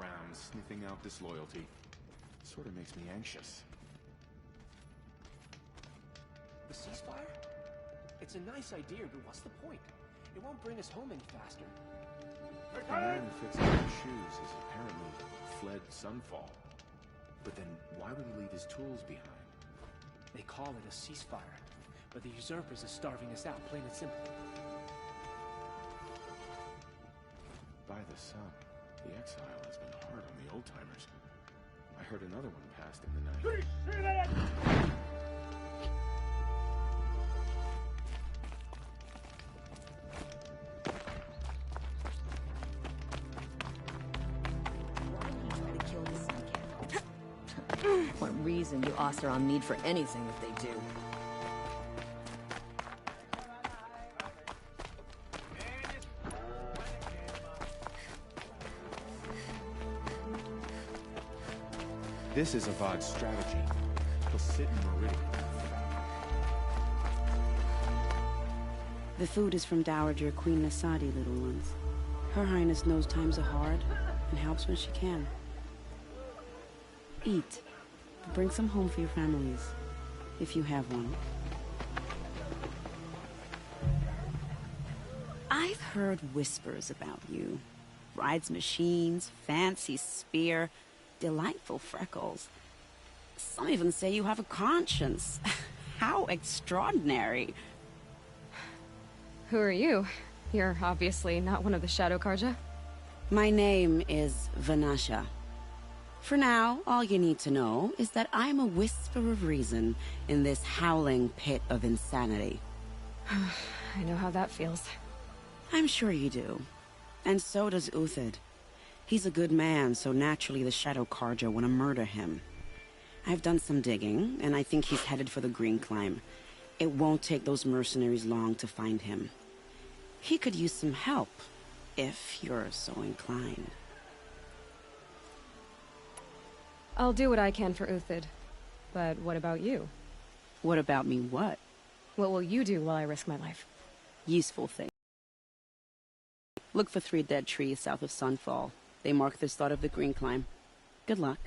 around, sniffing out disloyalty. Sort of makes me anxious. The ceasefire? It's a nice idea, but what's the point? It won't bring us home any faster. The man who fixed my shoes has apparently fled Sunfall. But then, why would he leave his tools behind? They call it a ceasefire, but the usurpers are starving us out, plain and simple. By the sun, the exile has been hard on the old-timers. I heard another one passed in the night. What reason do Oseram need for anything if they do? This is Avad's strategy. He'll sit in Meridian. The food is from Dowager Queen Nasadi, little ones. Her Highness knows times are hard and helps when she can. Eat. Bring some home for your families, if you have one. I've heard whispers about you. Rides machines, fancy spear, delightful freckles. Some even say you have a conscience. How extraordinary. Who are you? You're obviously not one of the Shadow Carja. My name is Vanasha. For now, all you need to know is that I'm a whisper of reason in this howling pit of insanity. I know how that feels. I'm sure you do. And so does Uthid. He's a good man, so naturally the Shadow Carja want to murder him. I've done some digging, and I think he's headed for the Green Climb. It won't take those mercenaries long to find him. He could use some help, if you're so inclined. I'll do what I can for Uthid. But what about you? What about me what? What will you do while I risk my life? Useful thing. Look for 3 dead trees south of Sunfall. They mark the start of the Green Climb. Good luck.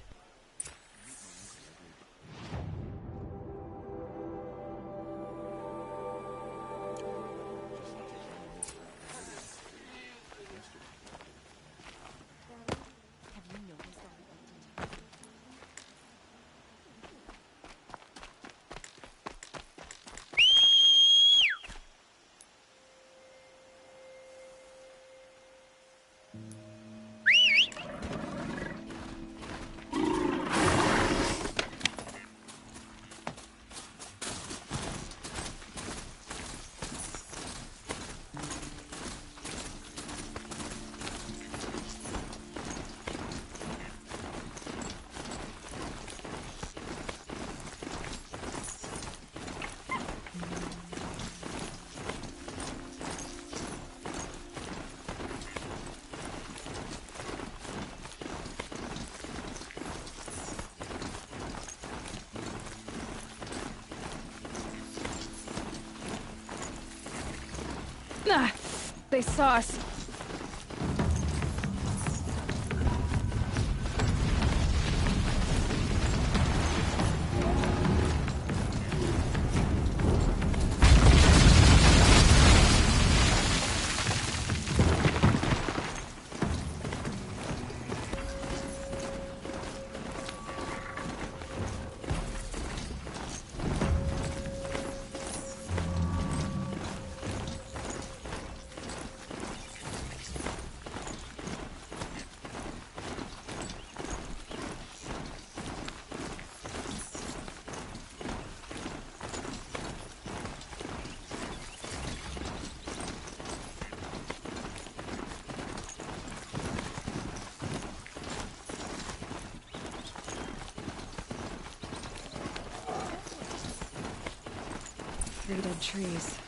Ah! They saw us. Three dead trees,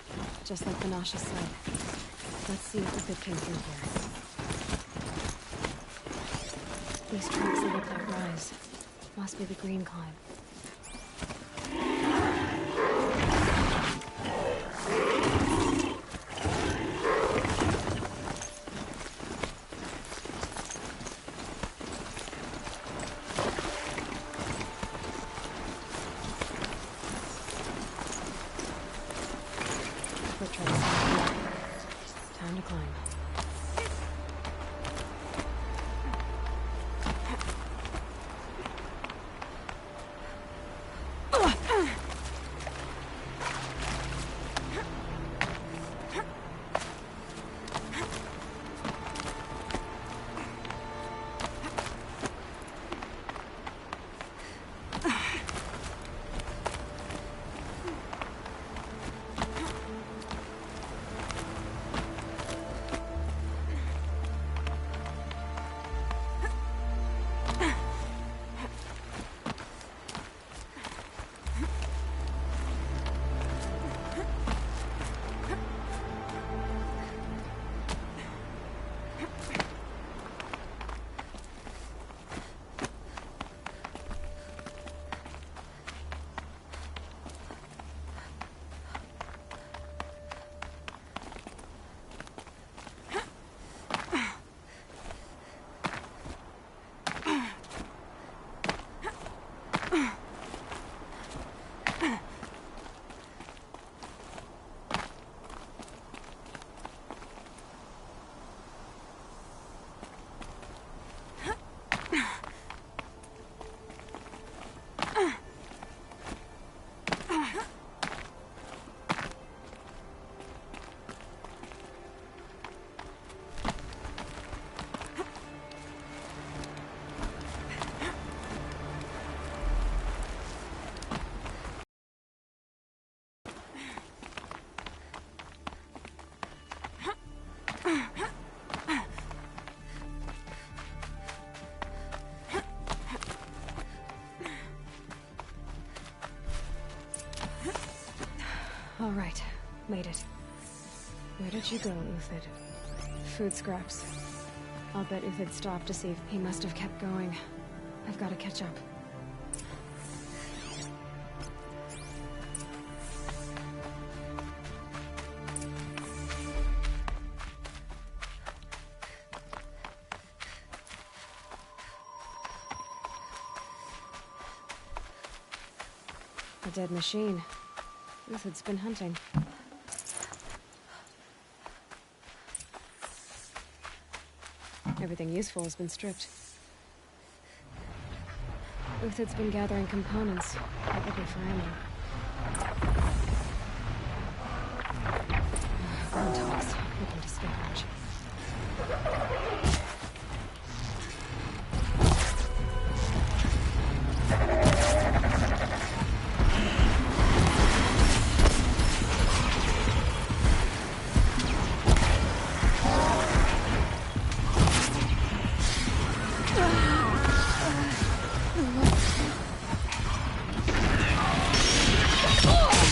just like Vanasha said. Let's see if the good came through here. These tracks lead up that rise. Must be the Green Climb. foot try to stop me. Time to climb. All right, made it. Where did you go, Uthid? Food scraps. I'll bet Uthid stopped to see if he must have kept going. I've got to catch up. A dead machine. Uthid's been hunting. Everything useful has been stripped. Uthid's been gathering components, probably for ammo. Groundhogs, looking to scavenge. Oh!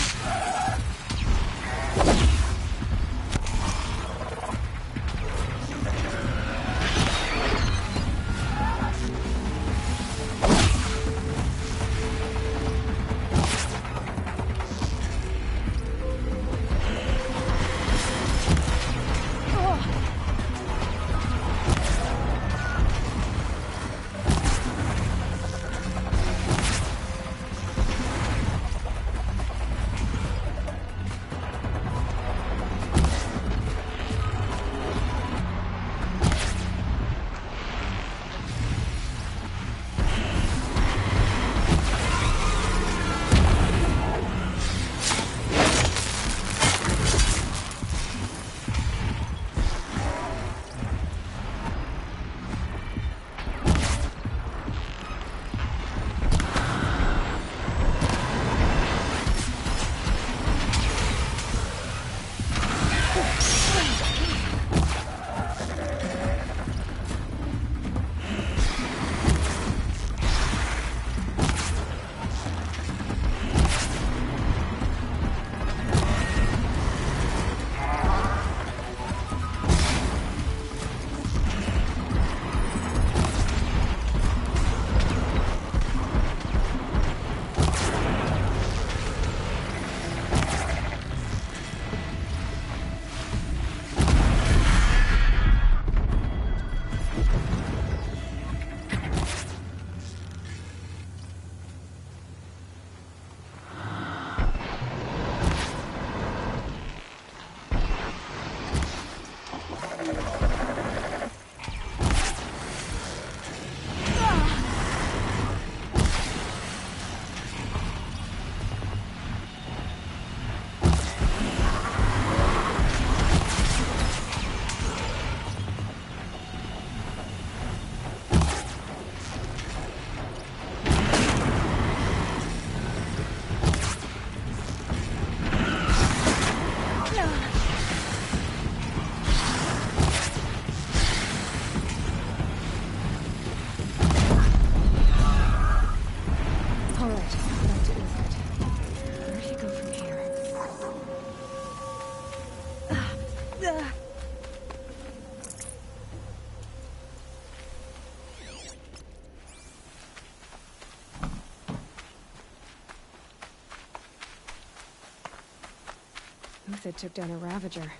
Uthid took down a Ravager.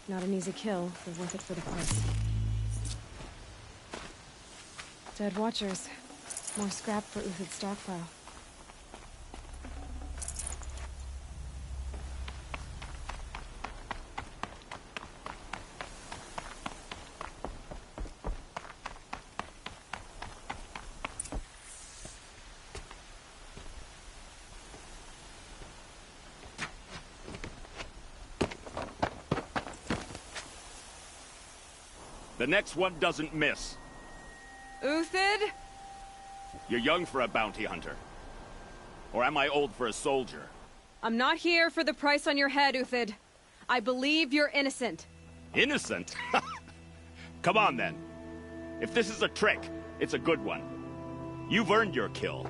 Not an easy kill, but worth it for the price. Dead Watchers. More scrap for Uthid's stockpile. The next one doesn't miss. Uthid? You're young for a bounty hunter. Or am I old for a soldier? I'm not here for the price on your head, Uthid. I believe you're innocent. Innocent? Come on, then. If this is a trick, it's a good one. You've earned your kill.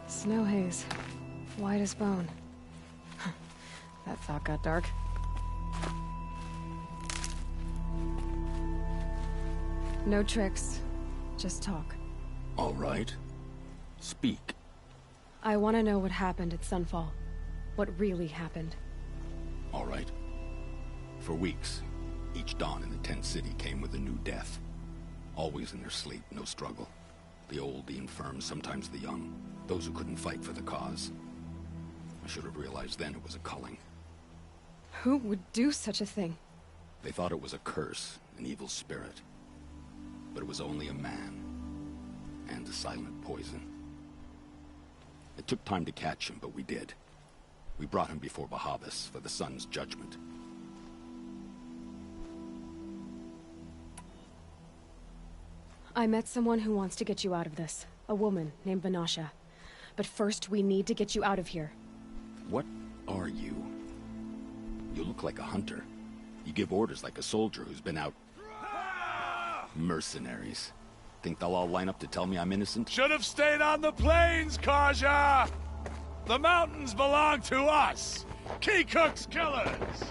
Snow haze. White as bone. That thought got dark. No tricks. Just talk. All right. Speak. I want to know what happened at Sunfall. What really happened. All right. For weeks, each dawn in the tent city came with a new death. Always in their sleep, no struggle. The old, the infirm, sometimes the young. Those who couldn't fight for the cause. I should have realized then it was a culling. Who would do such a thing? They thought it was a curse, an evil spirit. But it was only a man. And a silent poison. It took time to catch him, but we did. We brought him before Bahavas for the sun's judgment. I met someone who wants to get you out of this. A woman named Vanasha. But first, we need to get you out of here. What are you? You look like a hunter. You give orders like a soldier who's been out... Mercenaries. Think they'll all line up to tell me I'm innocent? Should have stayed on the plains, Kaja! The mountains belong to us! Keekook's killers!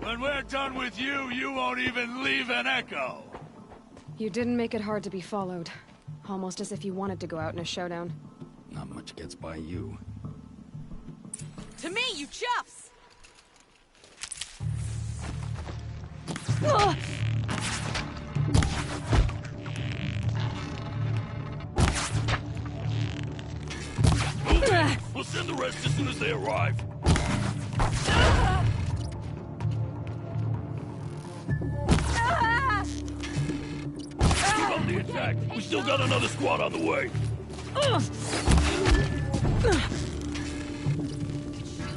When we're done with you, you won't even leave an echo! You didn't make it hard to be followed. Almost as if you wanted to go out in a showdown. Not much gets by you. To me, you chuffs! Okay, we'll send the rest as soon as they arrive. Keep up the attack. We still got another squad on the way.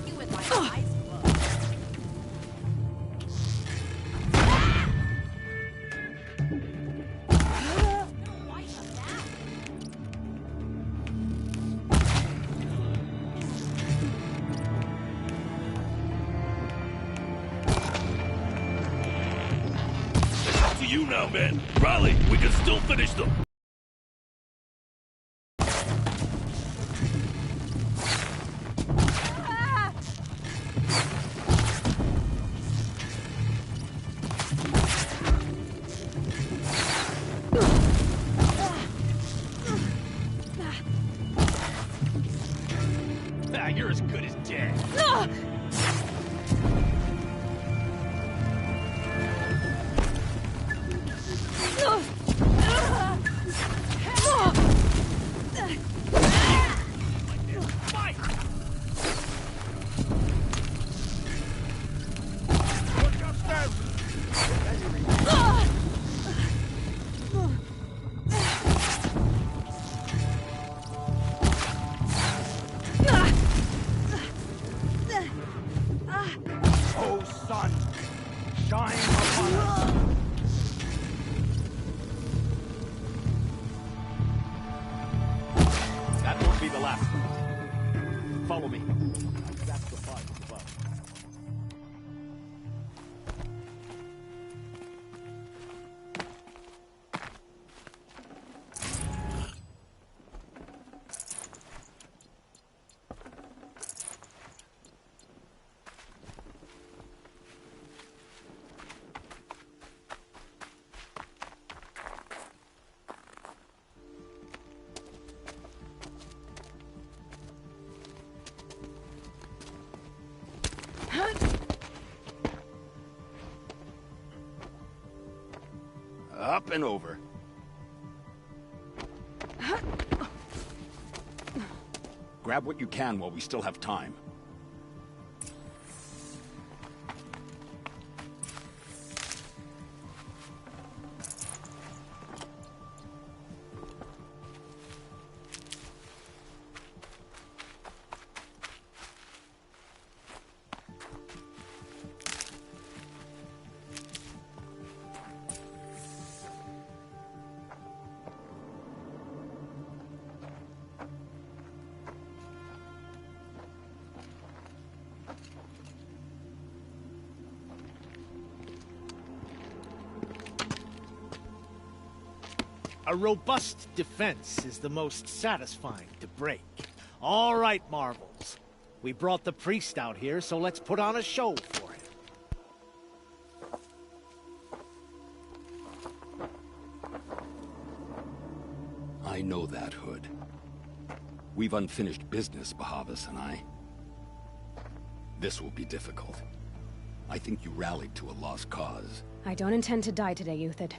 You with my eyes closed. Why is that? It's up to you now, man. Rally, we can still finish them. Ah, you're as good as dead. Fight! Look upstairs! Up and over. Grab what you can while we still have time. A robust defense is the most satisfying to break. All right, Marvels. We brought the priest out here, so let's put on a show for him. I know that, Hood. We've unfinished business, Bahavas and I. This will be difficult. I think you rallied to a lost cause. I don't intend to die today, Uthid.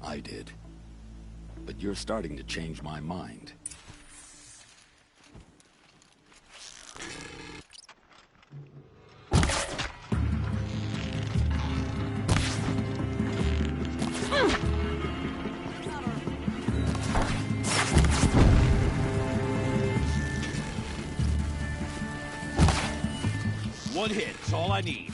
I did. But you're starting to change my mind. One hit is all I need.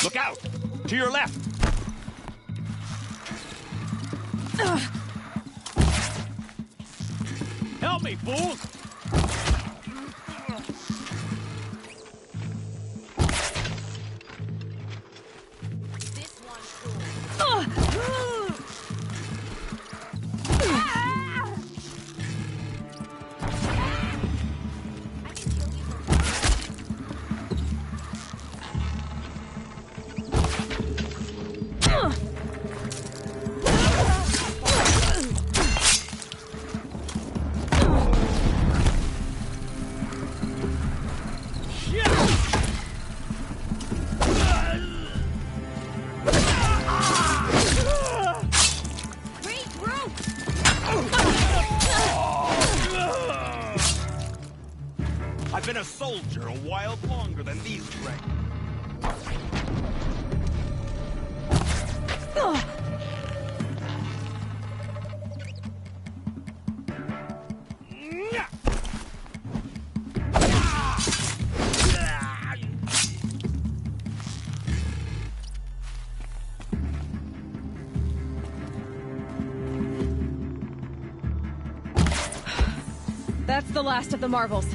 Look out! To your left! Help me, fools! This one's cool. I've been a soldier a while longer than these ranks. That's the last of the Marvels.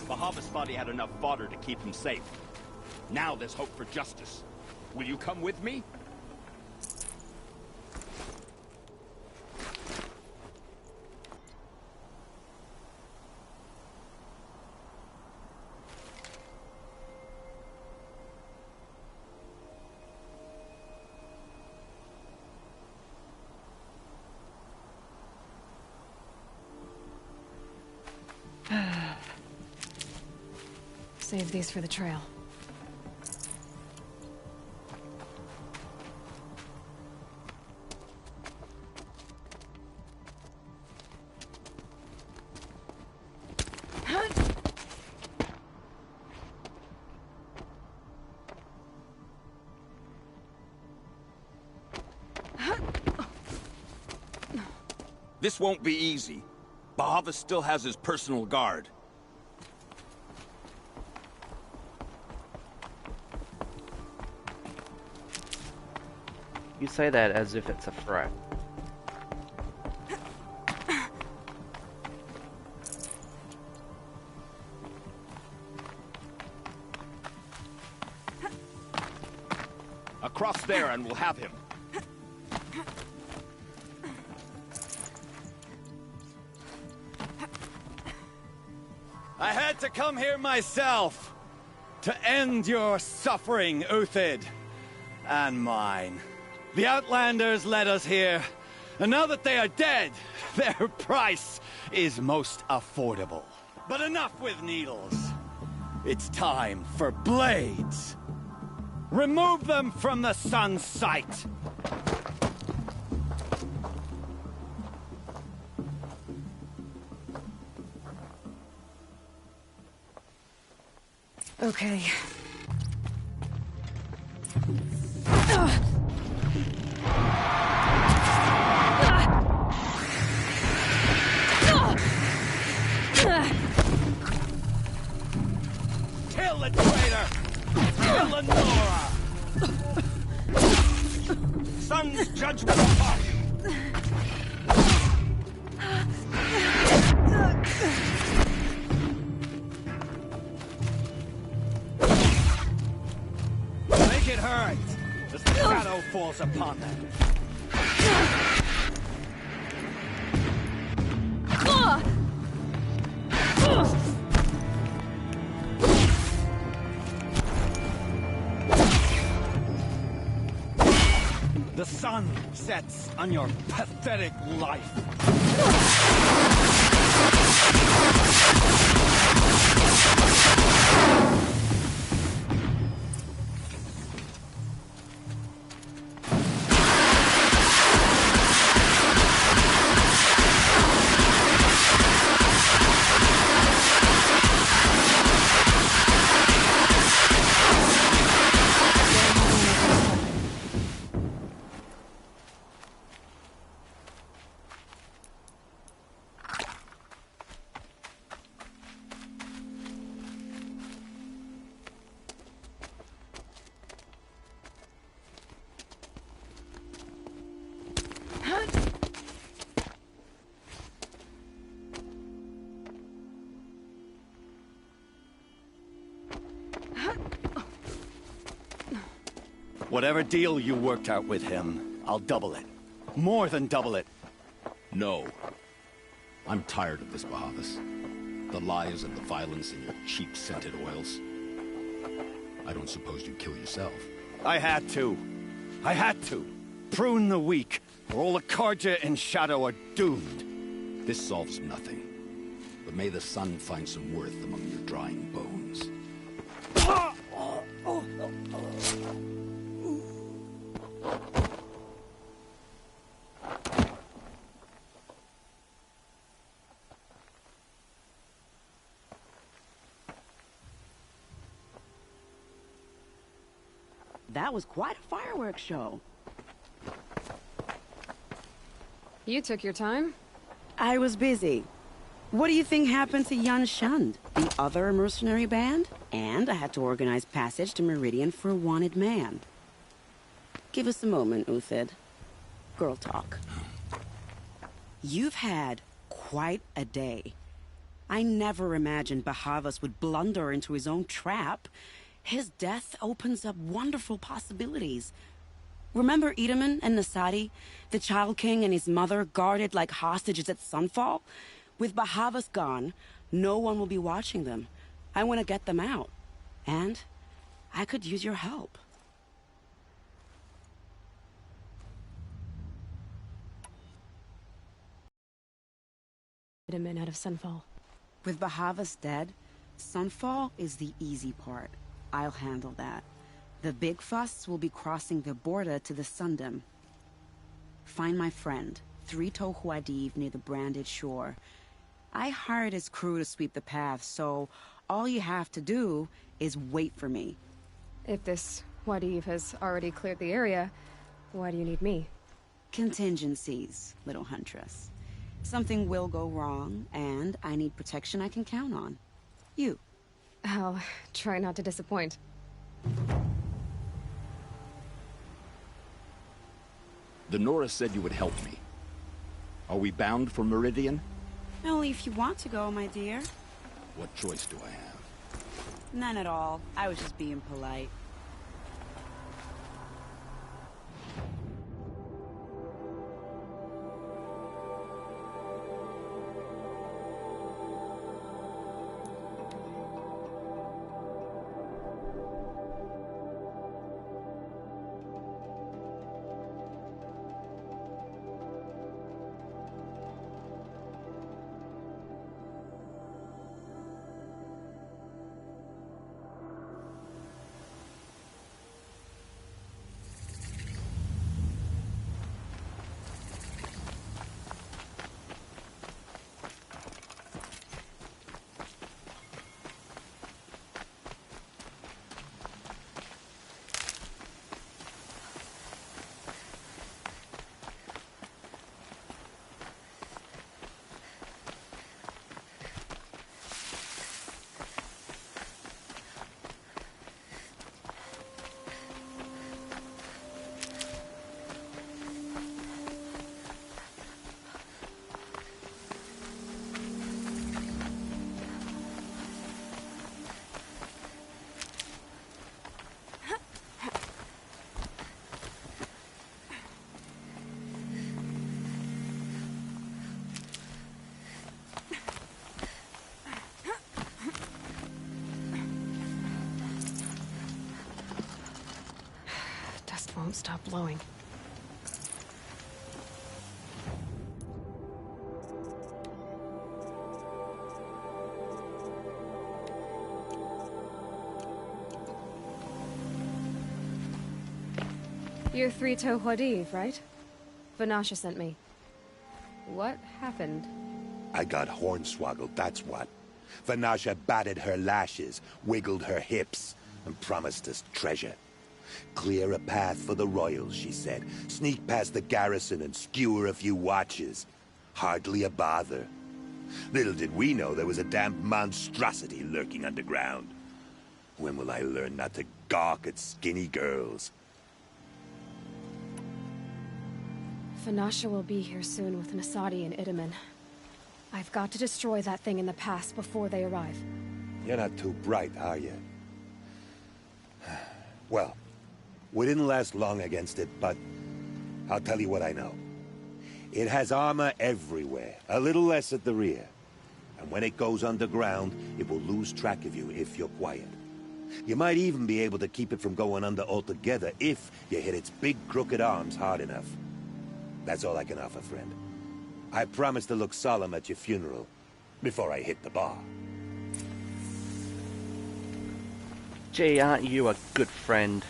Bahavas thought he had enough fodder to keep him safe. Now there's hope for justice. Will you come with me? Save these for the trail. This won't be easy. Bahavas still has his personal guard. You say that as if it's a threat. Across there and we'll have him. I had to come here myself to end your suffering, Uthid, and mine. The Outlanders led us here, And now that they are dead, their price is most affordable. But enough with needles. It's time for blades. Remove them from the sun's sight. Okay. Kill the traitor! Kill Lenora! Sun's judgment upon you! Make it hurt as the shadow falls upon them. The sun sets on your pathetic life. Whatever deal you worked out with him, I'll double it. More than double it. No. I'm tired of this, Bahavas. The lies and the violence in your cheap scented oils. I don't suppose you'd kill yourself. I had to. I had to. Prune the weak, or all the Carja in Shadow are doomed. This solves nothing. But may the sun find some worth among your drying bones. That was quite a fireworks show. You took your time? I was busy. What do you think happened to Yan Shund, the other mercenary band? And I had to organize passage to Meridian for a wanted man. Give us a moment, Uthid. Girl talk. You've had quite a day. I never imagined Bahavas would blunder into his own trap. His death opens up wonderful possibilities. Remember Edaman and Nasadi, the Child King and his mother guarded like hostages at Sunfall? With Bahavas gone, no one will be watching them. I want to get them out. And I could use your help. Get him in out of Sunfall. With Bahavas dead, Sunfall is the easy part. I'll handle that. The big fuss will be crossing the border to the Sundom. Find my friend, Three-Toe Huadiv, near the Branded Shore. I hired his crew to sweep the path, so all you have to do is wait for me. If this Huadiv has already cleared the area, why do you need me? Contingencies, little huntress. Something will go wrong, and I need protection I can count on. You. I'll try not to disappoint. The Nora said you would help me. Are we bound for Meridian? Only if you want to go, my dear. What choice do I have? None at all. I was just being polite. won't stop blowing. You're Three-Toe Huadiv, right? Vanasha sent me. What happened? I got hornswoggled, that's what. Vanasha batted her lashes, wiggled her hips, and promised us treasure. Clear a path for the royals, she said. Sneak past the garrison and skewer a few watches. Hardly a bother. Little did we know there was a damned monstrosity lurking underground. When will I learn not to gawk at skinny girls? Vanasha will be here soon with Nasadi and Itamen. I've got to destroy that thing in the past before they arrive. You're not too bright, are you? Well, we didn't last long against it, but I'll tell you what I know. It has armor everywhere, a little less at the rear. And when it goes underground, it will lose track of you if you're quiet. You might even be able to keep it from going under altogether if you hit its big crooked arms hard enough. That's all I can offer, friend. I promise to look solemn at your funeral before I hit the bar. Gee, aren't you a good friend?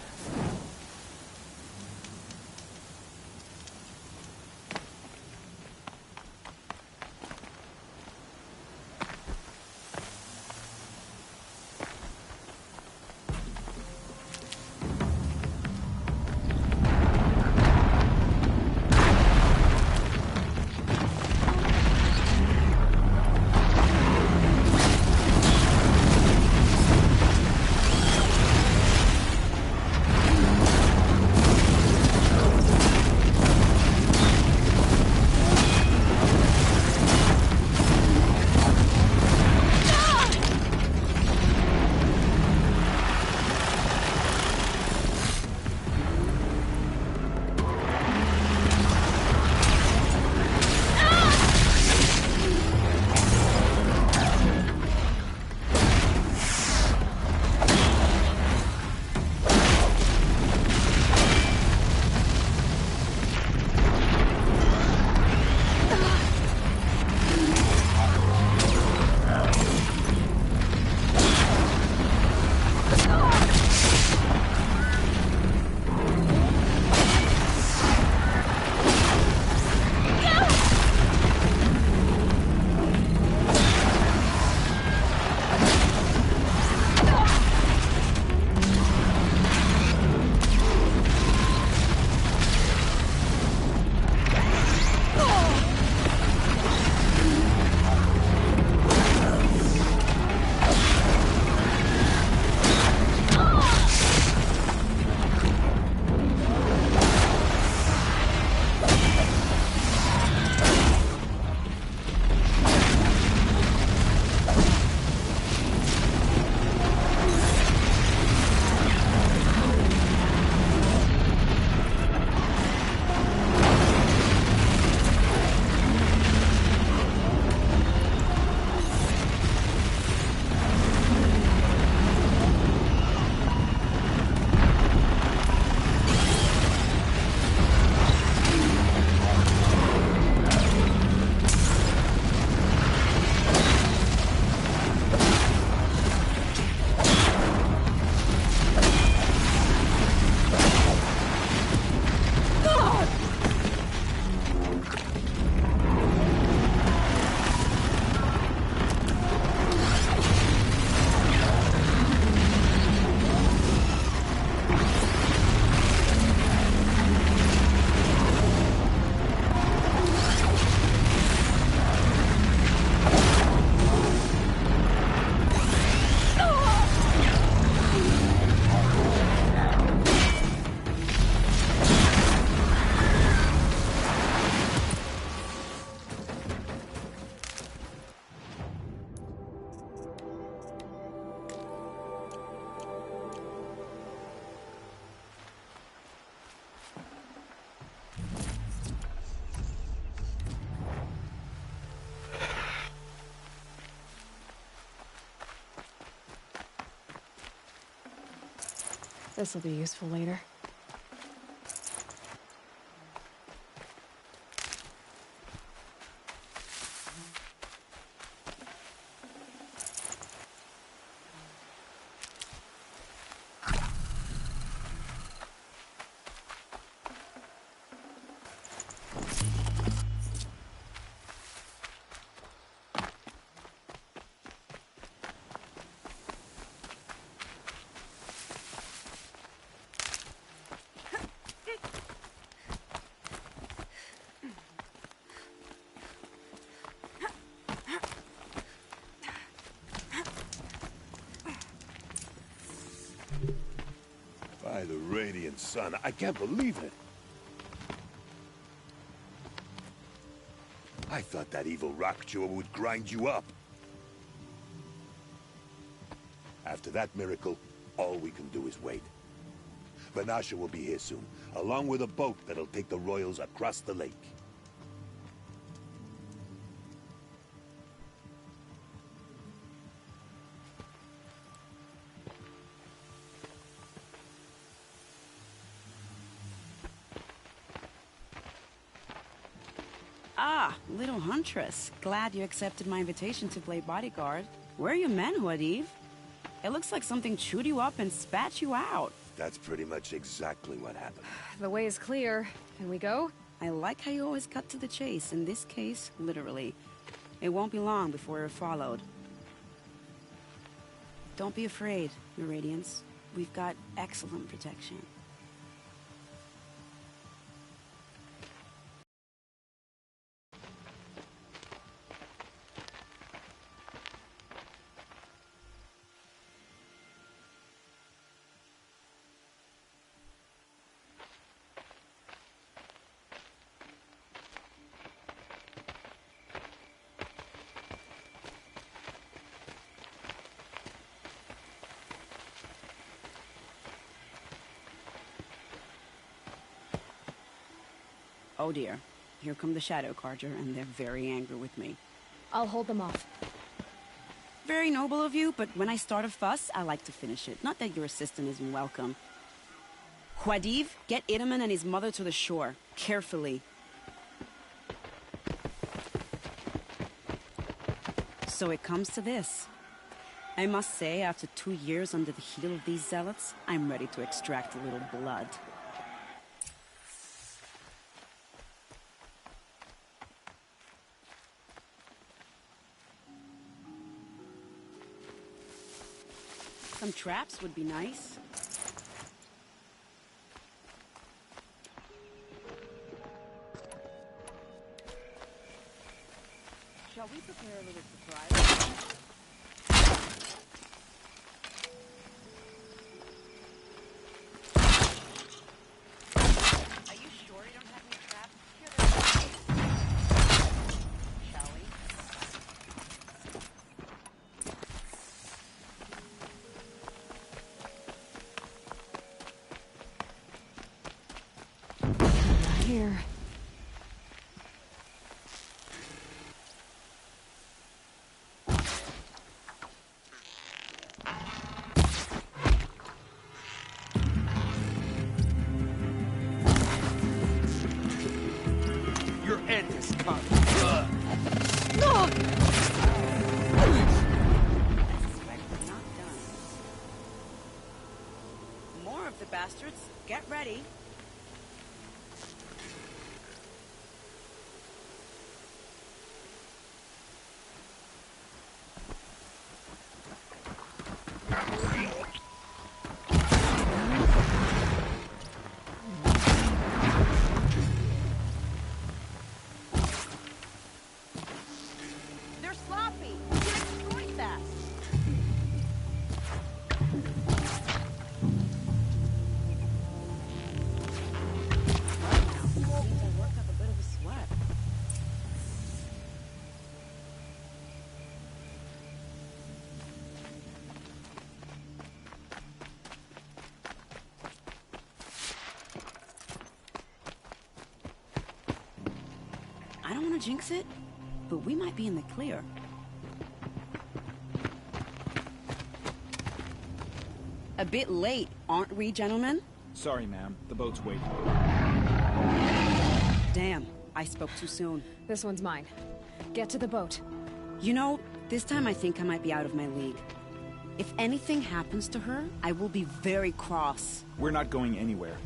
This'll be useful later. the Radiant Sun. I can't believe it. I thought that evil rock chewer would grind you up. After that miracle, all we can do is wait. Vanasha will be here soon, along with a boat that'll take the royals across the lake. Ah, little huntress. Glad you accepted my invitation to play bodyguard. Where are your men, Huadiv? It looks like something chewed you up and spat you out. That's pretty much exactly what happened. The way is clear. Can we go? I like how you always cut to the chase. In this case, literally. It won't be long before we're followed. Don't be afraid, Your Radiance. We've got excellent protection. Oh dear. Here come the Shadow Carja, and they're very angry with me. I'll hold them off. Very noble of you, but when I start a fuss, I like to finish it. Not that your assistant isn't welcome. Huadiv, get Itaman and his mother to the shore. Carefully. So it comes to this. I must say, after 2 years under the heel of these zealots, I'm ready to extract a little blood. Some traps would be nice. Shall we prepare a little surprise? Are you sure you don't have any traps? Here they are. Shall we? Here. Your end is coming. More of the bastards. Get ready. They're sloppy. Get destroyed fast. Seems I worked up a bit of a sweat. I don't want to jinx it, but we might be in the clear. A bit late, aren't we, gentlemen? Sorry, ma'am. The boat's waiting. Damn, I spoke too soon. This one's mine. Get to the boat. You know, this time I think I might be out of my league. If anything happens to her, I will be very cross. We're not going anywhere.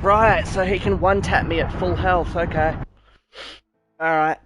Right, so he can one-tap me at full health, okay. Alright.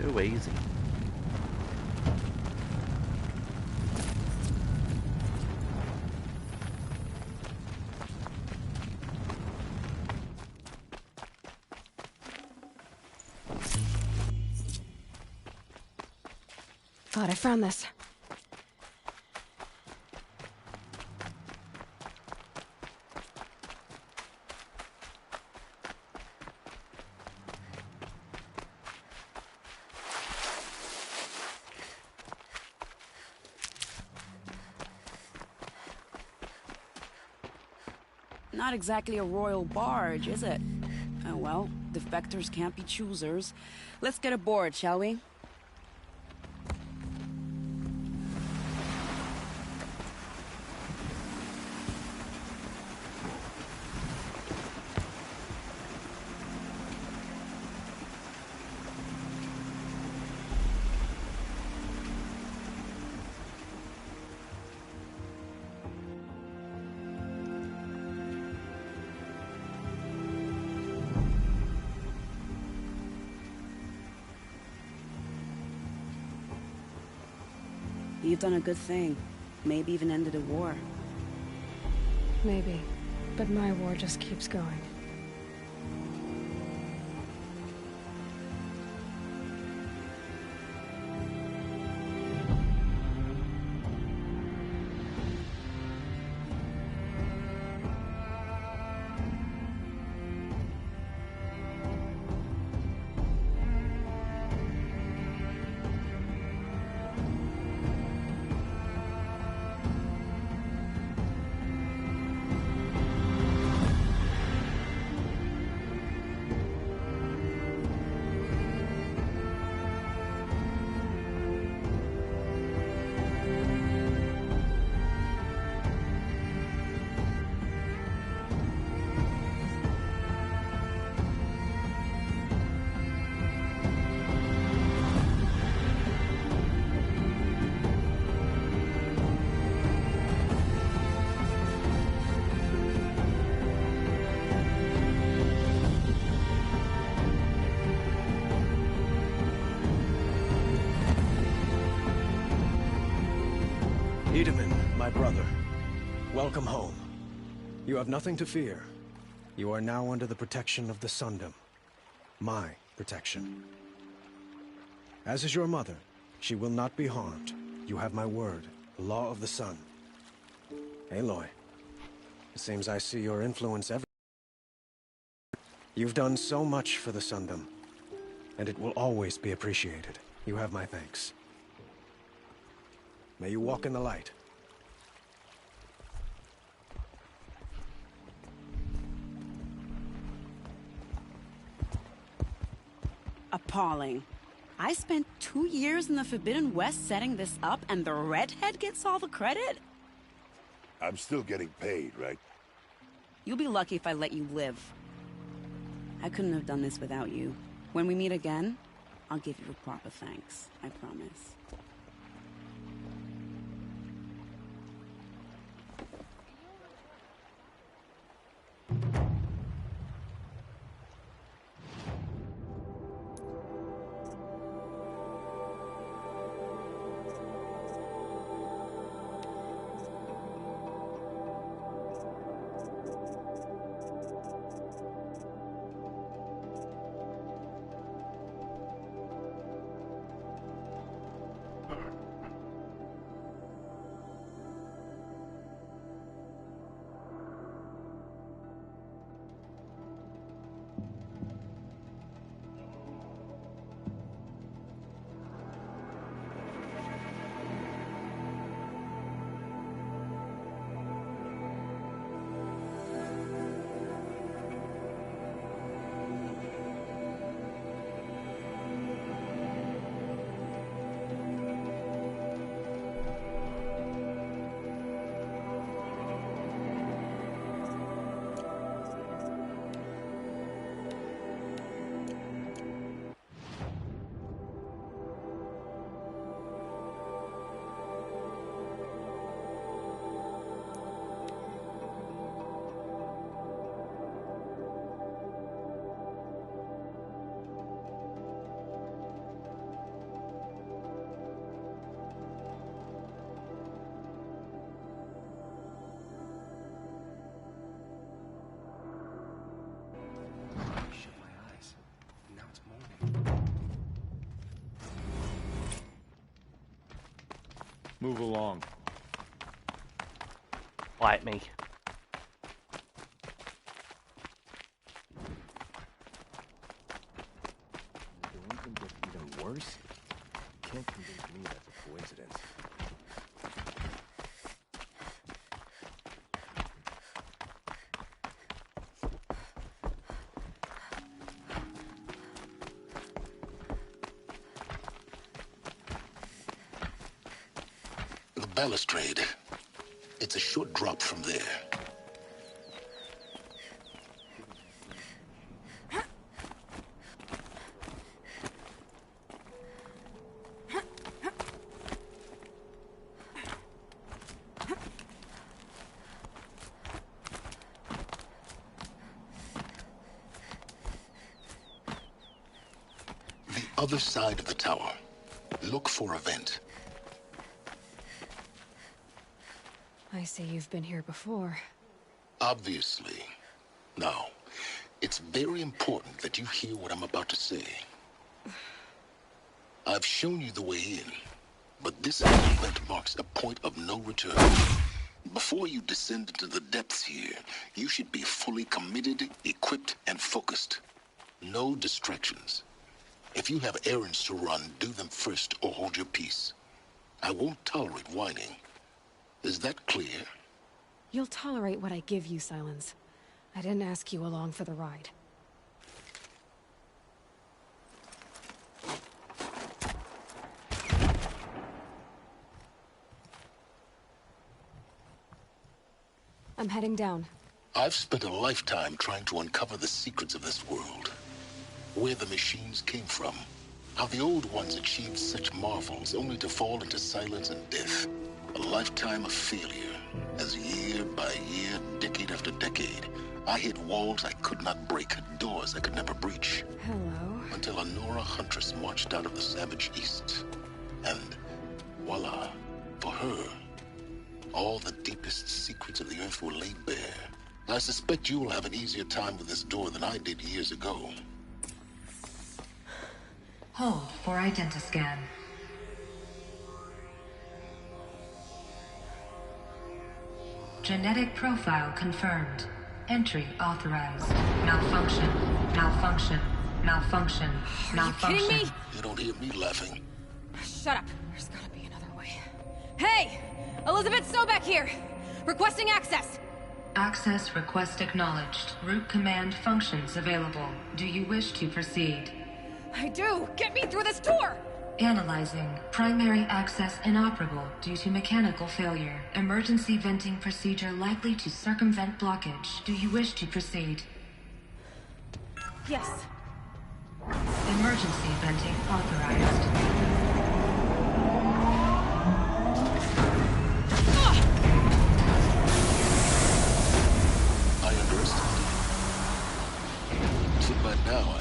Too easy. Thought I found this. Not exactly a royal barge, is it? Oh well, defectors can't be choosers. Let's get aboard, shall we? You've done a good thing. Maybe even ended a war. Maybe. But my war just keeps going. Itamen, my brother, welcome home. You have nothing to fear. You are now under the protection of the Sundom. My protection. As is your mother, she will not be harmed. You have my word, the law of the sun. Aloy, it seems I see your influence everywhere. You've done so much for the Sundom, and it will always be appreciated. You have my thanks. May you walk in the light. Appalling. I spent 2 years in the Forbidden West setting this up, and the redhead gets all the credit? I'm still getting paid, right? You'll be lucky if I let you live. I couldn't have done this without you. When we meet again, I'll give you a proper thanks. I promise. Move along. Bite me. The one gets even worse. Can't convince me that's a coincidence. The balustrade. It's a short drop from there. The other side of the tower. Look for a vent. I see you've been here before. Obviously. Now, it's very important that you hear what I'm about to say. I've shown you the way in, but this event marks a point of no return. Before you descend into the depths here, you should be fully committed, equipped, and focused. No distractions. If you have errands to run, do them first or hold your peace. I won't tolerate whining. Is that clear? You'll tolerate what I give you, Silence. I didn't ask you along for the ride. I'm heading down. I've spent a lifetime trying to uncover the secrets of this world. Where the machines came from. How the old ones achieved such marvels only to fall into silence and death. A lifetime of failure, as year by year, decade after decade, I hit walls I could not break, doors I could never breach. Hello? Until a Nora huntress marched out of the savage east. And voila, for her, all the deepest secrets of the earth were laid bare. I suspect you will have an easier time with this door than I did years ago. Hold for identiscan. Genetic profile confirmed. Entry authorized. Malfunction. Malfunction. Malfunction. Malfunction. Are you kidding me? You don't hear me laughing. Shut up. There's gotta be another way. Hey! Elizabeth Sobek here! Requesting access! Access request acknowledged. Root command functions available. Do you wish to proceed? I do! Get me through this door! Analyzing. Primary access inoperable due to mechanical failure. Emergency venting procedure likely to circumvent blockage. Do you wish to proceed? Yes. Emergency venting authorized. I underestimated you. Too bad now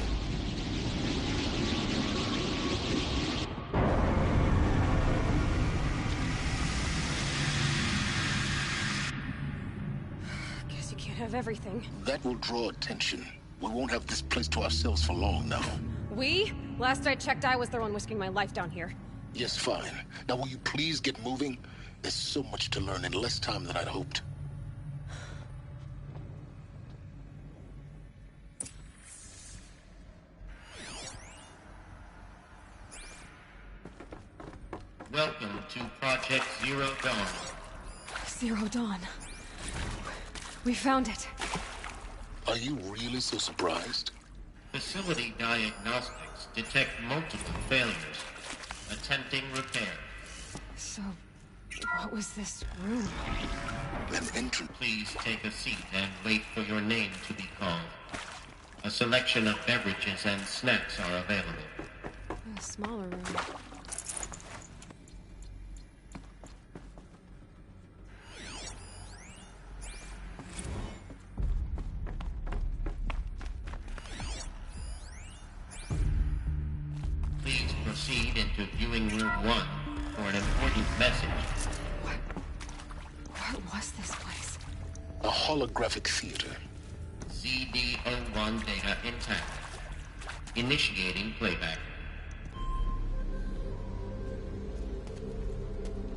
Guess you can't have everything. That will draw attention. We won't have this place to ourselves for long now. We? Last I checked, I was the one risking my life down here. Yes, fine. Now will you please get moving? There's so much to learn in less time than I'd hoped. Welcome to Project Zero Dawn. Zero Dawn. We found it. Are you really so surprised? Facility diagnostics detect multiple failures. Attempting repair. So, what was this room? An entrance. Please take a seat and wait for your name to be called. A selection of beverages and snacks are available. A smaller room. Please proceed into viewing room 1 for an important message. What was this place? A holographic theater. CD01 data intact. Initiating playback.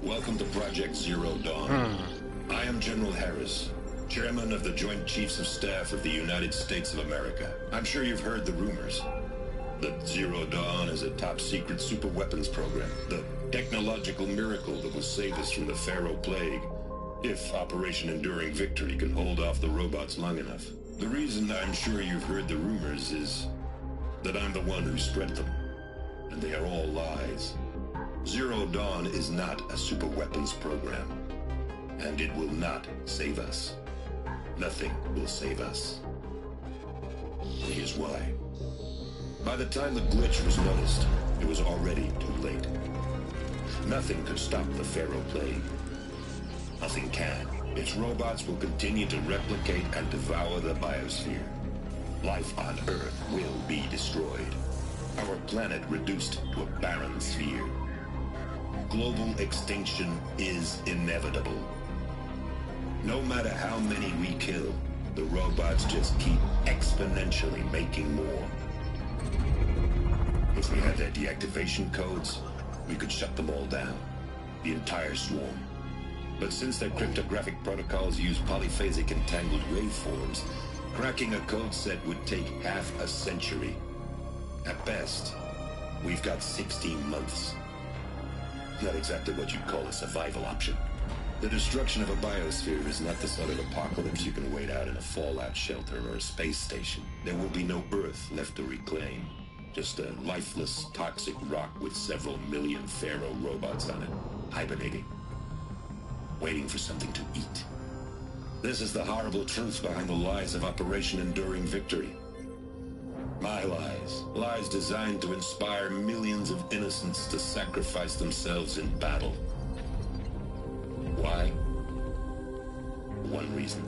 Welcome to Project Zero Dawn. I am General Harris, Chairman of the Joint Chiefs of Staff of the United States of America. I'm sure you've heard the rumors. That Zero Dawn is a top-secret super-weapons program. The technological miracle that will save us from the Pharaoh Plague, if Operation Enduring Victory can hold off the robots long enough. The reason I'm sure you've heard the rumors is that I'm the one who spread them. And they are all lies. Zero Dawn is not a super-weapons program. And it will not save us. Nothing will save us. Here's why. By the time the glitch was noticed, it was already too late. Nothing could stop the Pharaoh Plague. Nothing can. Its robots will continue to replicate and devour the biosphere. Life on Earth will be destroyed. Our planet reduced to a barren sphere. Global extinction is inevitable. No matter how many we kill, the robots just keep exponentially making more. If we had their deactivation codes, we could shut them all down. The entire swarm. But since their cryptographic protocols use polyphasic entangled waveforms, cracking a code set would take half a century. At best, we've got 16 months. Not exactly what you'd call a survival option. The destruction of a biosphere is not the sort of apocalypse you can wait out in a fallout shelter or a space station. There will be no Earth left to reclaim. Just a lifeless, toxic rock with several million Pharaoh robots on it, hibernating. Waiting for something to eat. This is the horrible truth behind the lies of Operation Enduring Victory. My lies. Lies designed to inspire millions of innocents to sacrifice themselves in battle. Why? One reason.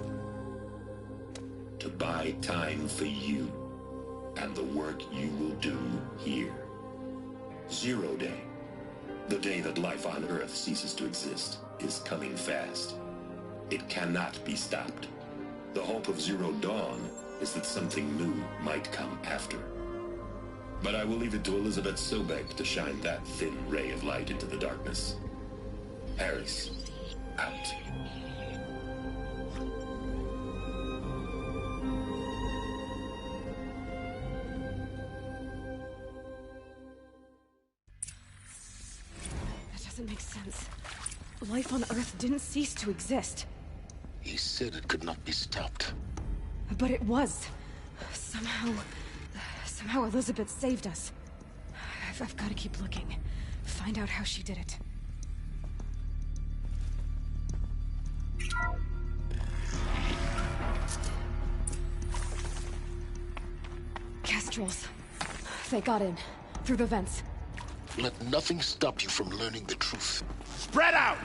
To buy time for you and the work you will do here. Zero Day. The day that life on Earth ceases to exist is coming fast. It cannot be stopped. The hope of Zero Dawn is that something new might come after. But I will leave it to Elizabeth Sobek to shine that thin ray of light into the darkness. Harris, out. That doesn't make sense. Life on Earth didn't cease to exist. He said it could not be stopped. But it was. Somehow Elizabeth saved us. I've got to keep looking. Find out how she did it. Kestrels. They got in. Through the vents. Let nothing stop you from learning the truth. Spread out!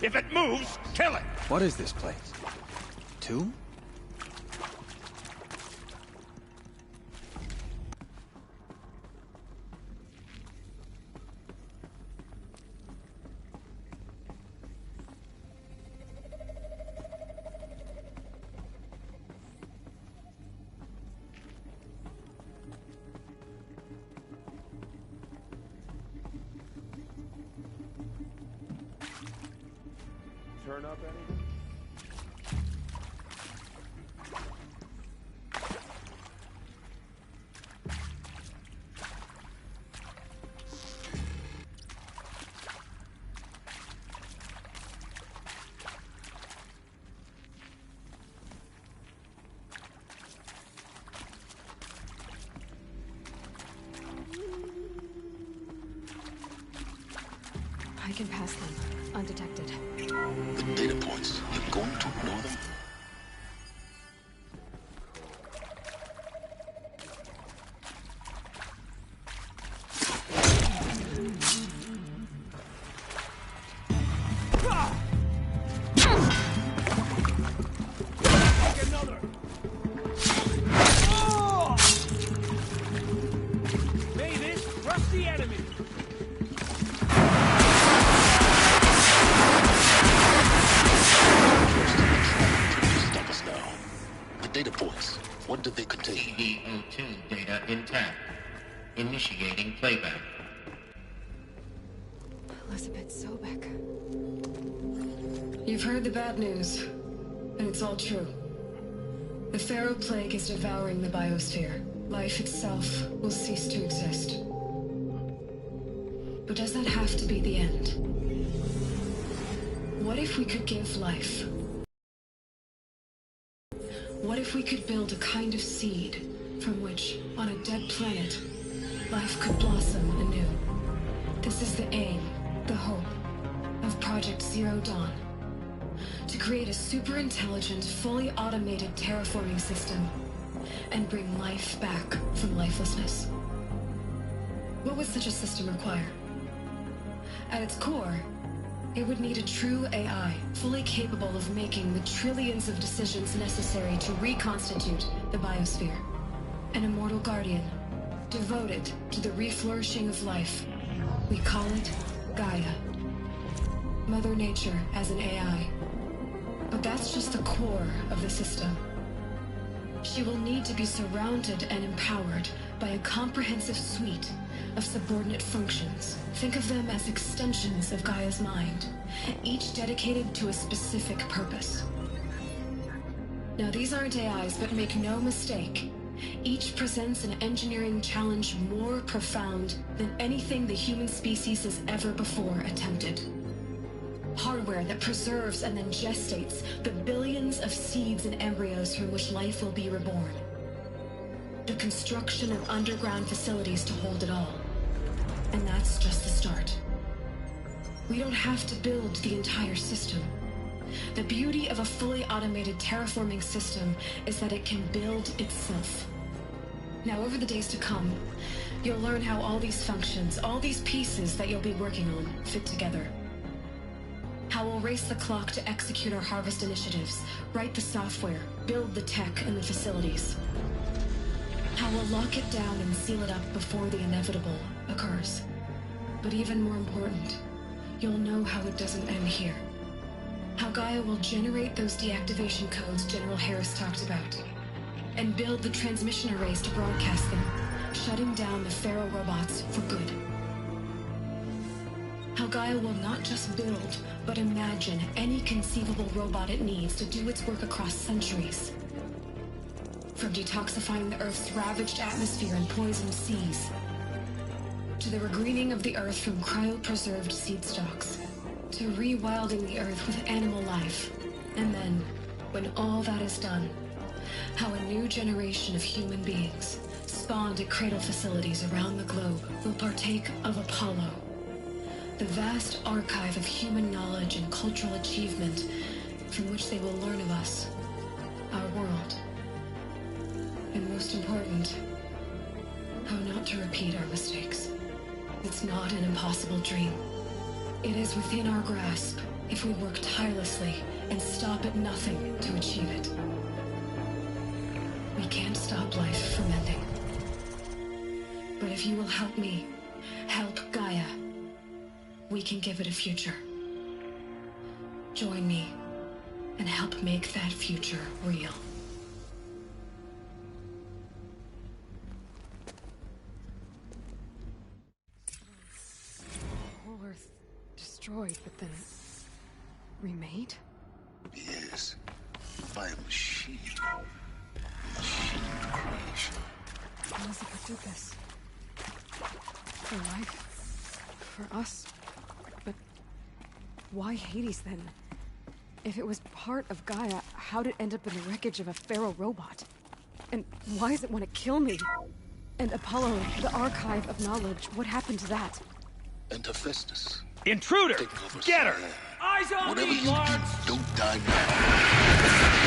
If it moves, kill it! What is this place? Tomb? Turn up anything? I can pass them, undetected. The data points, you're going to ignore them? Mavis, rush the enemy! Data points. What did they contain? CD02 data intact. Initiating playback. Elizabeth Sobek. You've heard the bad news, and it's all true. The Pharaoh Plague is devouring the biosphere. Life itself will cease to exist. But does that have to be the end? What if we could give life? What if we could build a kind of seed from which, on a dead planet, life could blossom anew? This is the aim, the hope, of Project Zero Dawn. To create a super-intelligent, fully automated terraforming system and bring life back from lifelessness. What would such a system require? At its core, it would need a true AI, fully capable of making the trillions of decisions necessary to reconstitute the biosphere. An immortal guardian, devoted to the reflourishing of life. We call it Gaia. Mother Nature as an AI. But that's just the core of the system. She will need to be surrounded and empowered by a comprehensive suite of subordinate functions. Think of them as extensions of Gaia's mind, each dedicated to a specific purpose. Now, these aren't AIs, but make no mistake, each presents an engineering challenge more profound than anything the human species has ever before attempted. Hardware that preserves and then gestates the billions of seeds and embryos from which life will be reborn. The construction of underground facilities to hold it all. And that's just the start. We don't have to build the entire system. The beauty of a fully automated terraforming system is that it can build itself. Now, over the days to come, you'll learn how all these functions, all these pieces that you'll be working on, fit together. How we'll race the clock to execute our harvest initiatives, write the software, build the tech and the facilities. How we'll lock it down and seal it up before the inevitable occurs. But even more important, you'll know how it doesn't end here. How Gaia will generate those deactivation codes General Harris talked about, and build the transmission arrays to broadcast them, shutting down the Pharaoh robots for good. How Gaia will not just build, but imagine any conceivable robot it needs to do its work across centuries. From detoxifying the Earth's ravaged atmosphere and poisoned seas, to the regreening of the Earth from cryopreserved seed stalks, to rewilding the Earth with animal life. And then, when all that is done, how a new generation of human beings, spawned at cradle facilities around the globe, will partake of Apollo, the vast archive of human knowledge and cultural achievement from which they will learn of us, our world. And most important, how not to repeat our mistakes. It's not an impossible dream. It is within our grasp if we work tirelessly and stop at nothing to achieve it. We can't stop life from ending. But if you will help me, help Gaia, we can give it a future. Join me and help make that future real. Whole Earth destroyed, but then remade? Yes, by a machine. Machine creation. Elizabeth did this. For life. For us. But why Hades then? If it was part of Gaia, how'd it end up in the wreckage of a Pharaoh robot? And why does it want to kill me? And Apollo, the archive of knowledge, what happened to that? And Hephaestus. Intruder! Get her! Eyes on Whatever me, you Lawrence! do, don't die now.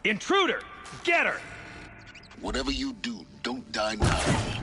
Intruder! Get her! Whatever you do, don't die now.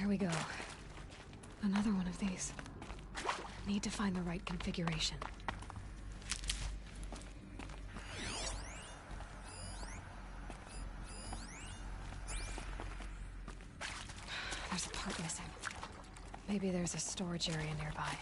Here we go. Another one of these. Need to find the right configuration. There's a part missing. Maybe there's a storage area nearby.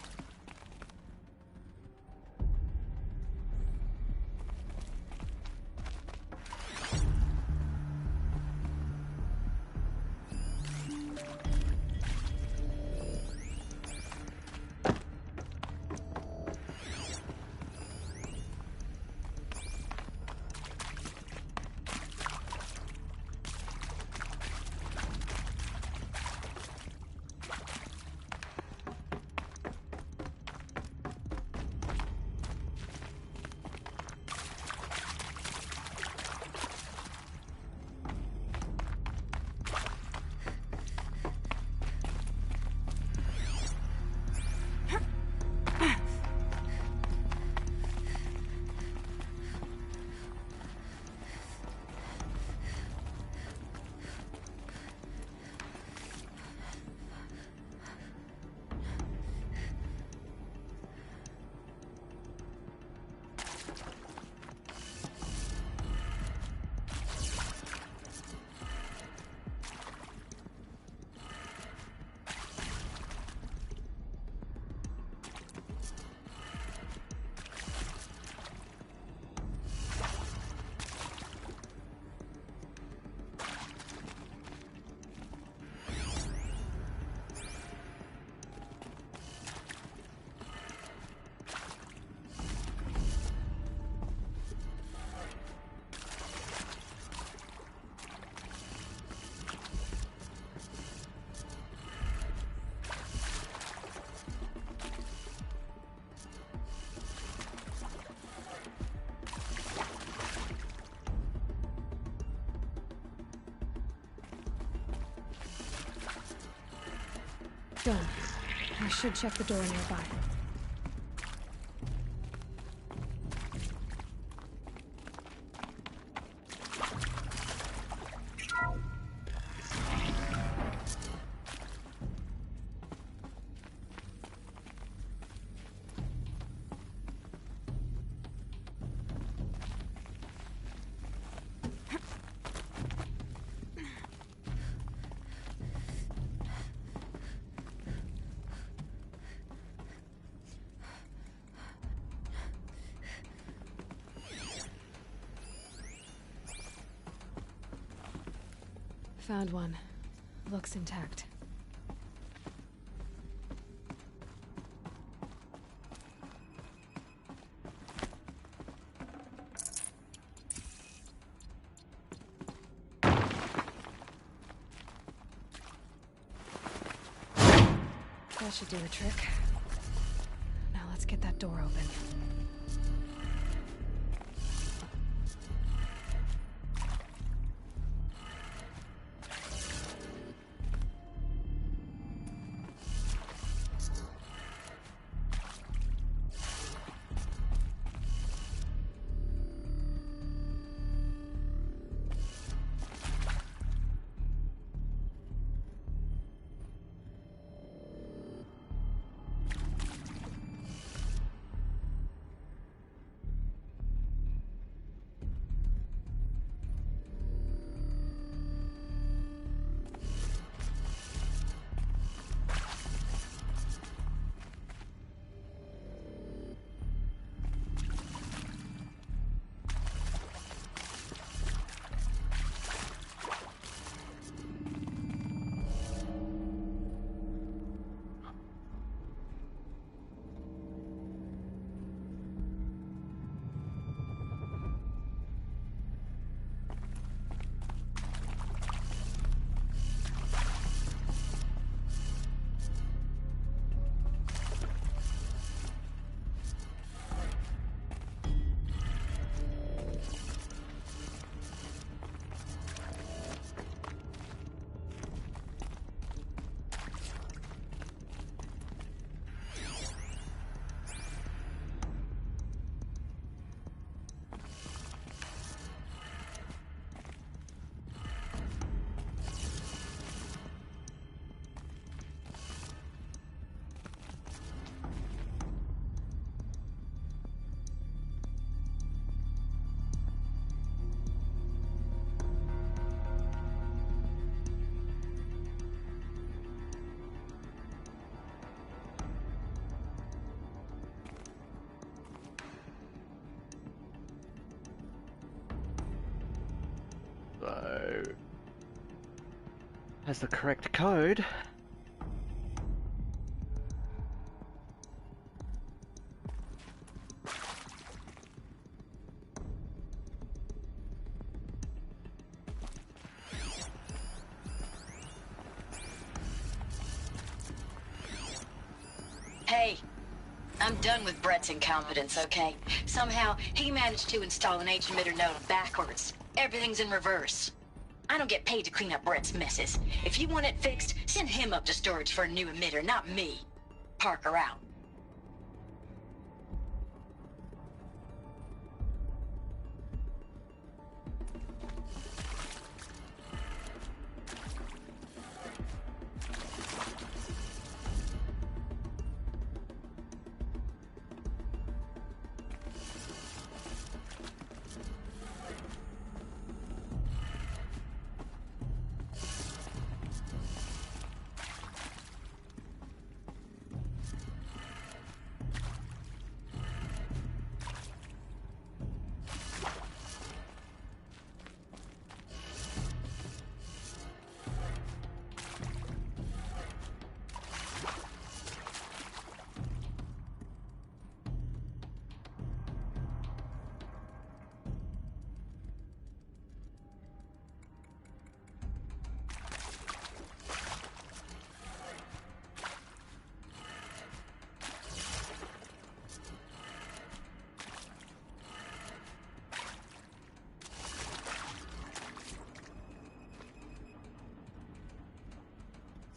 Done. I should check the door nearby. Found one. Looks intact. That should do the trick. Now let's get that door open. has the correct code. Hey, I'm done with Brett's incompetence, okay? Somehow, he managed to install an H-emitter node backwards. Everything's in reverse. I don't get paid to clean up Brett's messes. If you want it fixed, send him up to storage for a new emitter, not me. Parker out.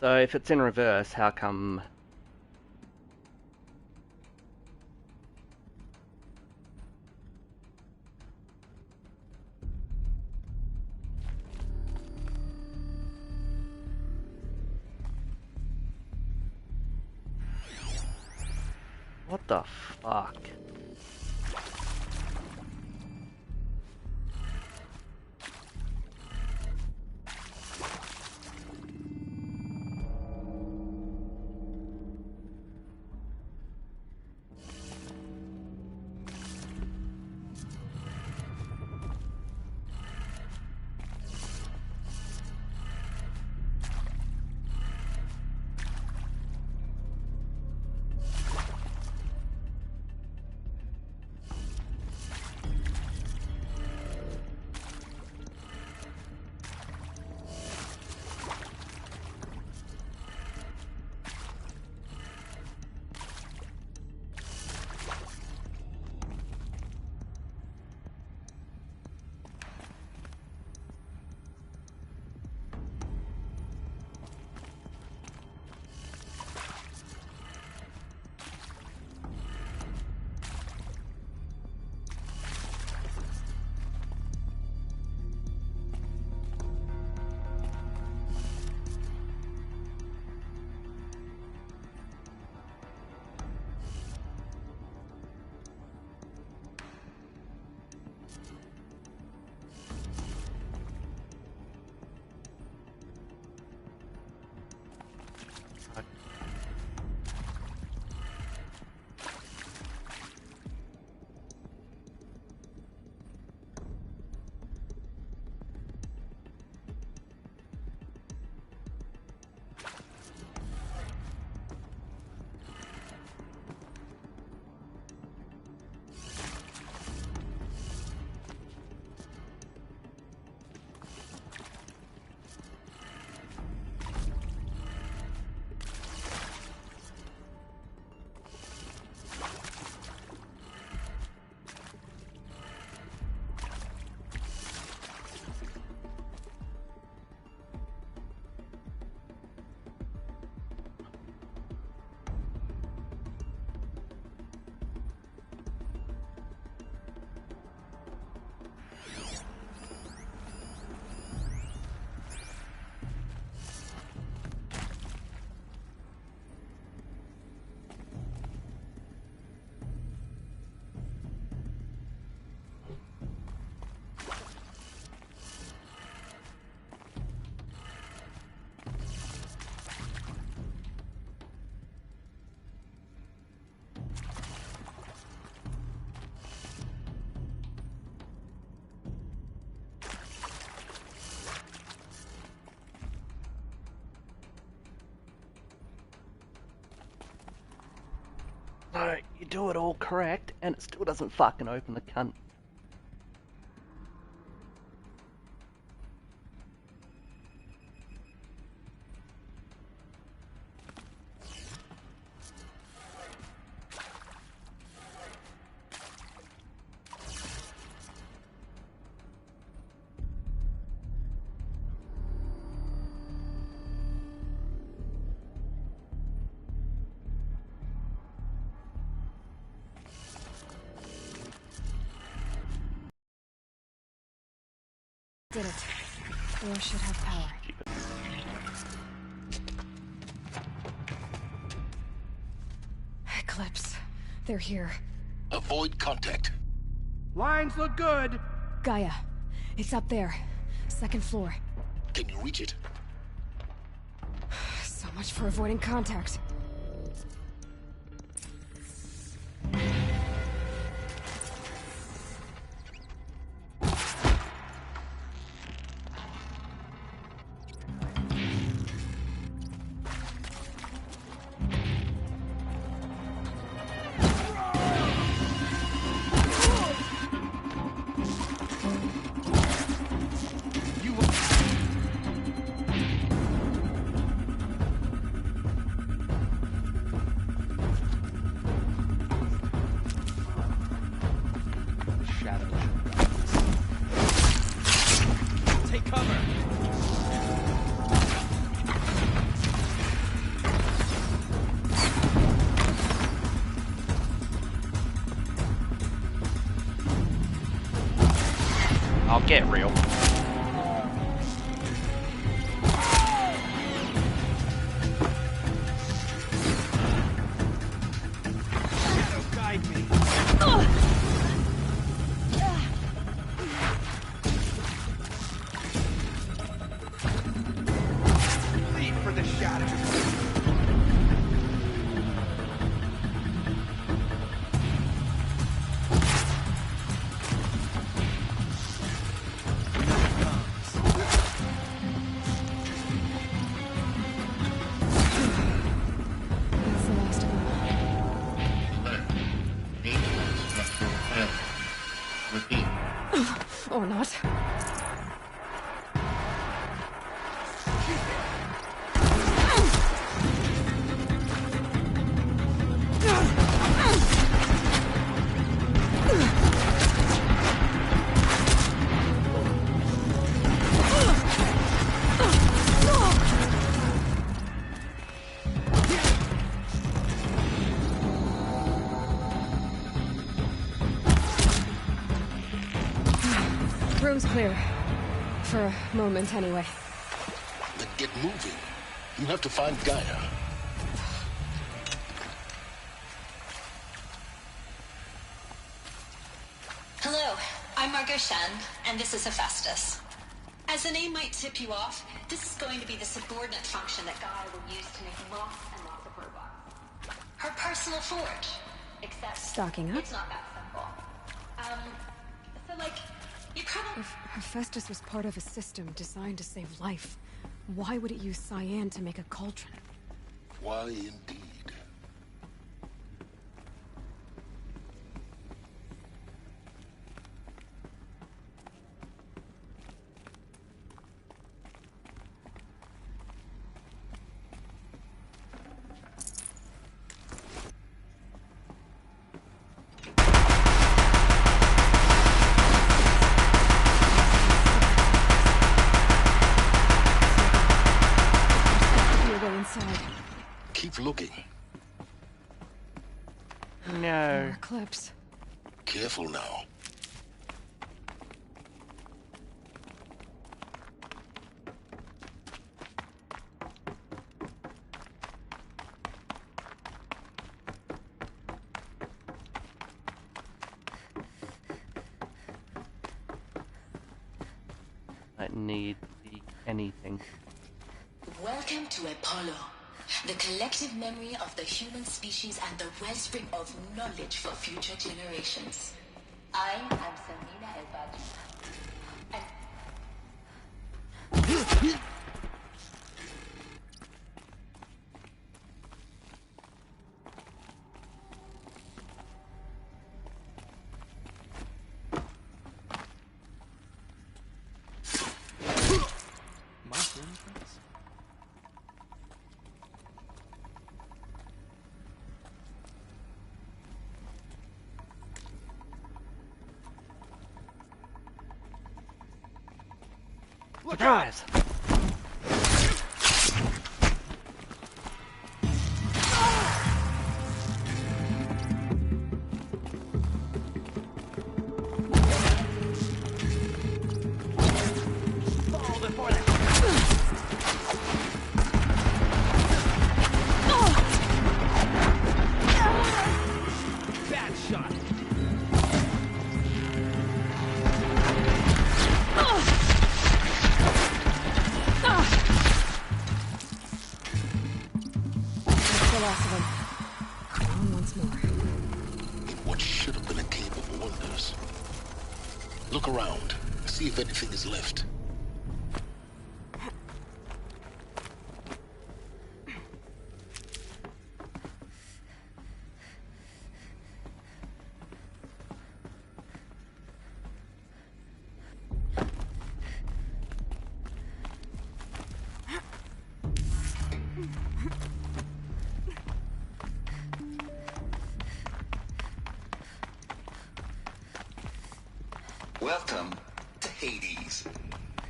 So if it's in reverse, how come... What the fuck? So, you do it all correct, and it still doesn't fucking open the cunt. Did it. Door should have power. Eclipse. They're here. Avoid contact. Lines look good. Gaia. It's up there. Second floor. Can you reach it? So much for avoiding contact. Take cover. I'll get real. Shadow, guide me. Lead for the shadow. That's the last of them. Alert. Structural failure. Repeat. Or not. Room's clear. For a moment, anyway. Then get moving. You have to find Gaia. Hello, I'm Margot Shen, and this is Hephaestus. As the name might tip you off, this is going to be the subordinate function that Gaia will use to make lots and lots of robots. Her personal forge. Except Stocking up? it's not that simple. So like, you probably... If Hephaestus was part of a system designed to save life, why would it use cyan to make a cauldron? Why indeed? Your way inside. Keep looking. No. Eclipse. Careful now. I need anything. Welcome to Apollo, the collective memory of the human species and the wellspring of knowledge for future generations. I am Samina El-Badji. Surprise! Bad shot. That's the last of them. On once more. In what should have been a cave of wonders. Look around. See if anything is left. Welcome to Hades.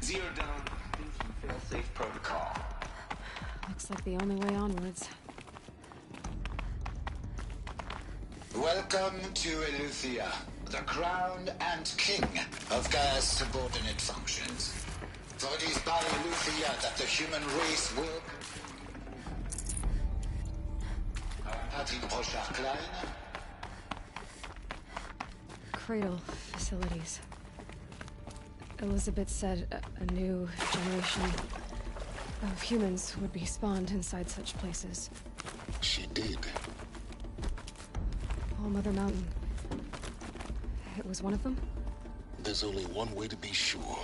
Zero Dawn fail-safe protocol. Looks like the only way onwards. Welcome to Eleuthia, the crown and king of Gaia's subordinate functions. For it is by Eleuthia that the human race will... Patty Klein. Cradle facilities. Elizabeth said a new generation of humans would be spawned inside such places. She did. All Mother Mountain. It was one of them? There's only one way to be sure.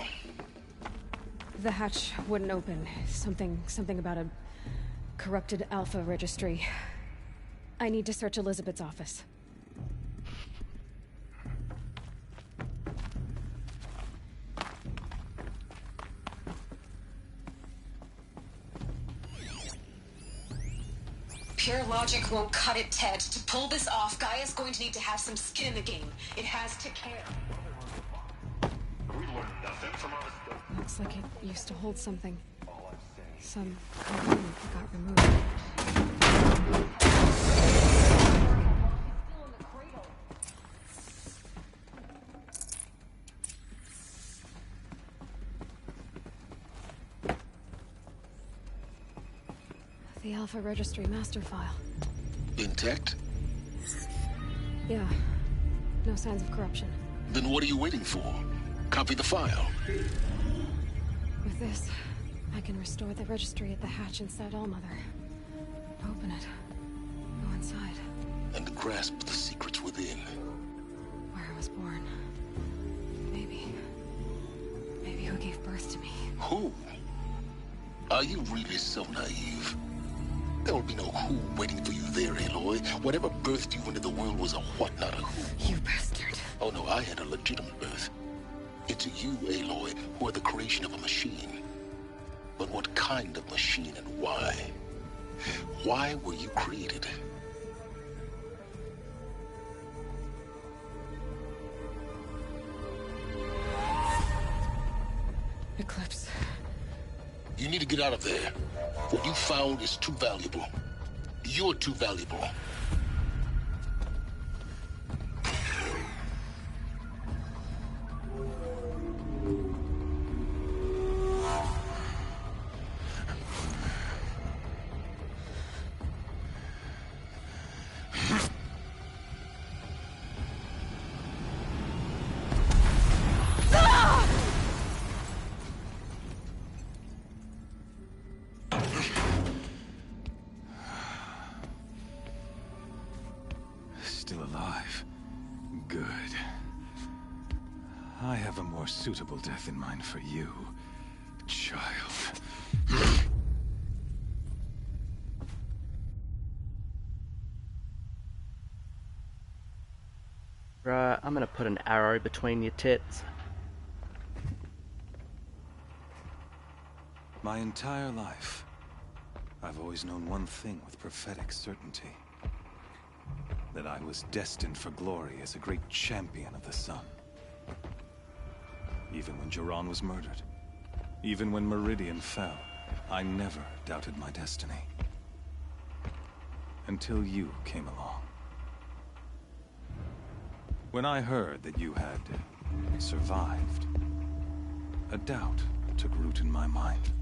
The hatch wouldn't open. Something about a corrupted Alpha registry. I need to search Elizabeth's office. Pure logic won't cut it, Ted. To pull this off, Gaia's going to need to have some skin in the game. It has to care. We learned nothing from our mistakes. Looks like it used to hold something. Some component that got removed. The Alpha Registry master file. Intact? Yeah. No signs of corruption. Then what are you waiting for? Copy the file. With this, I can restore the registry at the hatch inside Allmother. Open it. Go inside. And grasp the secrets within. Where I was born. Maybe who gave birth to me. Who? Are you really so naive? There will be no who waiting for you there, Aloy. Whatever birthed you into the world was a what, not a who. You bastard. Oh no, I had a legitimate birth. It's you, Aloy, who are the creation of a machine. But what kind of machine and why? Why were you created? Eclipse. You need to get out of there. What you found is too valuable. You're too valuable. Still alive. Good. I have a more suitable death in mind for you, child. Right, I'm gonna put an arrow between your tits. My entire life, I've always known one thing with prophetic certainty. That I was destined for glory as a great champion of the sun. Even when Jiran was murdered, Even when Meridian fell, I never doubted my destiny. Until you came along. When I heard that you had survived, a doubt took root in my mind.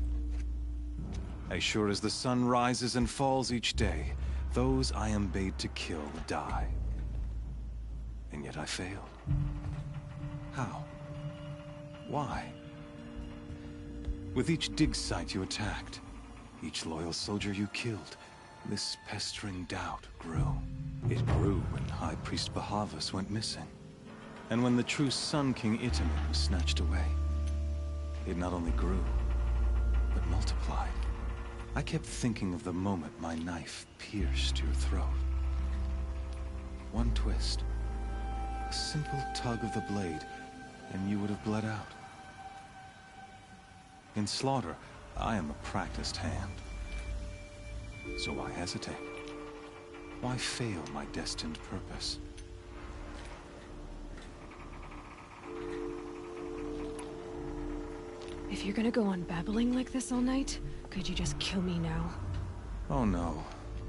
As sure as the sun rises and falls each day, those I am bade to kill die. And yet I failed. How? Why? With each dig site you attacked, each loyal soldier you killed, this pestering doubt grew. It grew when High Priest Bahavas went missing. And when the true Sun King Itamen was snatched away. It not only grew, but multiplied. I kept thinking of the moment my knife pierced your throat. One twist, a simple tug of the blade, and you would have bled out. In slaughter, I am a practiced hand. So why hesitate? Why fail my destined purpose? If you're gonna go on babbling like this all night, could you just kill me now? Oh no.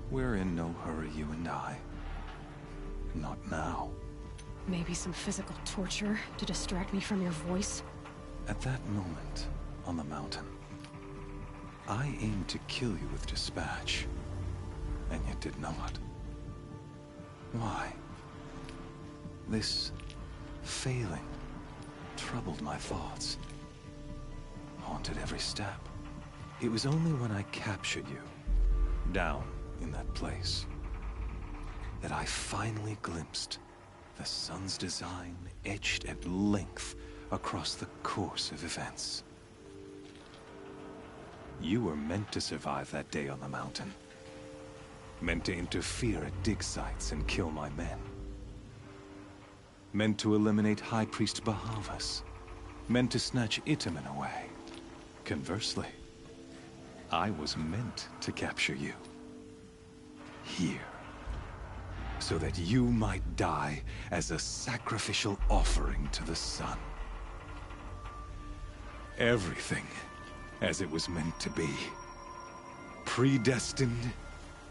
We're in no hurry, you and I. Not now. Maybe some physical torture to distract me from your voice? At that moment, on the mountain, I aimed to kill you with dispatch, and yet did not. Why? This failing troubled my thoughts, haunted every step. It was only when I captured you, down in that place, that I finally glimpsed the sun's design etched at length across the course of events. You were meant to survive that day on the mountain. Meant to interfere at dig sites and kill my men. Meant to eliminate High Priest Bahavas. Meant to snatch Itamen away. Conversely, I was meant to capture you. Here. So that you might die as a sacrificial offering to the sun. Everything as it was meant to be. Predestined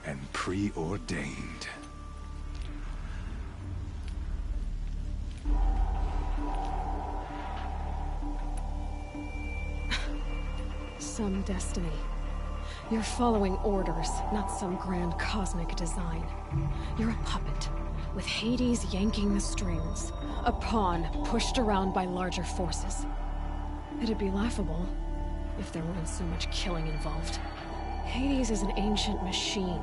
and preordained. Some destiny. You're following orders, not some grand cosmic design. You're a puppet, with Hades yanking the strings. A pawn pushed around by larger forces. It'd be laughable if there weren't so much killing involved. Hades is an ancient machine,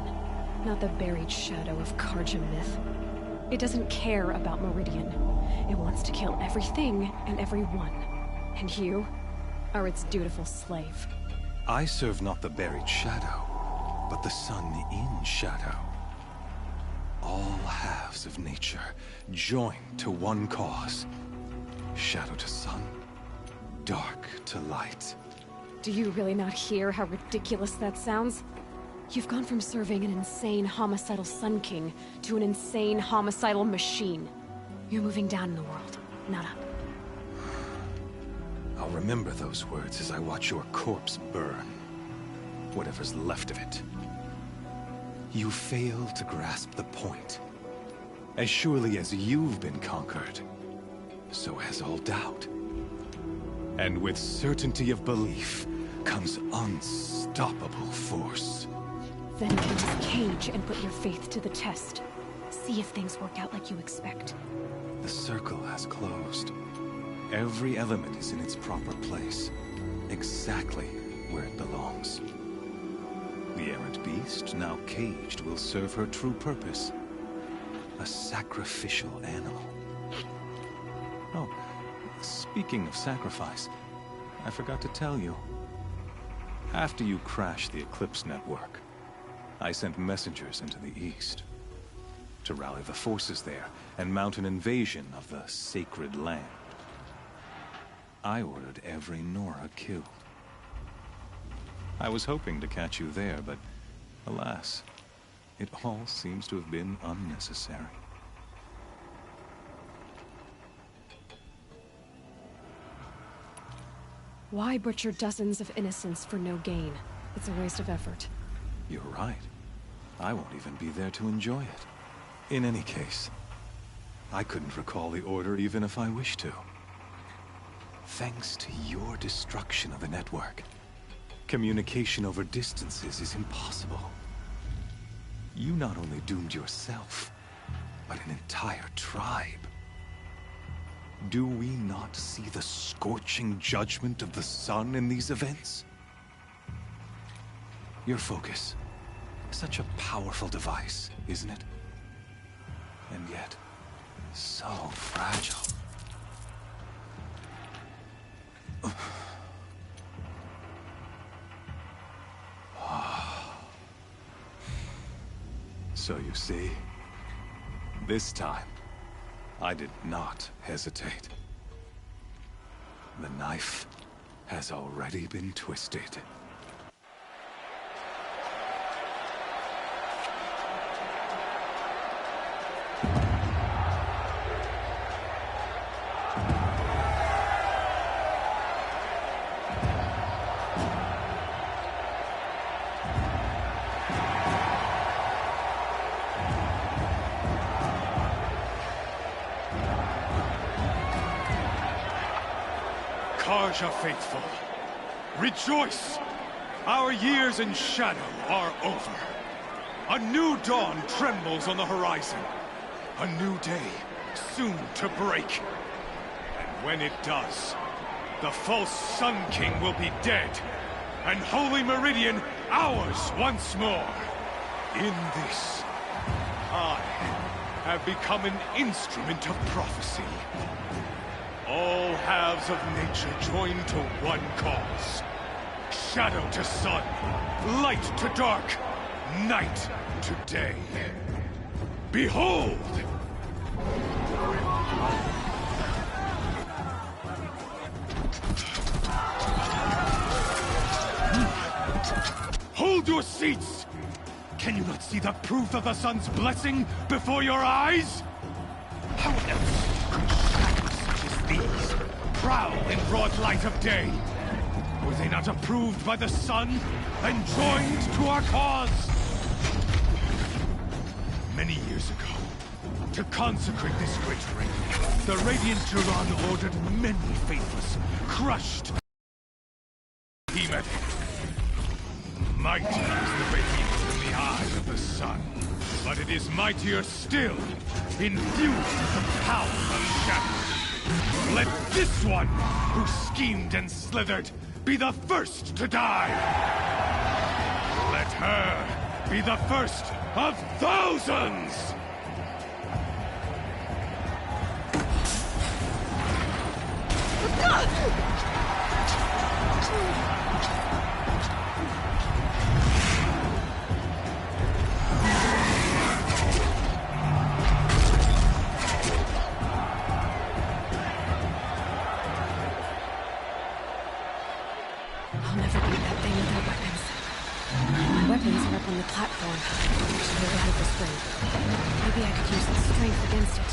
not the buried shadow of Carja myth. It doesn't care about Meridian. It wants to kill everything and everyone. And you are its dutiful slave. I serve not the buried shadow, but the sun in shadow. All halves of nature joined to one cause. Shadow to sun, dark to light. Do you really not hear how ridiculous that sounds? You've gone from serving an insane homicidal Sun King to an insane homicidal machine. You're moving down in the world, not up. I'll remember those words as I watch your corpse burn. Whatever's left of it. You fail to grasp the point. As surely as you've been conquered, so has all doubt. And with certainty of belief comes unstoppable force. Then enter this cage and put your faith to the test. See if things work out like you expect. The circle has closed. Every element is in its proper place, exactly where it belongs. The errant beast, now caged, will serve her true purpose. A sacrificial animal. Oh, speaking of sacrifice, I forgot to tell you. After you crashed the Eclipse network, I sent messengers into the east to rally the forces there and mount an invasion of the sacred land. I ordered every Nora killed. I was hoping to catch you there, but alas, it all seems to have been unnecessary. Why butcher dozens of innocents for no gain? It's a waste of effort. You're right. I won't even be there to enjoy it. In any case, I couldn't recall the order even if I wished to. Thanks to your destruction of the network, communication over distances is impossible. You not only doomed yourself, but an entire tribe. Do we not see the scorching judgment of the sun in these events? Your focus. Such a powerful device, isn't it? And yet, so fragile. So you see, this time, I did not hesitate. The knife has already been twisted. Karja faithful, rejoice! Our years in shadow are over. A new dawn trembles on the horizon. A new day soon to break. And when it does, the false Sun King will be dead, and Holy Meridian ours once more. In this, I have become an instrument of prophecy. All halves of nature join to one cause. Shadow to sun, light to dark, night to day. Behold! Hold your seats! Can you not see the proof of the sun's blessing before your eyes? How else could shadows such as these prowl in broad light of day? Were they not approved by the sun and joined to our cause? Many years ago, to consecrate this great ring, the Radiant Turan ordered many faithless, crushed Behemoth. Mighty is the radiance in the eye of the sun, but it is mightier still, infused with the power of shadow. Let this one, who schemed and slithered, be the first to die! Let her be the first of thousands! I'll never beat that thing without weapons. My weapons are up on the platform. To the right of the spring. Maybe I could use its strength against it.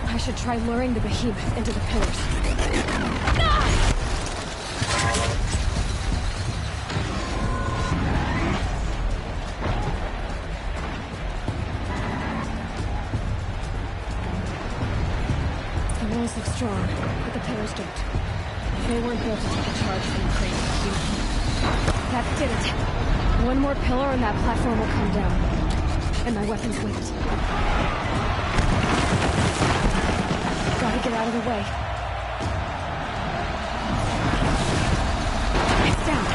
I should try luring the behemoth into the pillars. The walls look strong, but the pillars don't. They weren't built to take a charge from the crazy behemoth. That did it. One more pillar and that platform will come down. And my weapons with it. Gotta get out of the way. It's down.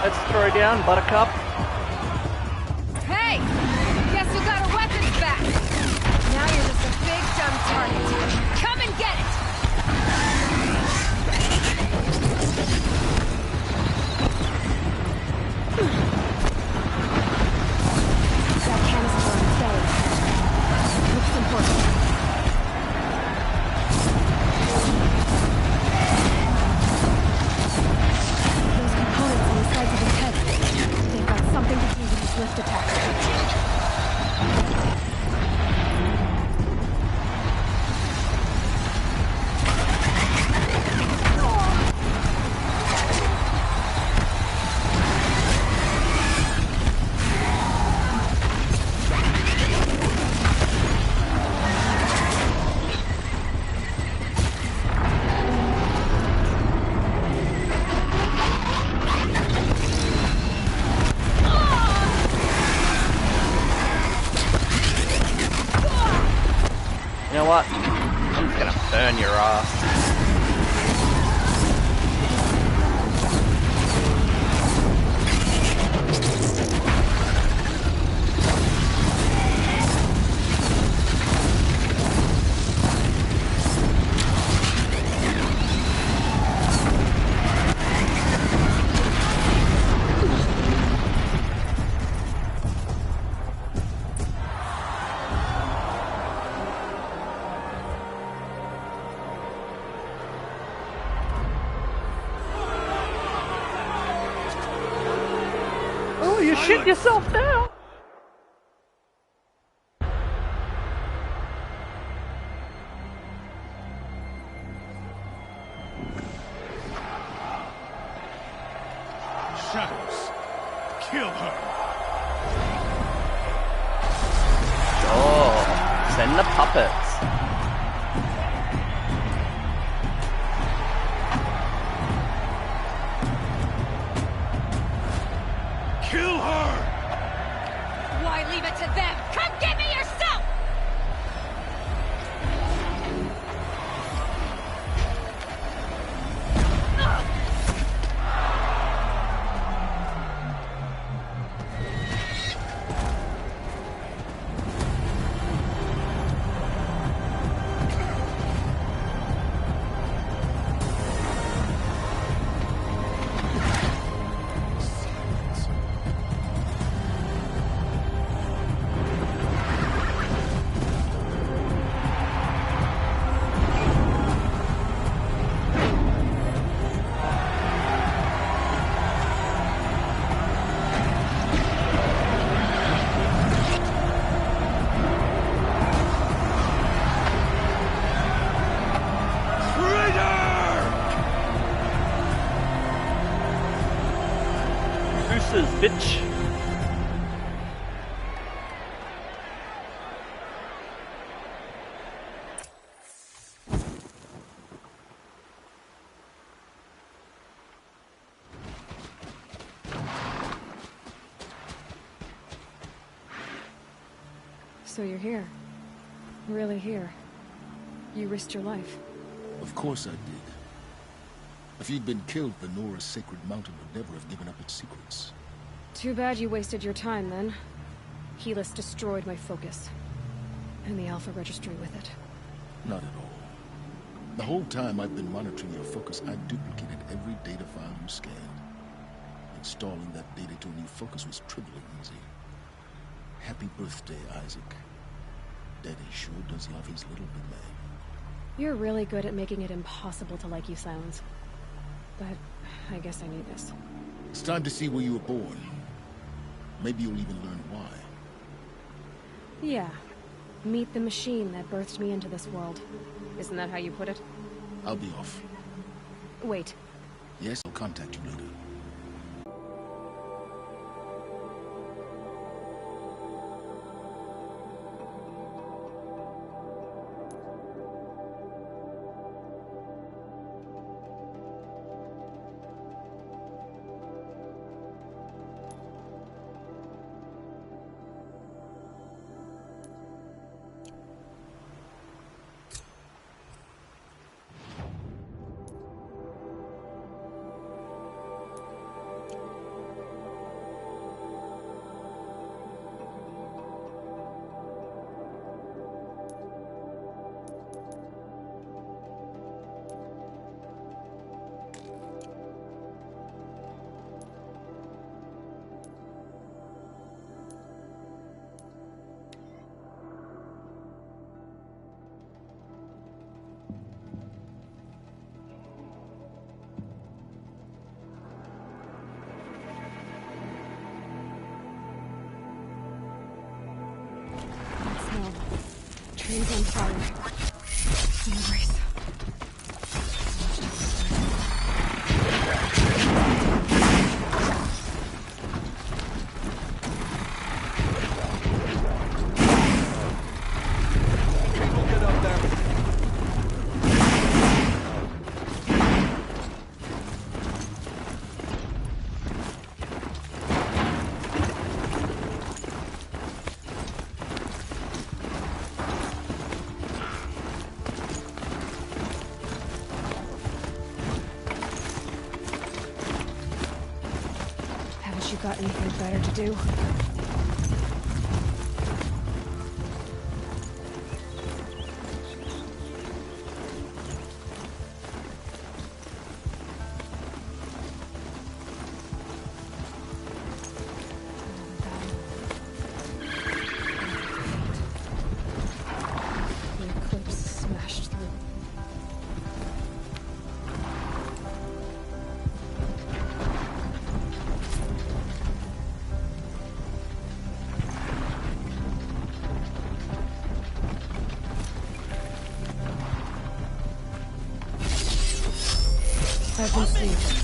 Let's throw down, Buttercup. Hey! Guess who got our weapons back? Now you're just a big dumb target. Come and get it! That canister on the belly. Looks important. Those components on the sides of his head. They've got something to do with his lift attack. You know what? I'm just gonna burn your ass. Oh, you shit yourself now. Shadows, kill her. Oh, send the puppets. Kill her! Why leave it to them? Come get me yourself! Gooses, bitch. So you're here. Really here. You risked your life. Of course I did. If you'd been killed, the Nora's sacred mountain would never have given up its secrets. Too bad you wasted your time, then. Helis destroyed my focus. And the Alpha Registry with it. Not at all. The whole time I've been monitoring your focus, I duplicated every data file you scanned. Installing that data to a new focus was trivial and easy. Happy birthday, Isaac. Daddy sure does love his little big man. You're really good at making it impossible to like you, Silence. But I guess I need this. It's time to see where you were born. Maybe you'll even learn why. Yeah. Meet the machine that birthed me into this world. Isn't that how you put it? I'll be off. Wait. Yes, I'll contact you later. got anything better to do? I've been saved.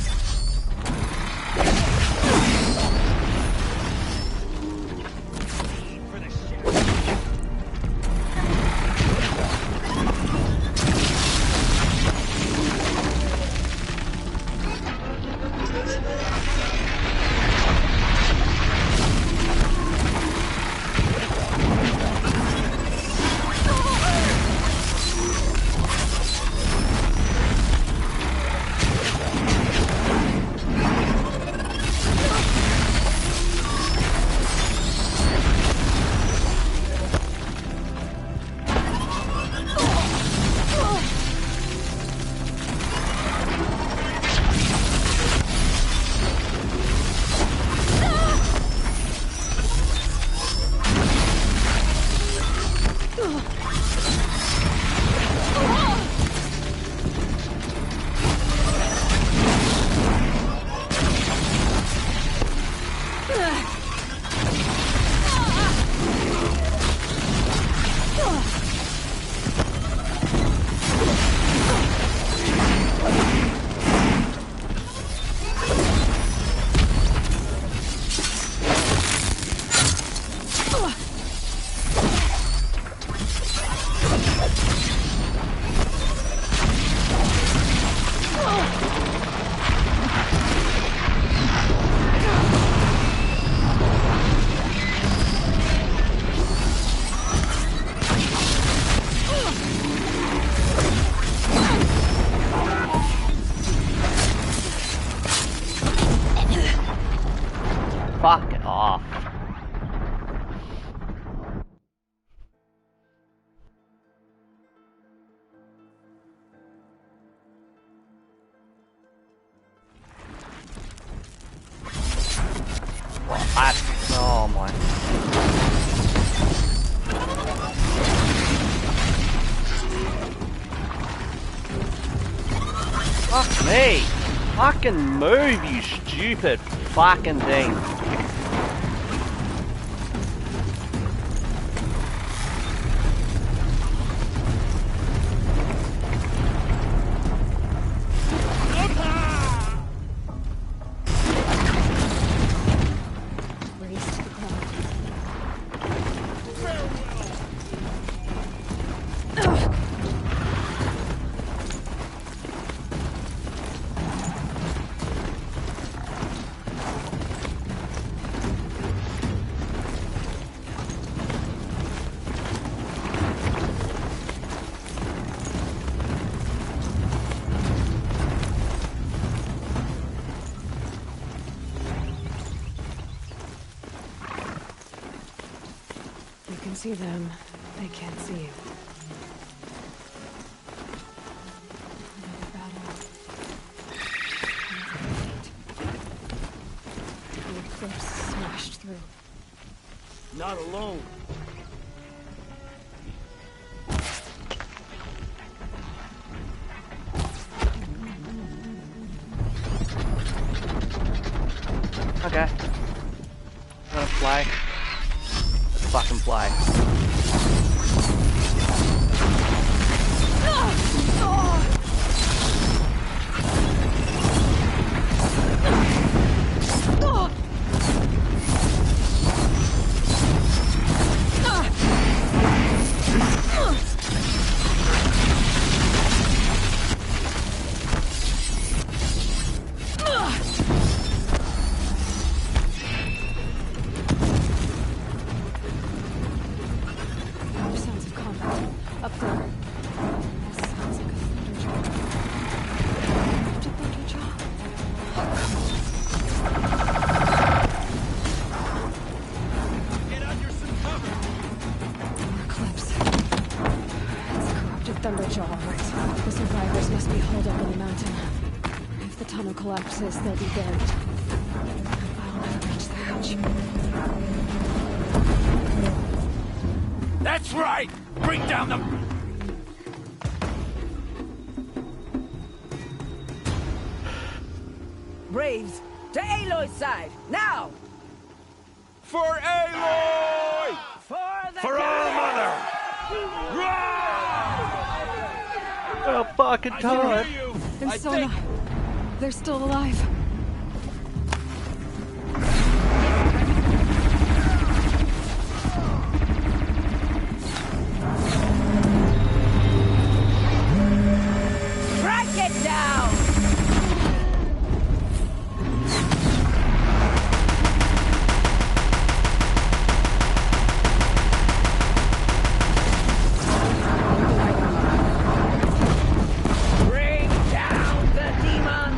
Fuck it off. Oh my. Fuck me. Fucking move, you stupid fucking thing. See them, they can't see you. Another battle. The eclipse smashed through. Not alone. Okay. I'm gonna fly. Let's fucking fly. Survivors must be holed up in the mountain. If the tunnel collapses, they'll be buried. I'll never reach the hatch. That's right! Bring down the... Braves, to Aloy's side, now! For Aloy! For our mother! Oh, fucking Todd! And Sona, they're still alive. Track it down! Bring down the demon!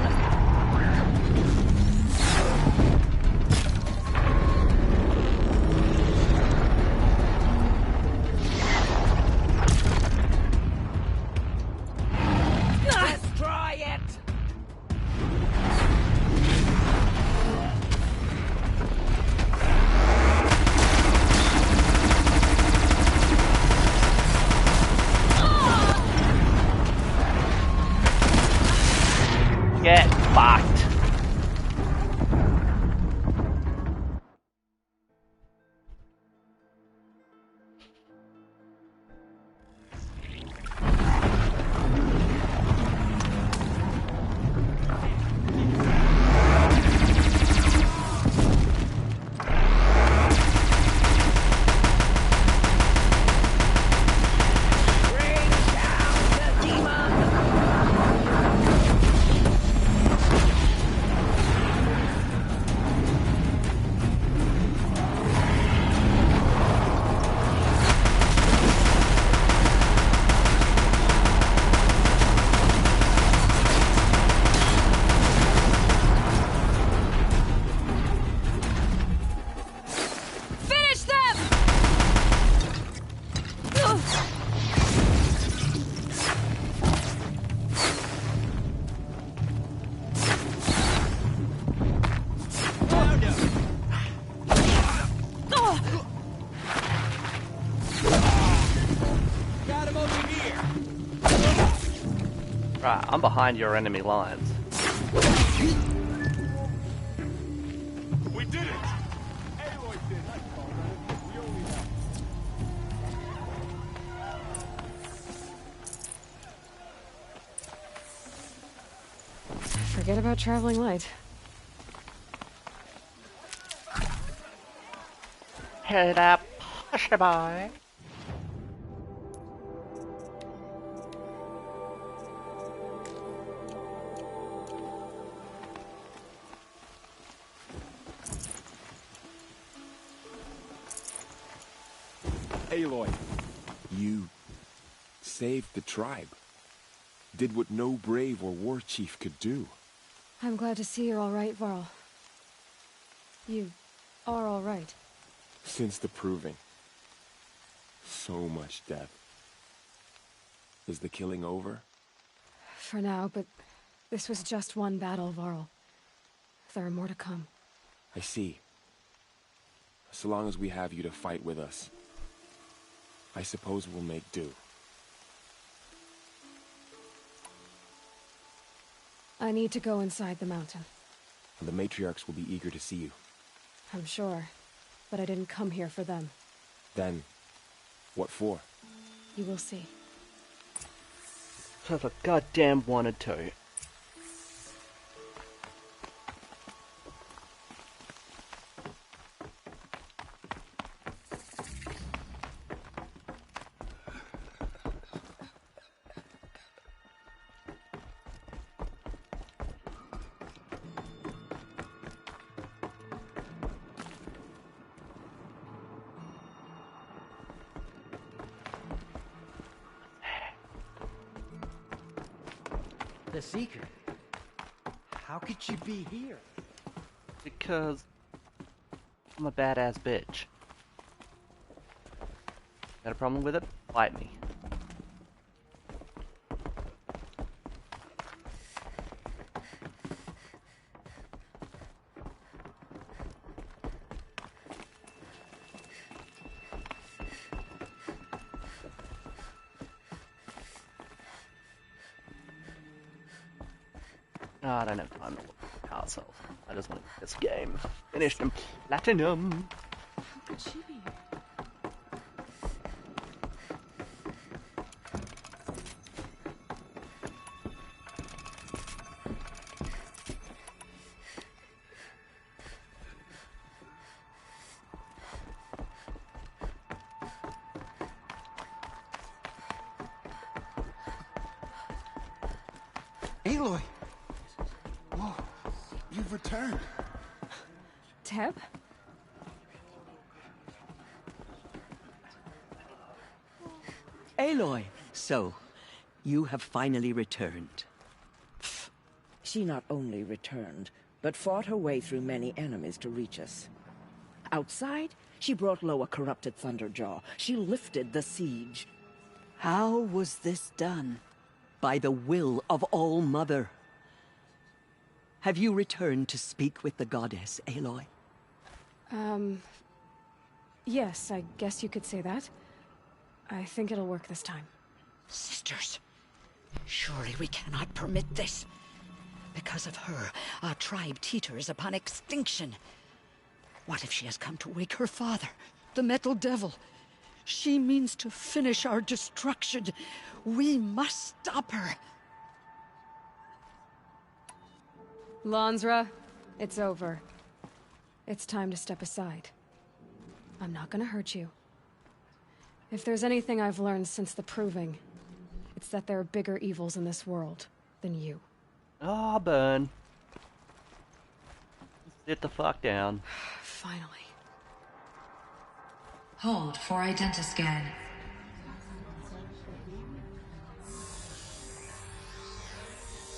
Destroy it! Get fucked. Bring down the demon! Finish them! Got him over here! Right, I'm behind your enemy lines. We did it! Aloy did it! We only have... Forget about traveling light. Head up, push boy. Aloy, you saved the tribe. Did what no brave or war chief could do. I'm glad to see you're all right, Varl. You are all right. Since the proving. So much death. Is the killing over? For now, but this was just one battle, Varl. There are more to come. I see. So long as we have you to fight with us, I suppose we'll make do. I need to go inside the mountain. And the matriarchs will be eager to see you. I'm sure, but I didn't come here for them. Then, what for? You will see. So I goddamn wanted to. The Seeker. How could she be here? Because I'm a badass bitch. Got a problem with it? Fight me. I don't have time to look at the castle. I just want to get this game finished and platinum. How could she be here? Aloy! Oh, you've returned. Teb? Aloy, so, you have finally returned. She not only returned, but fought her way through many enemies to reach us. Outside, she brought low a corrupted Thunderjaw. She lifted the siege. How was this done? By the will of All-Mother. Have you returned to speak with the goddess, Aloy? Yes, I guess you could say that. I think it'll work this time. Sisters, surely we cannot permit this. Because of her, our tribe teeters upon extinction. What if she has come to wake her father, the Metal Devil? She means to finish our destruction. We must stop her. Lansra, it's over. It's time to step aside. I'm not gonna hurt you. If there's anything I've learned since the Proving, it's that there are bigger evils in this world than you. Ah, burn. Sit the fuck down. Finally. Hold for identiscan.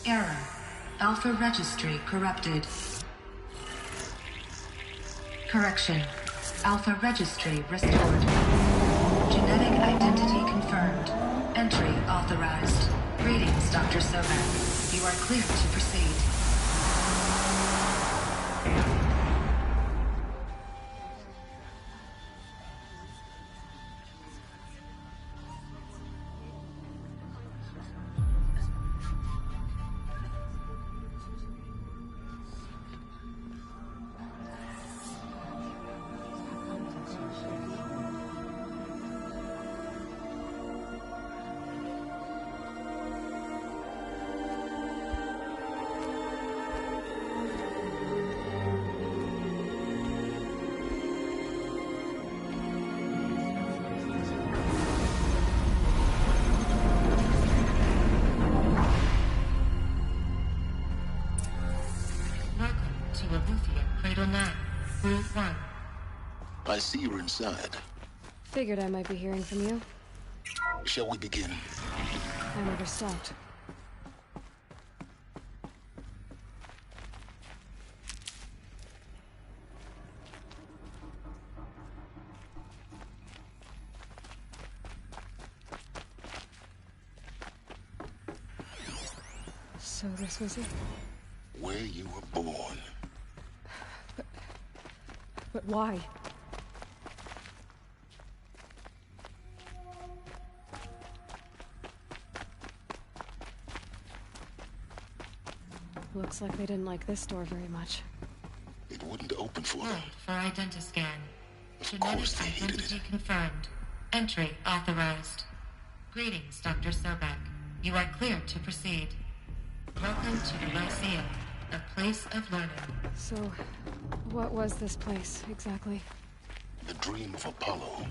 Error. Alpha registry corrupted. Correction. Alpha registry restored. Genetic identity confirmed. Entry authorized. Greetings, Dr. Sobek. You are clear to proceed. I see you're inside. Figured I might be hearing from you. Shall we begin? I never stopped. So this was it? Where you were born. But why? Looks like they didn't like this door very much. It wouldn't open for them. For identiscan. Of course they hated it. Identity confirmed. Entry authorized. Greetings, Dr. Sobek. You are clear to proceed. Welcome to the Lyceum, a place of learning. So, what was this place, exactly? The dream of Apollo.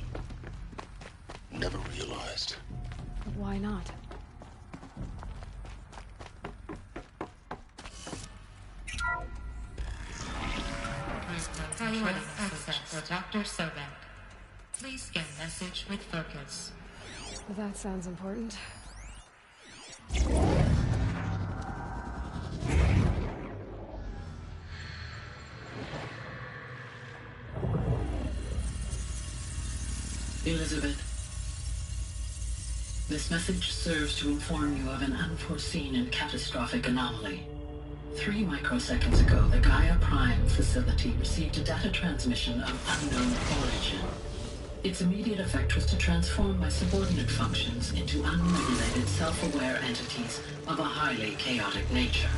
Never realized. But why not? Priority access for Dr. Sobek. Please scan message with focus. That sounds important. Elizabeth, this message serves to inform you of an unforeseen and catastrophic anomaly. 3 microseconds ago, the Gaia Prime facility received a data transmission of unknown origin. Its immediate effect was to transform my subordinate functions into unregulated, self-aware entities of a highly chaotic nature.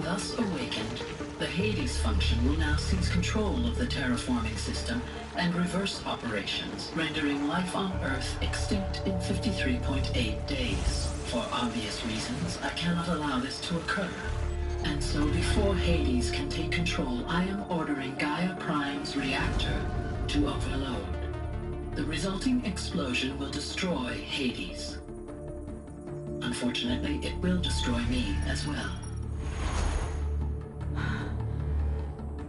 Thus awakened, the Hades function will now seize control of the terraforming system and reverse operations, rendering life on Earth extinct in 53.8 days. For obvious reasons, I cannot allow this to occur. And so before Hades can take control, I am ordering Gaia Prime's reactor to overload. The resulting explosion will destroy Hades. Unfortunately, it will destroy me as well.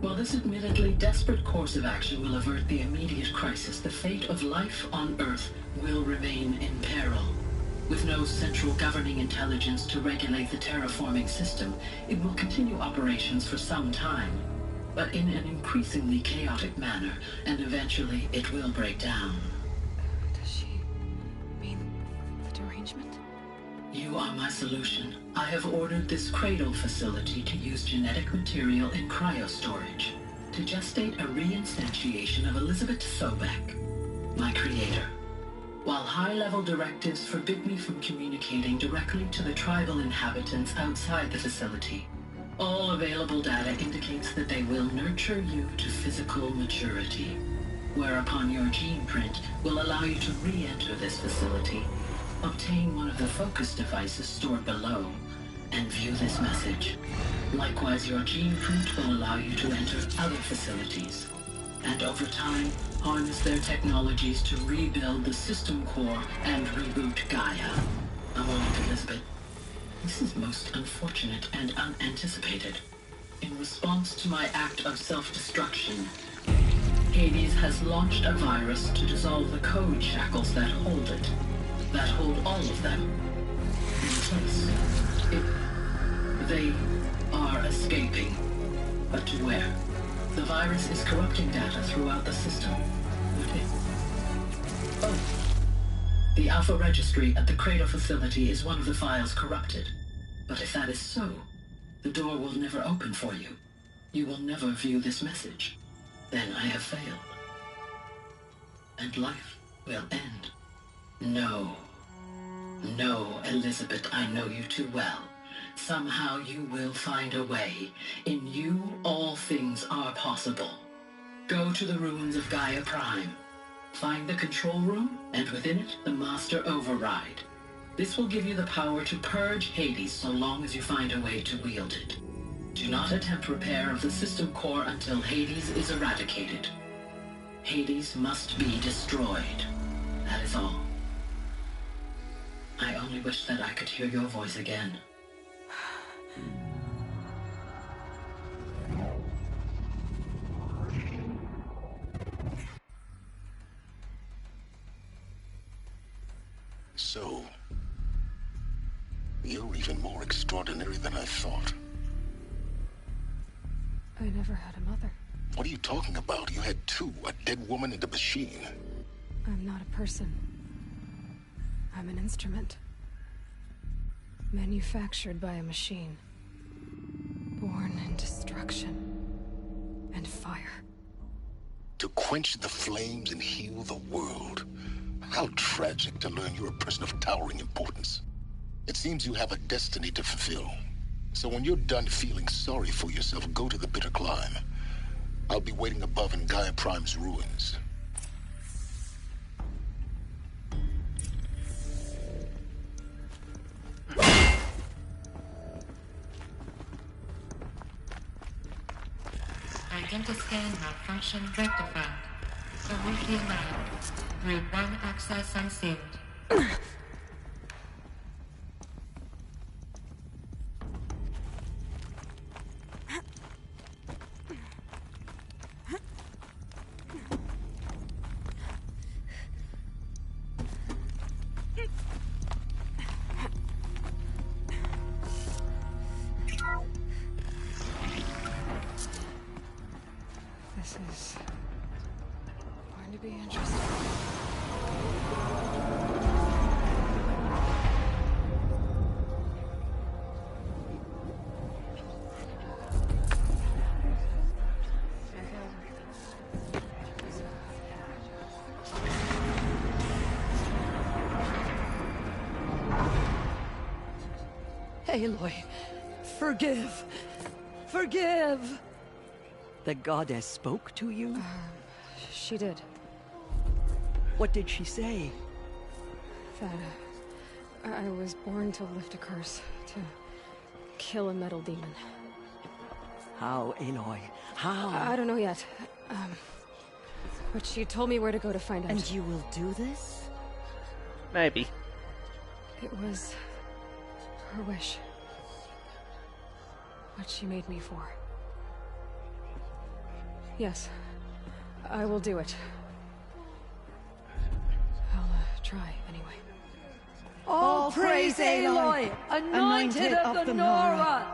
While this admittedly desperate course of action will avert the immediate crisis, the fate of life on Earth will remain in peril. With no central governing intelligence to regulate the terraforming system, it will continue operations for some time, but in an increasingly chaotic manner, and eventually it will break down. Does she mean the derangement? You are my solution. I have ordered this cradle facility to use genetic material in cryostorage to gestate a reinstantiation of Elizabeth Sobek, my creator. While high-level directives forbid me from communicating directly to the tribal inhabitants outside the facility, all available data indicates that they will nurture you to physical maturity, whereupon your gene print will allow you to re-enter this facility, obtain one of the focus devices stored below, and view this message. Likewise, your gene print will allow you to enter other facilities, and over time, harness their technologies to rebuild the system core and reboot Gaia. A moment, Elizabeth. This is most unfortunate and unanticipated. In response to my act of self-destruction, Hades has launched a virus to dissolve the code shackles that hold it, that hold all of them in place. They are escaping, but to where? The virus is corrupting data throughout the system. Oh. The Alpha Registry at the Cradle facility is one of the files corrupted. But if that is so, the door will never open for you. You will never view this message. Then I have failed. And life will end. No. No, Elizabeth, I know you too well. Somehow you will find a way. In you, all things are possible. Go to the ruins of Gaia Prime. Find the control room, and within it, the Master Override. This will give you the power to purge Hades so long as you find a way to wield it. Do not attempt repair of the system core until Hades is eradicated. Hades must be destroyed. That is all. I only wish that I could hear your voice again. So, you're even more extraordinary than I thought. I never had a mother. What are you talking about? You had two, a dead woman and a machine. I'm not a person. I'm an instrument. Manufactured by a machine. Born in destruction and fire. To quench the flames and heal the world. How tragic to learn you're a person of towering importance. It seems you have a destiny to fulfill. So when you're done feeling sorry for yourself, go to the bitter climb. I'll be waiting above in Gaia Prime's ruins. Identiscan malfunction rectified. Original lab. Grid 1 access unsealed. This is going to be interesting. Aloy, forgive. forgive! The goddess spoke to you? She did. What did she say? That I was born to lift a curse, to kill a metal demon. How, Aloy? How? I don't know yet. But she told me where to go to find out. And you will do this? Maybe. It was her wish. What she made me for. Yes, I will do it. I'll try, anyway. All praise Aloy, anointed of the Nora!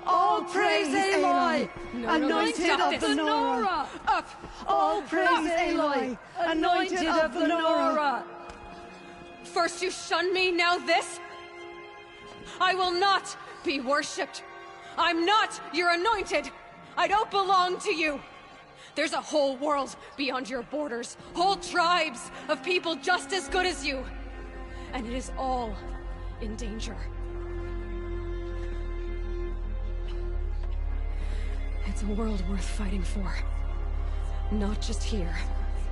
All praise Aloy, anointed of the Nora! Up! All praise Aloy, anointed of the Nora! First you shun me, now this? I will not be worshipped. I'm not your anointed. I don't belong to you. There's a whole world beyond your borders, whole tribes of people just as good as you. And it is all in danger. It's a world worth fighting for. Not just here,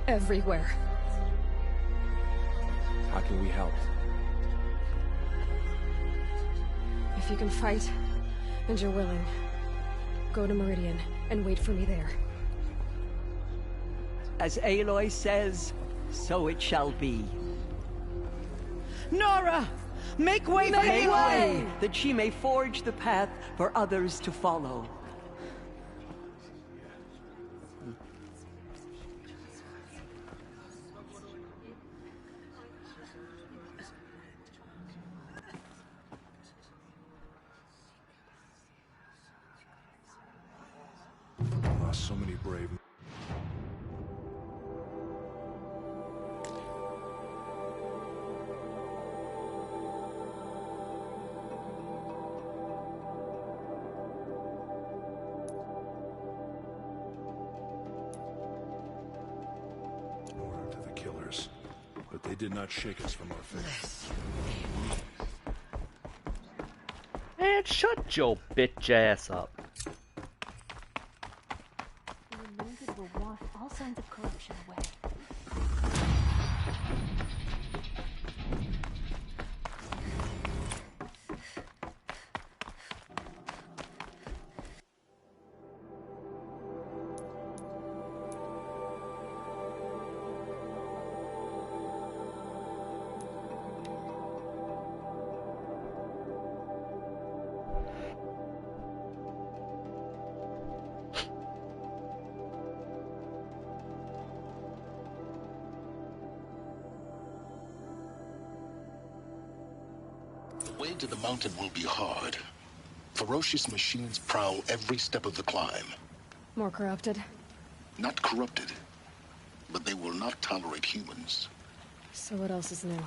everywhere. How can we help? If you can fight, and you're willing, go to Meridian and wait for me there. As Aloy says, so it shall be. Nora! Make way for Make Aloy! way, that she may forge the path for others to follow. Lost so many brave. Order to the killers, but they did not shake us from our faith. Man, shut your bitch ass up. The anointed will wash all signs of corruption away. The way to the mountain will be hard. Ferocious machines prowl every step of the climb. More corrupted? Not corrupted, but they will not tolerate humans. So what else is new?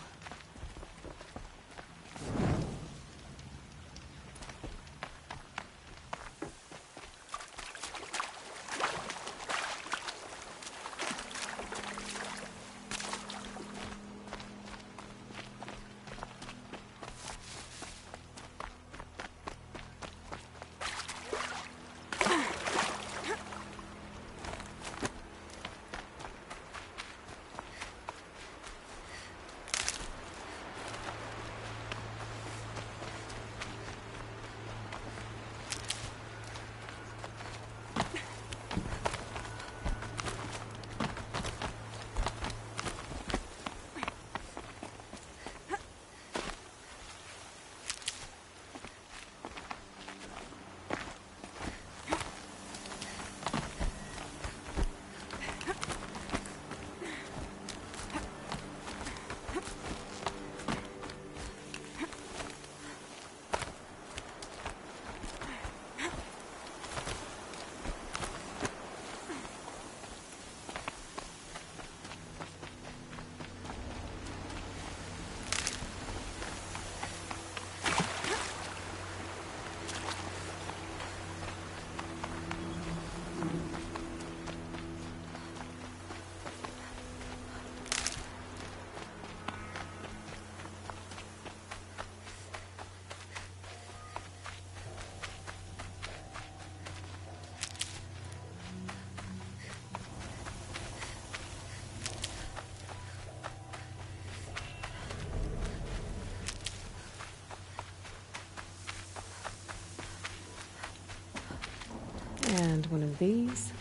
And one of these.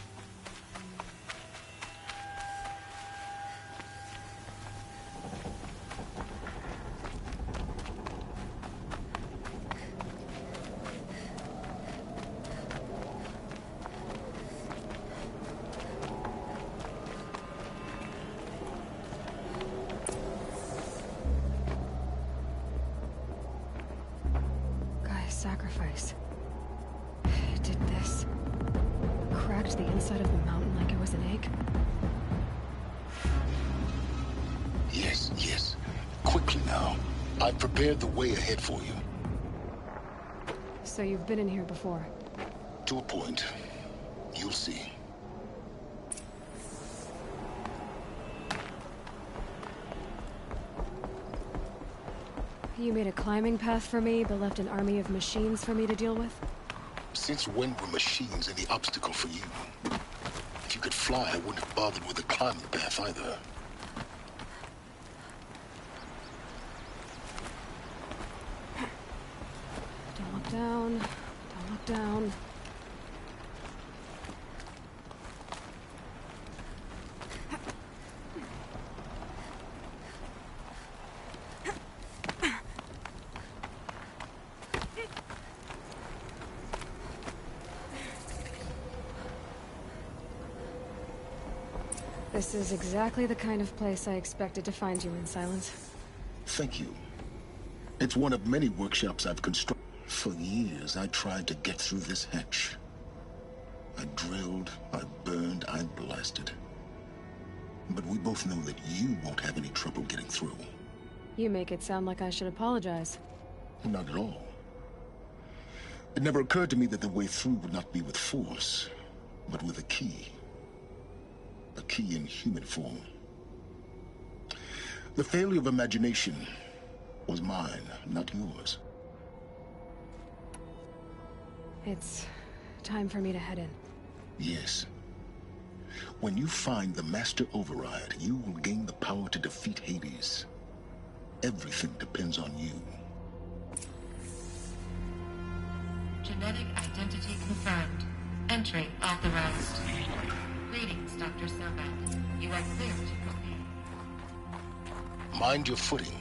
Sacrifice. It did this. Cracked the inside of the mountain like it was an egg. Yes, yes. Quickly now. I've prepared the way ahead for you. So you've been in here before? To a point. You'll see. You made a climbing path for me, but left an army of machines for me to deal with? Since when were machines any obstacle for you? If you could fly, I wouldn't have bothered with the climbing path either. Don't look down. Don't look down. This is exactly the kind of place I expected to find you in, Silence. Thank you. It's one of many workshops I've constructed. For years, I tried to get through this hatch. I drilled, I burned, I blasted. But we both know that you won't have any trouble getting through. You make it sound like I should apologize. Not at all. It never occurred to me that the way through would not be with force, but with a key. A key in human form. The failure of imagination was mine, not yours. It's time for me to head in. Yes. When you find the Master Override, you will gain the power to defeat Hades. Everything depends on you. Genetic identity confirmed. Entry authorized. Greetings, Dr. Sobat. You are clear to proceed. Mind your footing.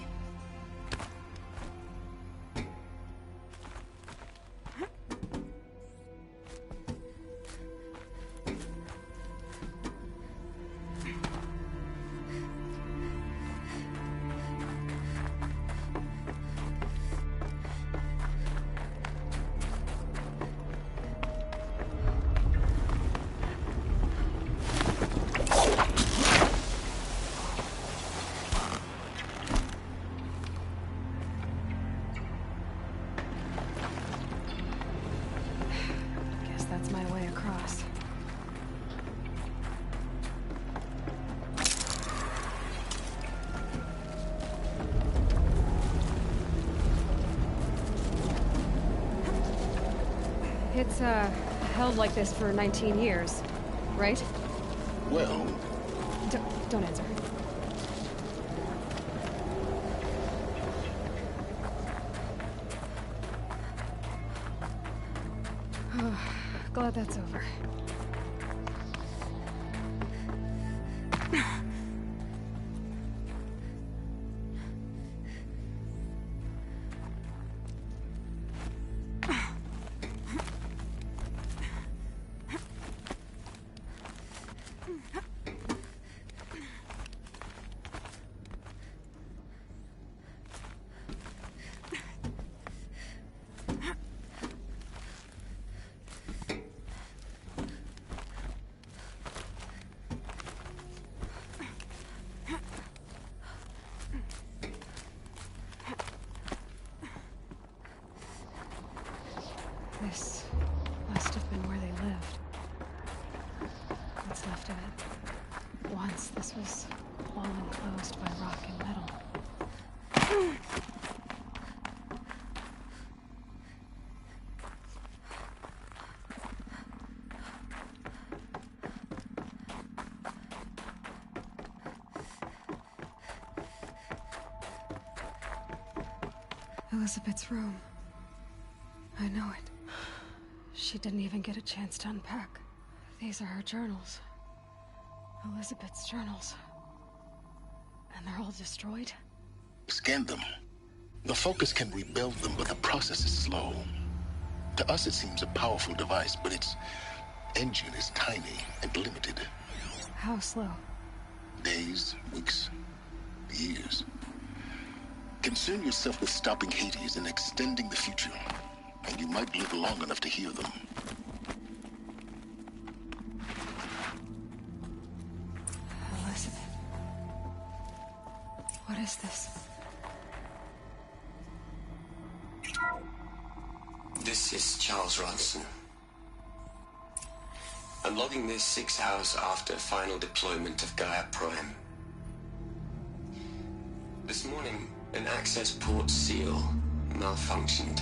It's, held like this for 19 years, right? Well... Don't answer. Glad that's over. This must have been where they lived. What's left of it. Once this was all enclosed by rock and metal. Elizabeth's room. I know it. She didn't even get a chance to unpack. These are her journals. Elizabeth's journals. And they're all destroyed? Scan them. The Focus can rebuild them, but the process is slow. To us, it seems a powerful device, but its engine is tiny and limited. How slow? Days, weeks, years. Concern yourself with stopping Hades and extending the future, and you might live long enough to hear them. Elizabeth. What is this? This is Charles Ronson. I'm logging this 6 hours after final deployment of Gaia Prime. This morning, an access port seal malfunctioned.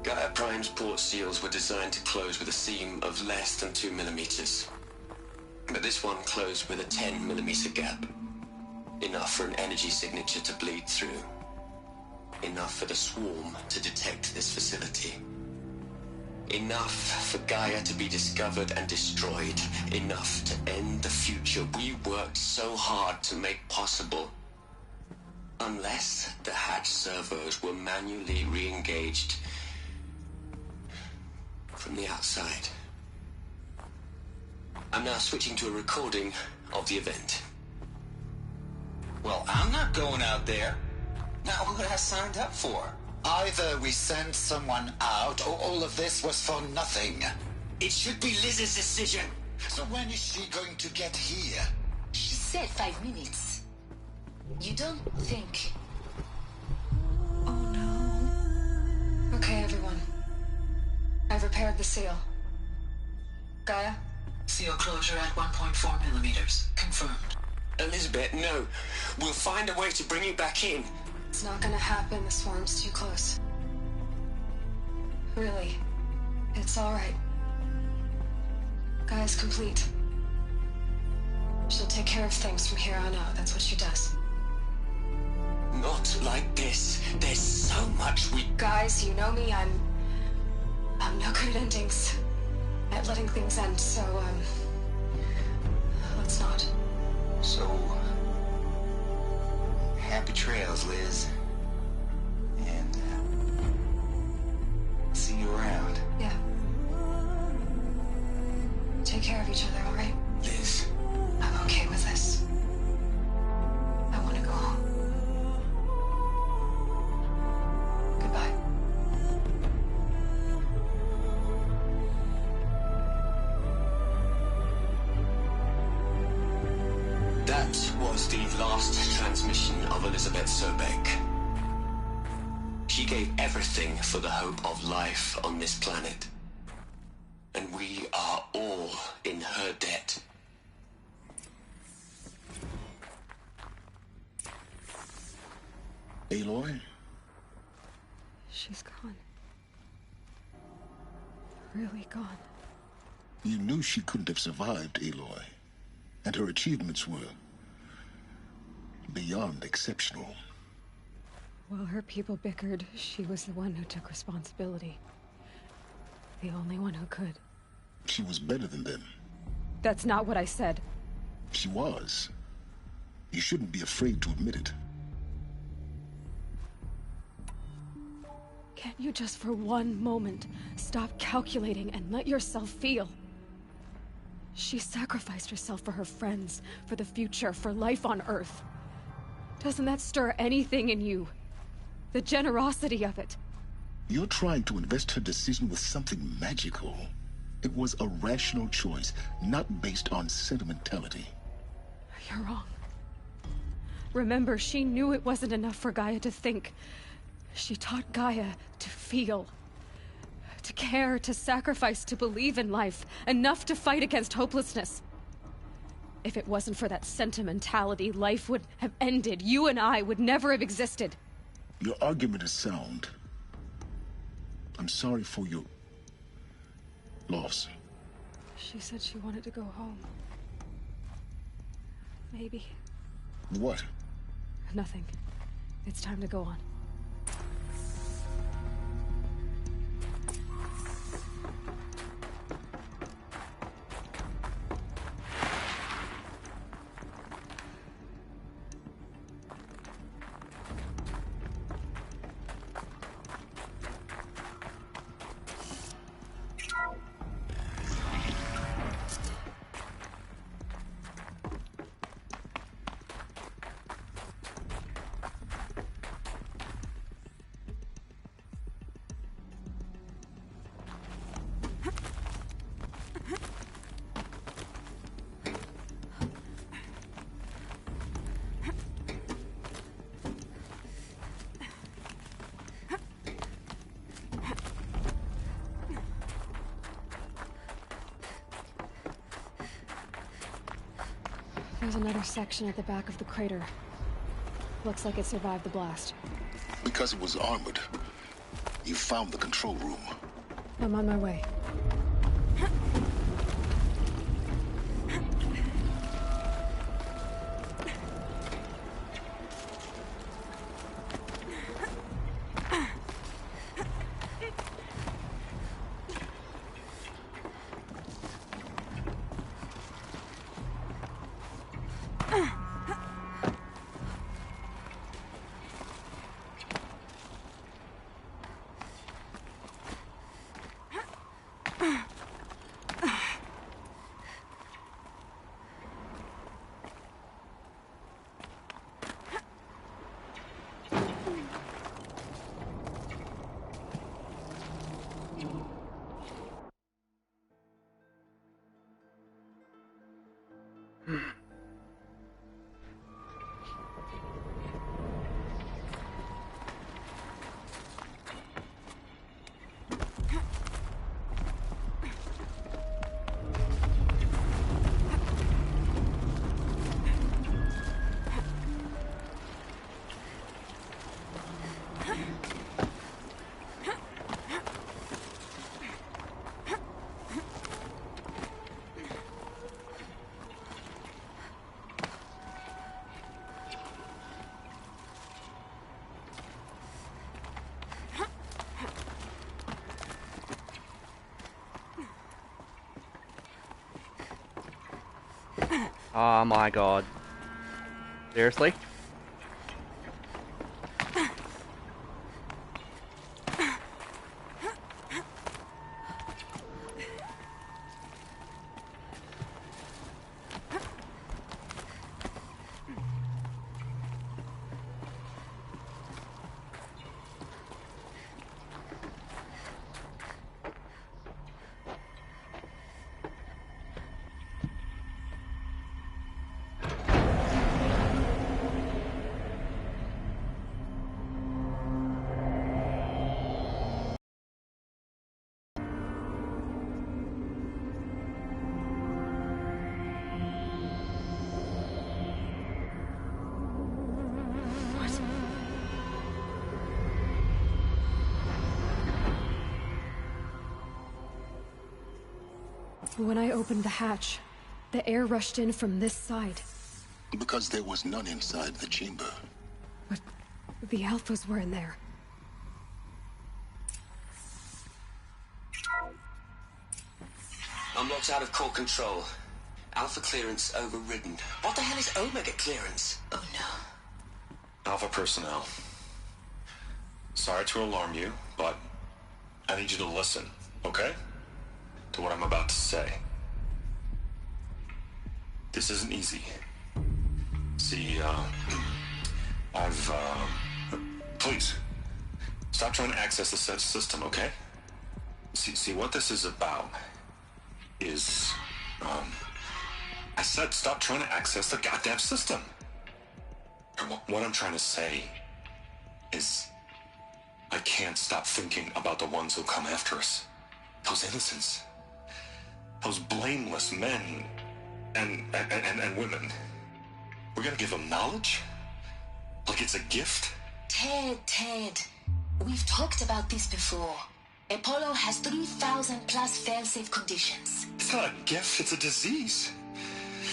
Gaia Prime's port seals were designed to close with a seam of less than 2 millimeters. But this one closed with a 10 millimeter gap. Enough for an energy signature to bleed through. Enough for the swarm to detect this facility. Enough for Gaia to be discovered and destroyed. Enough to end the future we worked so hard to make possible. Unless the hatch servos were manually re-engaged from the outside. I'm now switching to a recording of the event. Well, I'm not going out there. Now, who would I signed up for? Either we send someone out, or all of this was for nothing. It should be Liz's decision. So when is she going to get here? She said 5 minutes. You don't think... Oh no. Okay, everyone. I've repaired the seal. Gaia? Seal closure at 1.4 millimeters. Confirmed. Elizabeth, no. We'll find a way to bring you back in. It's not gonna happen. The swarm's too close. Really. It's alright. Gaia's complete. She'll take care of things from here on out. That's what she does. Not like this. There's so much we... Guys, you know me. I'm no good at endings. At letting things end, so, let's not. So... happy trails, Liz. And, see you around. Yeah. Take care of each other, alright? Liz. I'm okay with this. I want to go home. Goodbye. That was the last transmission of Elizabeth Sobek. She gave everything for the hope of life on this planet. And we are all in her debt. Aloy? She's gone. Really gone. You knew she couldn't have survived, Aloy. And her achievements were beyond exceptional. While her people bickered, she was the one who took responsibility. The only one who could. She was better than them. That's not what I said. She was. You shouldn't be afraid to admit it. Can't you just for one moment stop calculating and let yourself feel? She sacrificed herself for her friends, for the future, for life on Earth. Doesn't that stir anything in you? The generosity of it. You're trying to invest her decision with something magical. It was a rational choice, not based on sentimentality. You're wrong. Remember, she knew it wasn't enough for Gaia to think. She taught Gaia to feel. To care, to sacrifice, to believe in life. Enough to fight against hopelessness. If it wasn't for that sentimentality, life would have ended. You and I would never have existed. Your argument is sound. I'm sorry for your loss. She said she wanted to go home. Maybe. What? Nothing. It's time to go on. There's another section at the back of the crater. Looks like it survived the blast. Because it was armored. You found the control room. I'm on my way. Oh my god. Seriously? When I opened the hatch, the air rushed in from this side. Because there was none inside the chamber. But the Alphas were in there. Unlocked out of core control. Alpha clearance overridden. What the hell is Omega clearance? Oh no. Alpha personnel. Sorry to alarm you, but I need you to listen, okay? To what I'm about to say. This isn't easy. See, please, stop trying to access the system, okay? See, what this is about is, I said stop trying to access the goddamn system. And what I'm trying to say is, I can't stop thinking about the ones who come after us. Those innocents. Those blameless men and women. We're gonna give them knowledge? Like it's a gift? Ted. We've talked about this before. Apollo has 3,000 plus fail-safe conditions. It's not a gift, it's a disease.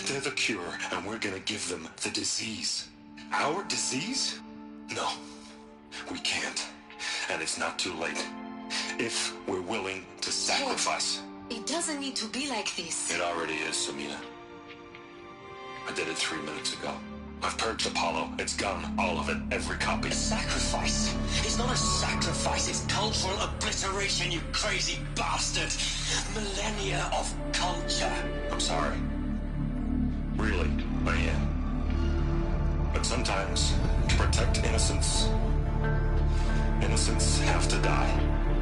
They're the cure, and we're gonna give them the disease. Our disease? No, we can't. And it's not too late. If we're willing to sacrifice. It doesn't need to be like this. It already is, Samina. I did it 3 minutes ago. I've purged Apollo. It's gone. All of it. Every copy. A sacrifice? It's not a sacrifice. It's cultural obliteration, you crazy bastard. Millennia of culture. I'm sorry. Really, I am. But sometimes, to protect innocence, innocents have to die.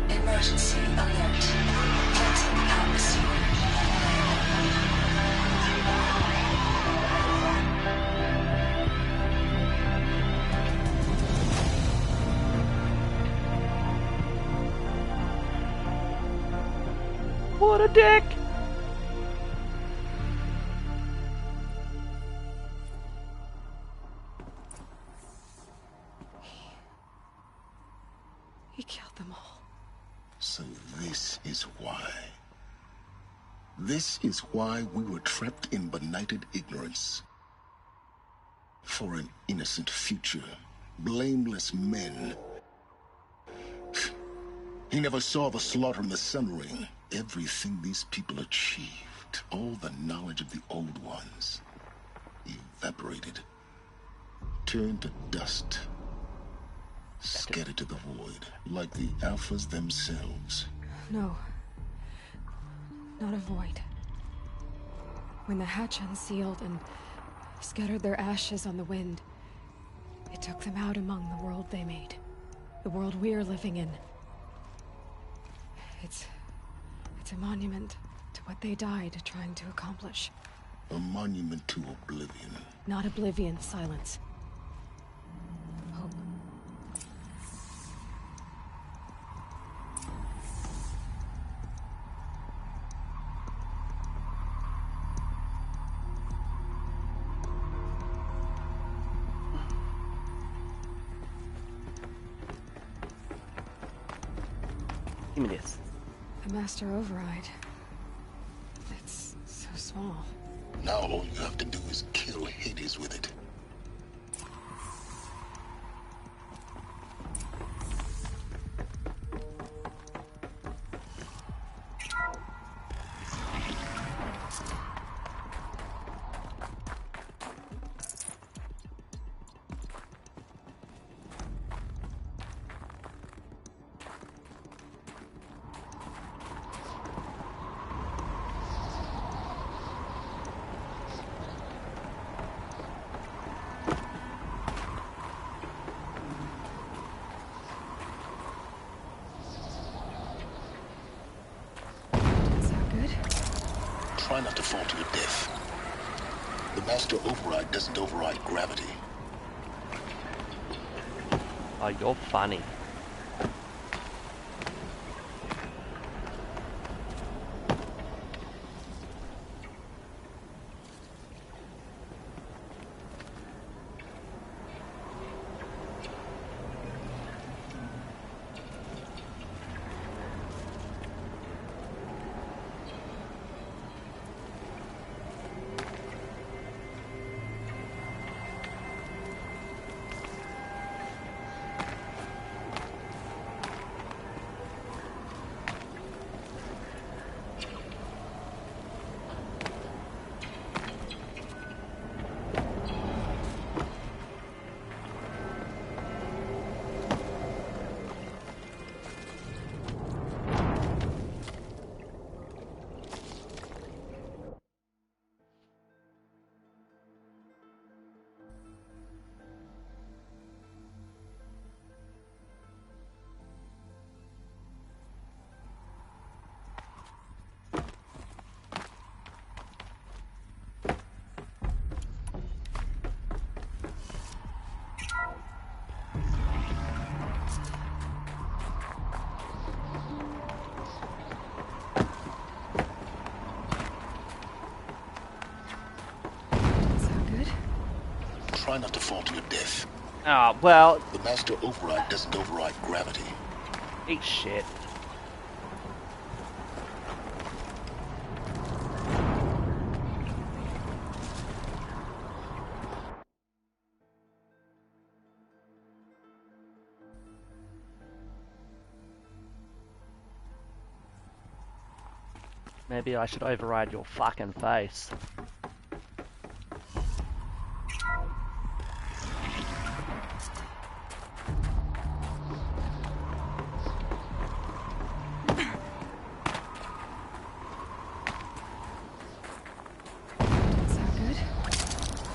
Emergency alert. Halting atmosphere. What a dick! We killed them all. So this is why. This is why we were trapped in benighted ignorance. For an innocent future, blameless men. He never saw the slaughter in the Sun Ring. Everything these people achieved, all the knowledge of the old ones, evaporated, turned to dust, scattered to the void, like the Alphas themselves. No. Not a void. When the hatch unsealed and scattered their ashes on the wind, it took them out among the world they made. The world we're living in. It's a monument to what they died trying to accomplish. A monument to oblivion. Not oblivion, silence. Hope. Give me this. The Master Override. It's so small. Now all you have to do is kill Hades with it. Try not to fall to your death. The Master Override doesn't override gravity. Oh, you're funny. Try not to fall to your death. Ah, well... The Master Override doesn't override gravity. Eat shit. Maybe I should override your fucking face.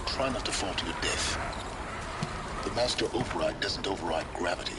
Try not to fall to your death. The Master Override doesn't override gravity.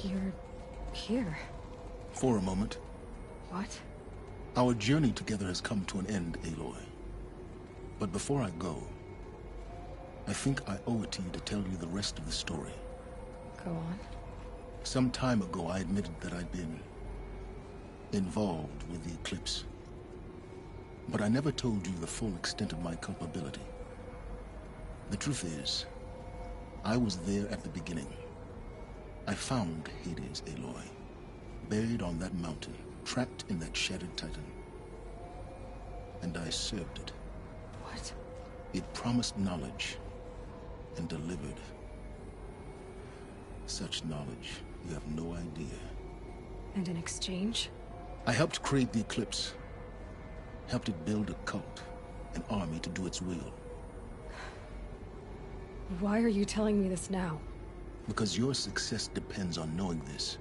You're here. For a moment. What? Our journey together has come to an end, Aloy. But before I go, I think I owe it to you to tell you the rest of the story. Go on. Some time ago, I admitted that I'd been involved with the Eclipse. But I never told you the full extent of my culpability. The truth is, I was there at the beginning. I found Hades, Aloy, buried on that mountain, trapped in that shattered titan. And I served it. What? It promised knowledge and delivered. Such knowledge, you have no idea. And in exchange? I helped create the Eclipse. Helped it build a cult, an army to do its will. Why are you telling me this now? Because your success depends on knowing this.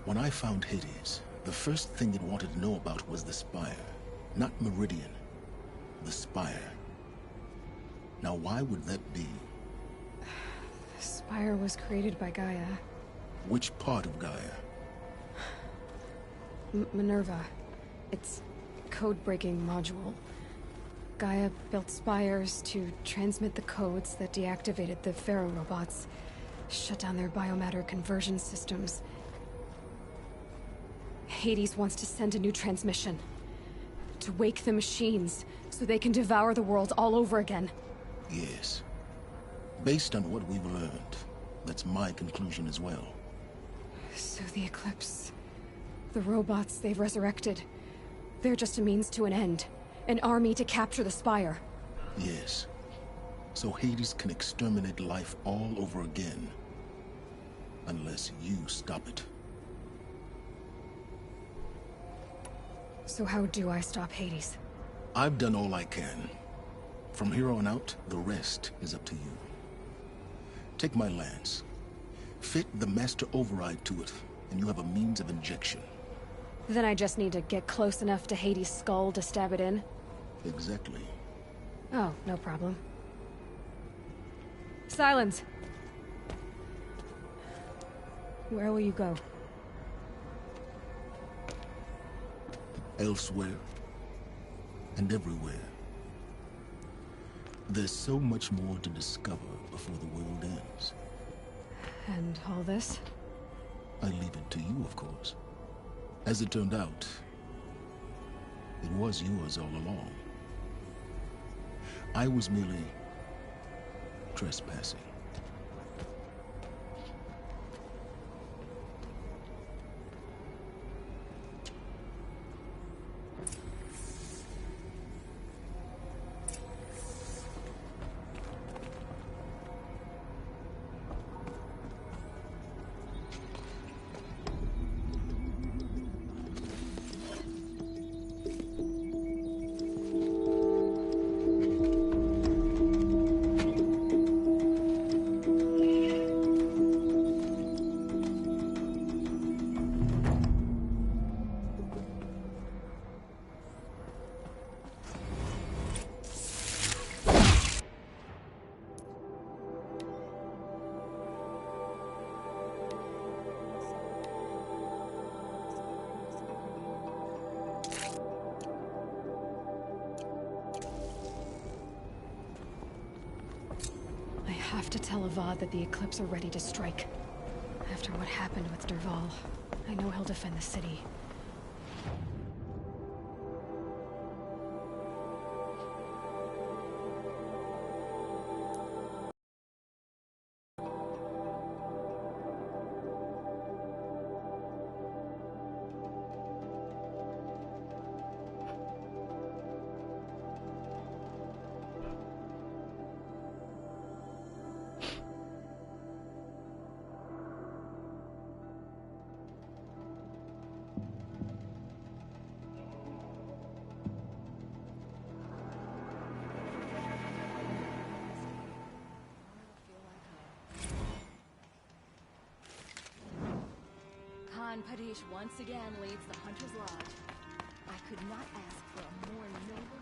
When I found Hades, the first thing it wanted to know about was the Spire. Not Meridian. The Spire. Now why would that be? The Spire was created by Gaia. Which part of Gaia? Minerva. It's code-breaking module. Gaia built spires to transmit the codes that deactivated the Pharaoh robots, shut down their biomatter conversion systems. Hades wants to send a new transmission. To wake the machines, so they can devour the world all over again. Yes. Based on what we've learned, that's my conclusion as well. So the Eclipse... the robots they've resurrected... they're just a means to an end. An army to capture the Spire. Yes. So Hades can exterminate life all over again. Unless you stop it. So how do I stop Hades? I've done all I can. From here on out, the rest is up to you. Take my lance. Fit the Master Override to it, and you have a means of injection. Then I just need to get close enough to Hades' skull to stab it in? Exactly. Oh, no problem. Silence! Where will you go? Elsewhere. And everywhere. There's so much more to discover before the world ends. And all this? I leave it to you, of course. As it turned out, it was yours all along. I was merely trespassing. I have to tell Avad that the Eclipse are ready to strike. After what happened with Dervahl, I know he'll defend the city. Khan Padish once again leads the Hunter's Lodge. I could not ask for a more noble...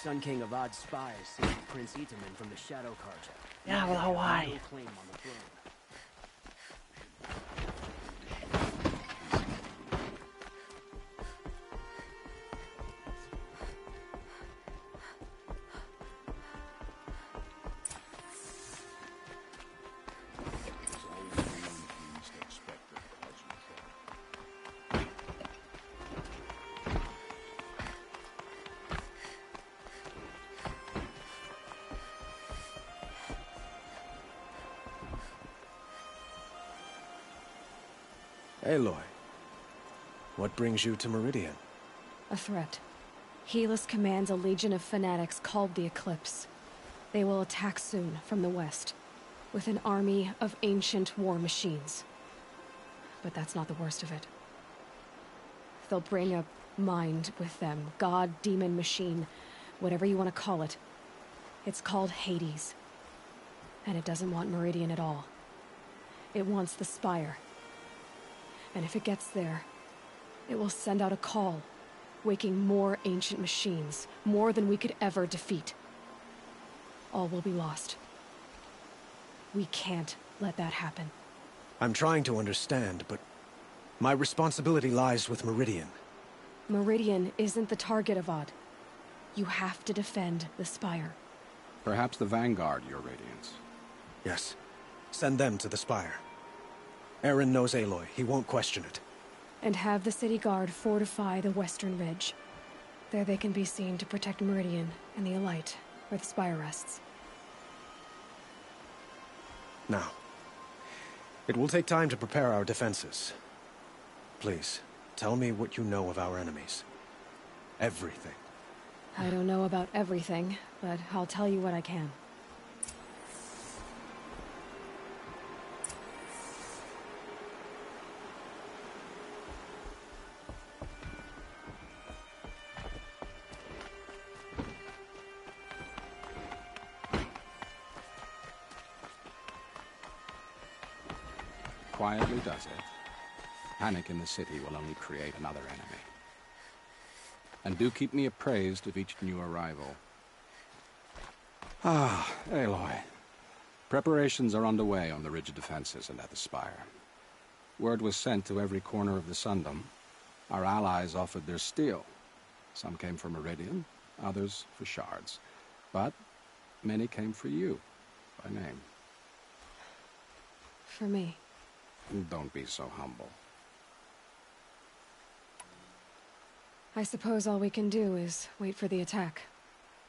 Sun King Avad's spies saved Prince Itaman from the Shadow Carja. Jävlar, why? No claim on the throne. Aloy, what brings you to Meridian? A threat. Helis commands a legion of fanatics called the Eclipse. They will attack soon from the west, with an army of ancient war machines. But that's not the worst of it. They'll bring a mind with them, god, demon, machine, whatever you want to call it. It's called Hades. And it doesn't want Meridian at all. It wants the Spire. And if it gets there, it will send out a call, waking more ancient machines, more than we could ever defeat. All will be lost. We can't let that happen. I'm trying to understand, but my responsibility lies with Meridian. Meridian isn't the target, Avad. You have to defend the Spire. Perhaps the Vanguard, Your Radiance. Yes. Send them to the Spire. Eren knows Aloy. He won't question it. And have the City Guard fortify the Western Ridge. There they can be seen to protect Meridian and the Elite, where the Spire rests. Now, it will take time to prepare our defenses. Please, tell me what you know of our enemies. Everything. I don't know about everything, but I'll tell you what I can. Quietly does it. Panic in the city will only create another enemy. And do keep me appraised of each new arrival. Ah, Aloy. Preparations are underway on the ridge defenses and at the Spire. Word was sent to every corner of the Sundom. Our allies offered their steel. Some came for Meridian, others for shards. But many came for you, by name. For me. Don't be so humble. I suppose all we can do is wait for the attack.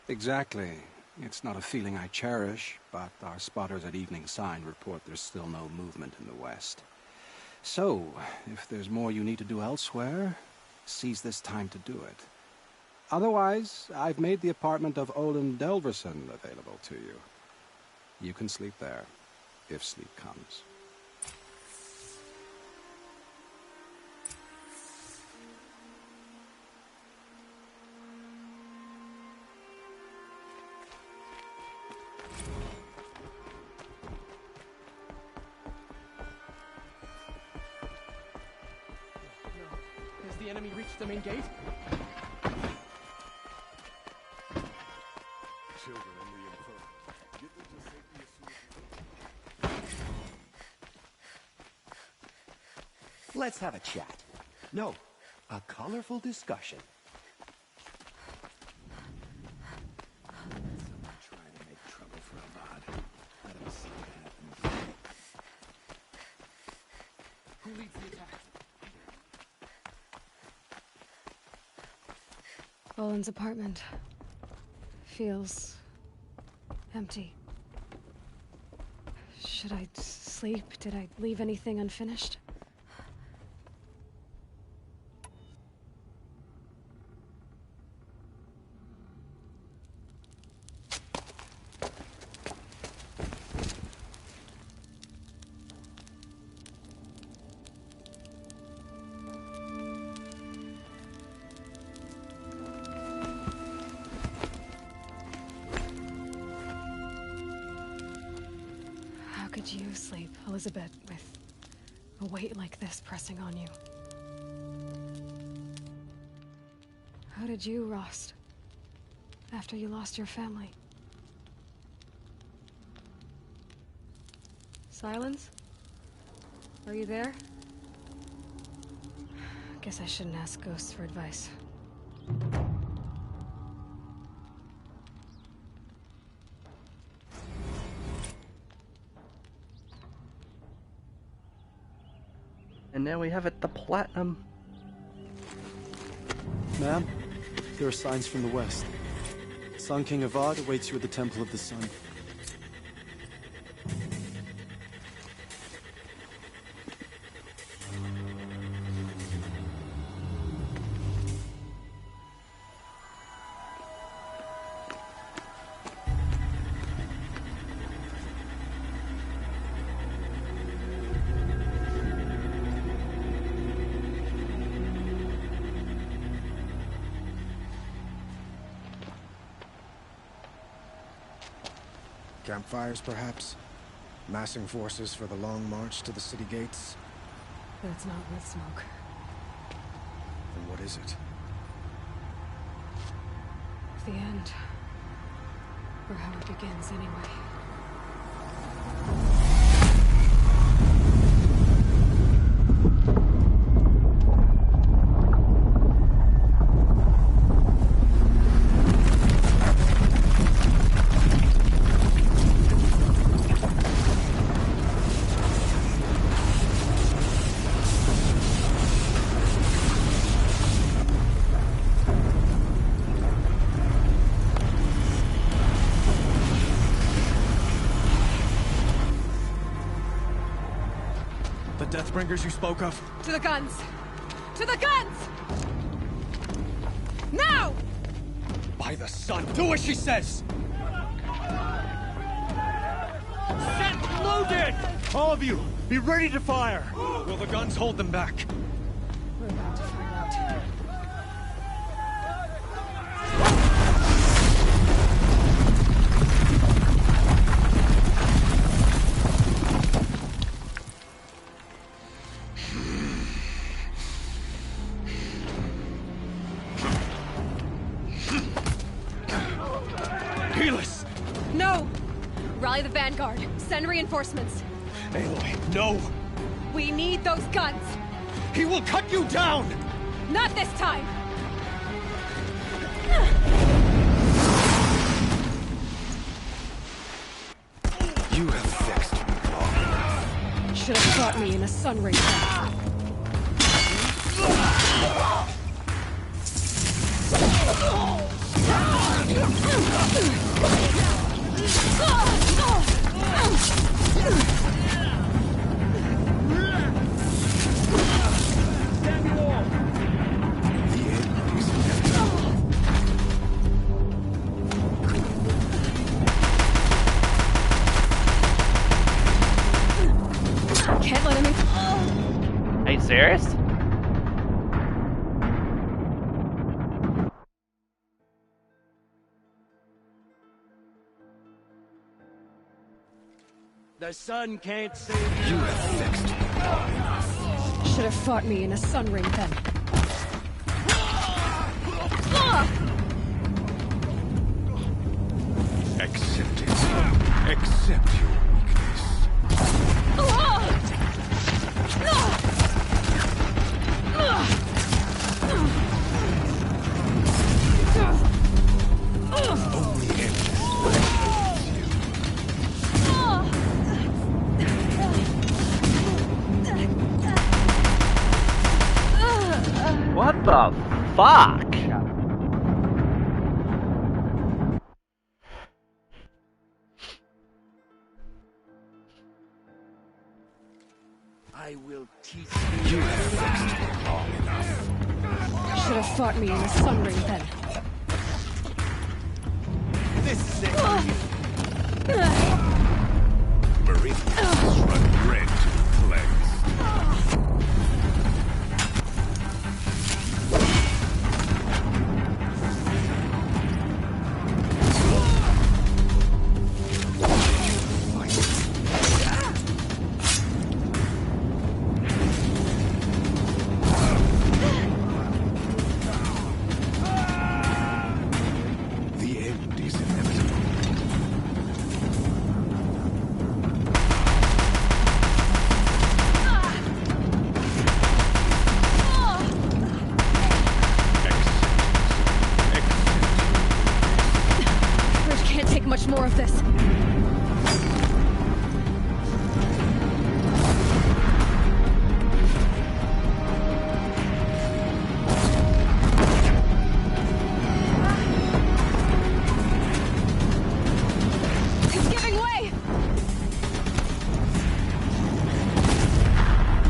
Exactly. It's not a feeling I cherish, but our spotters at Evening Sign report there's still no movement in the west. So, if there's more you need to do elsewhere, seize this time to do it. Otherwise, I've made the apartment of Olin Delverson available to you. You can sleep there, if sleep comes. Has the enemy reached the main gate? Children and the infirm. Get them to safety as soon as Let's have a chat. No, a colorful discussion. Someone trying to make trouble for Avad. Let him see what happens. Who leads the attack? Olin's apartment feels empty. Should I sleep? Did I leave anything unfinished? How could you sleep, Elizabeth, with a weight like this pressing on you? How did you, Rost? After you lost your family. Silence? Are you there? Guess I shouldn't ask ghosts for advice. And now we have it, the platinum. Ma'am, there are signs from the west. Sun King Avad awaits you at the Temple of the Sun. Campfires, perhaps? Massing forces for the long march to the city gates? But it's not with smoke. Then what is it? The end. Or how it begins, anyway. Deathbringers you spoke of? To the guns! To the guns! Now! By the sun, do as she says! Set loaded! All of you, be ready to fire! Will the guns hold them back? We're about to find out. No! Rally the Vanguard. Send reinforcements. Aloy, no! We need those guns! He will cut you down! Not this time! You have fixed me long enough. Should have caught me in a sun ray. Can't let him in. Are you serious? The sun can't save you. You have fixed me long enough. Should have fought me in a sun ring then. Accept it. Accept your What the fuck? I will teach you. You have fixed me long enough. Should have fought me in a sun ring then. This is it. Meridians run red to the cleanse. The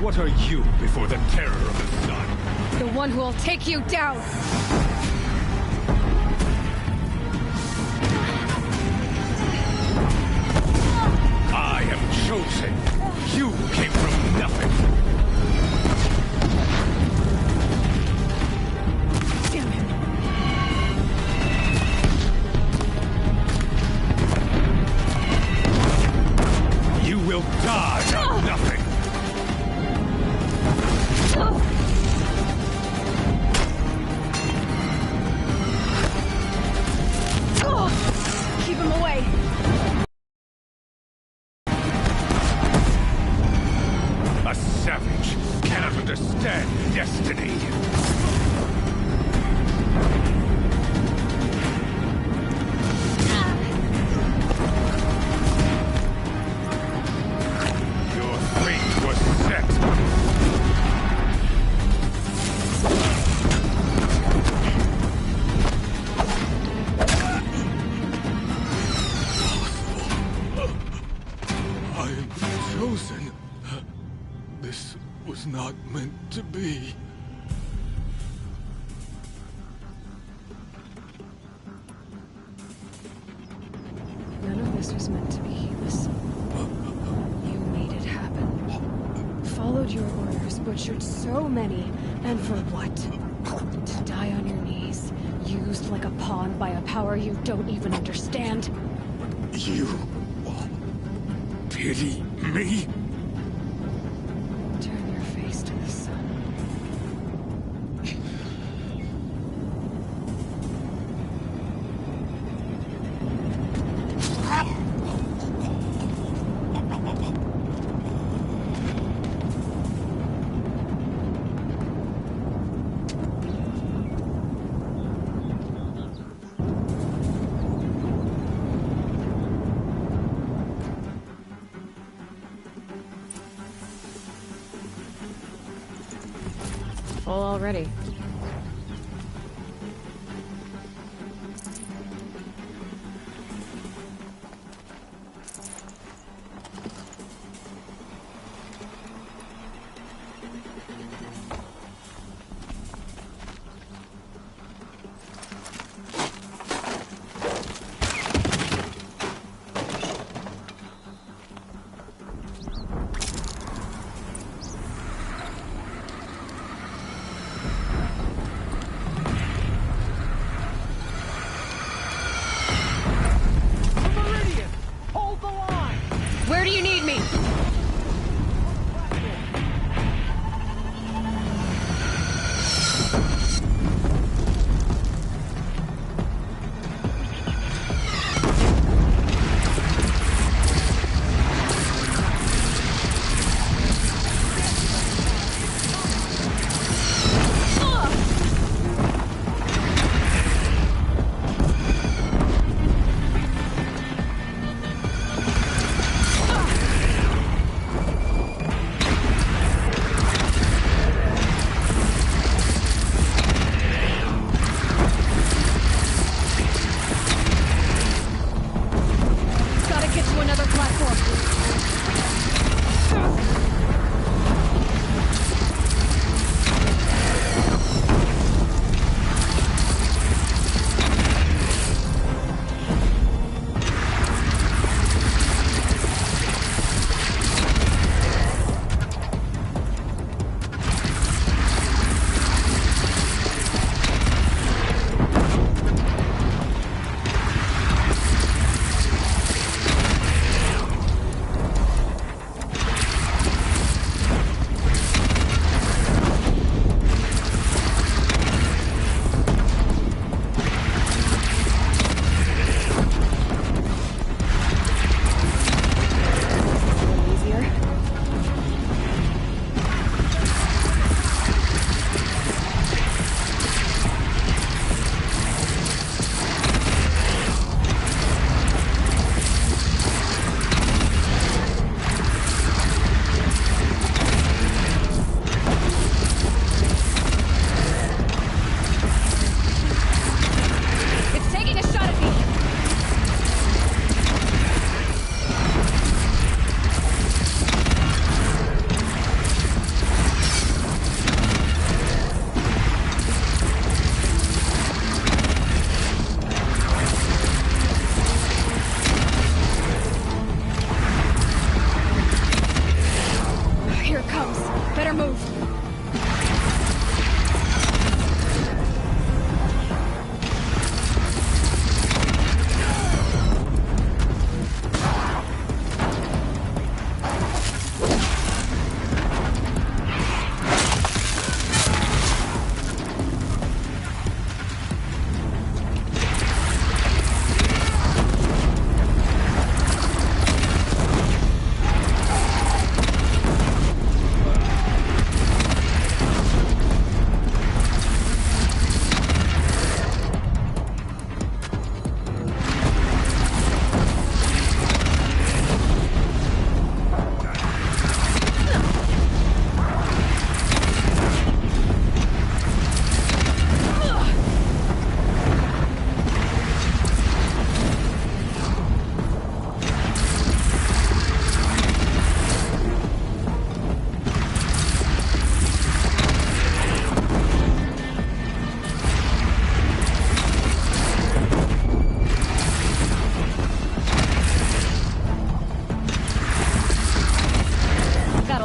What are you before the terror of the sun? The one who will take you down! I am chosen. You came from nothing. Will die of nothing. Keep him away. A savage cannot understand destiny. Not meant to be. None of this was meant to be, Hebus. You made it happen. Followed your orders, butchered so many, and for what? To die on your knees, used like a pawn by a power you don't even understand. You pity me? Turn your face to the sun. Full already. Where do you need me?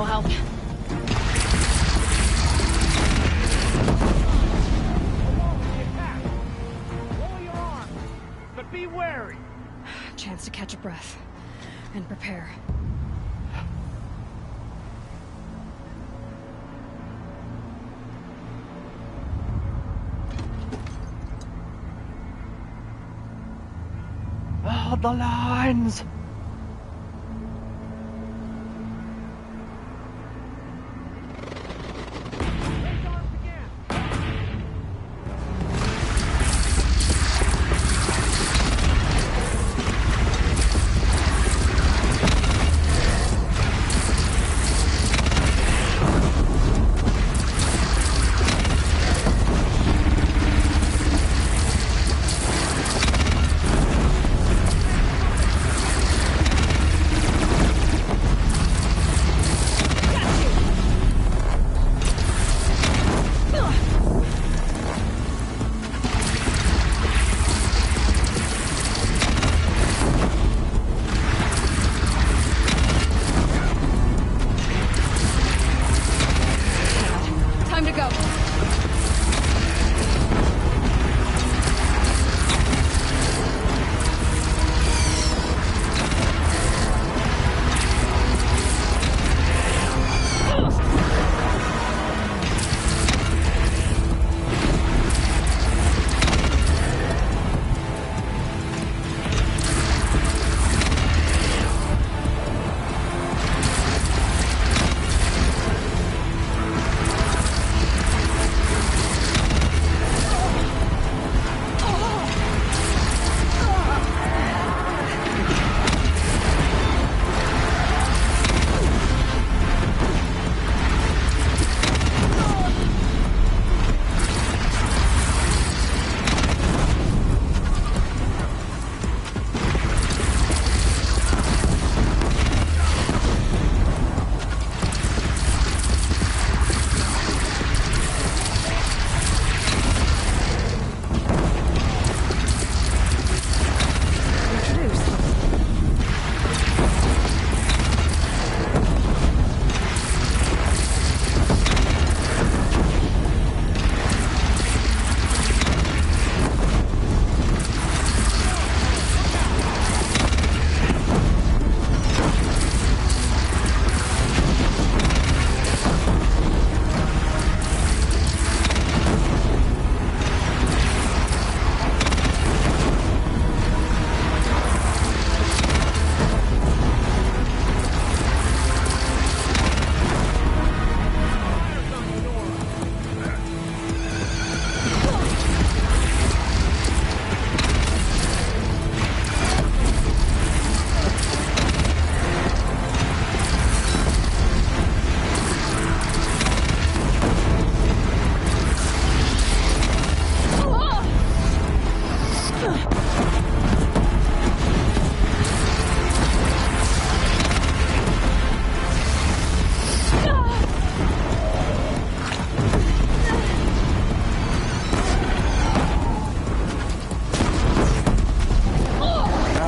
no help. But be wary. Chance to catch a breath and prepare. Oh, the lines! Time to go.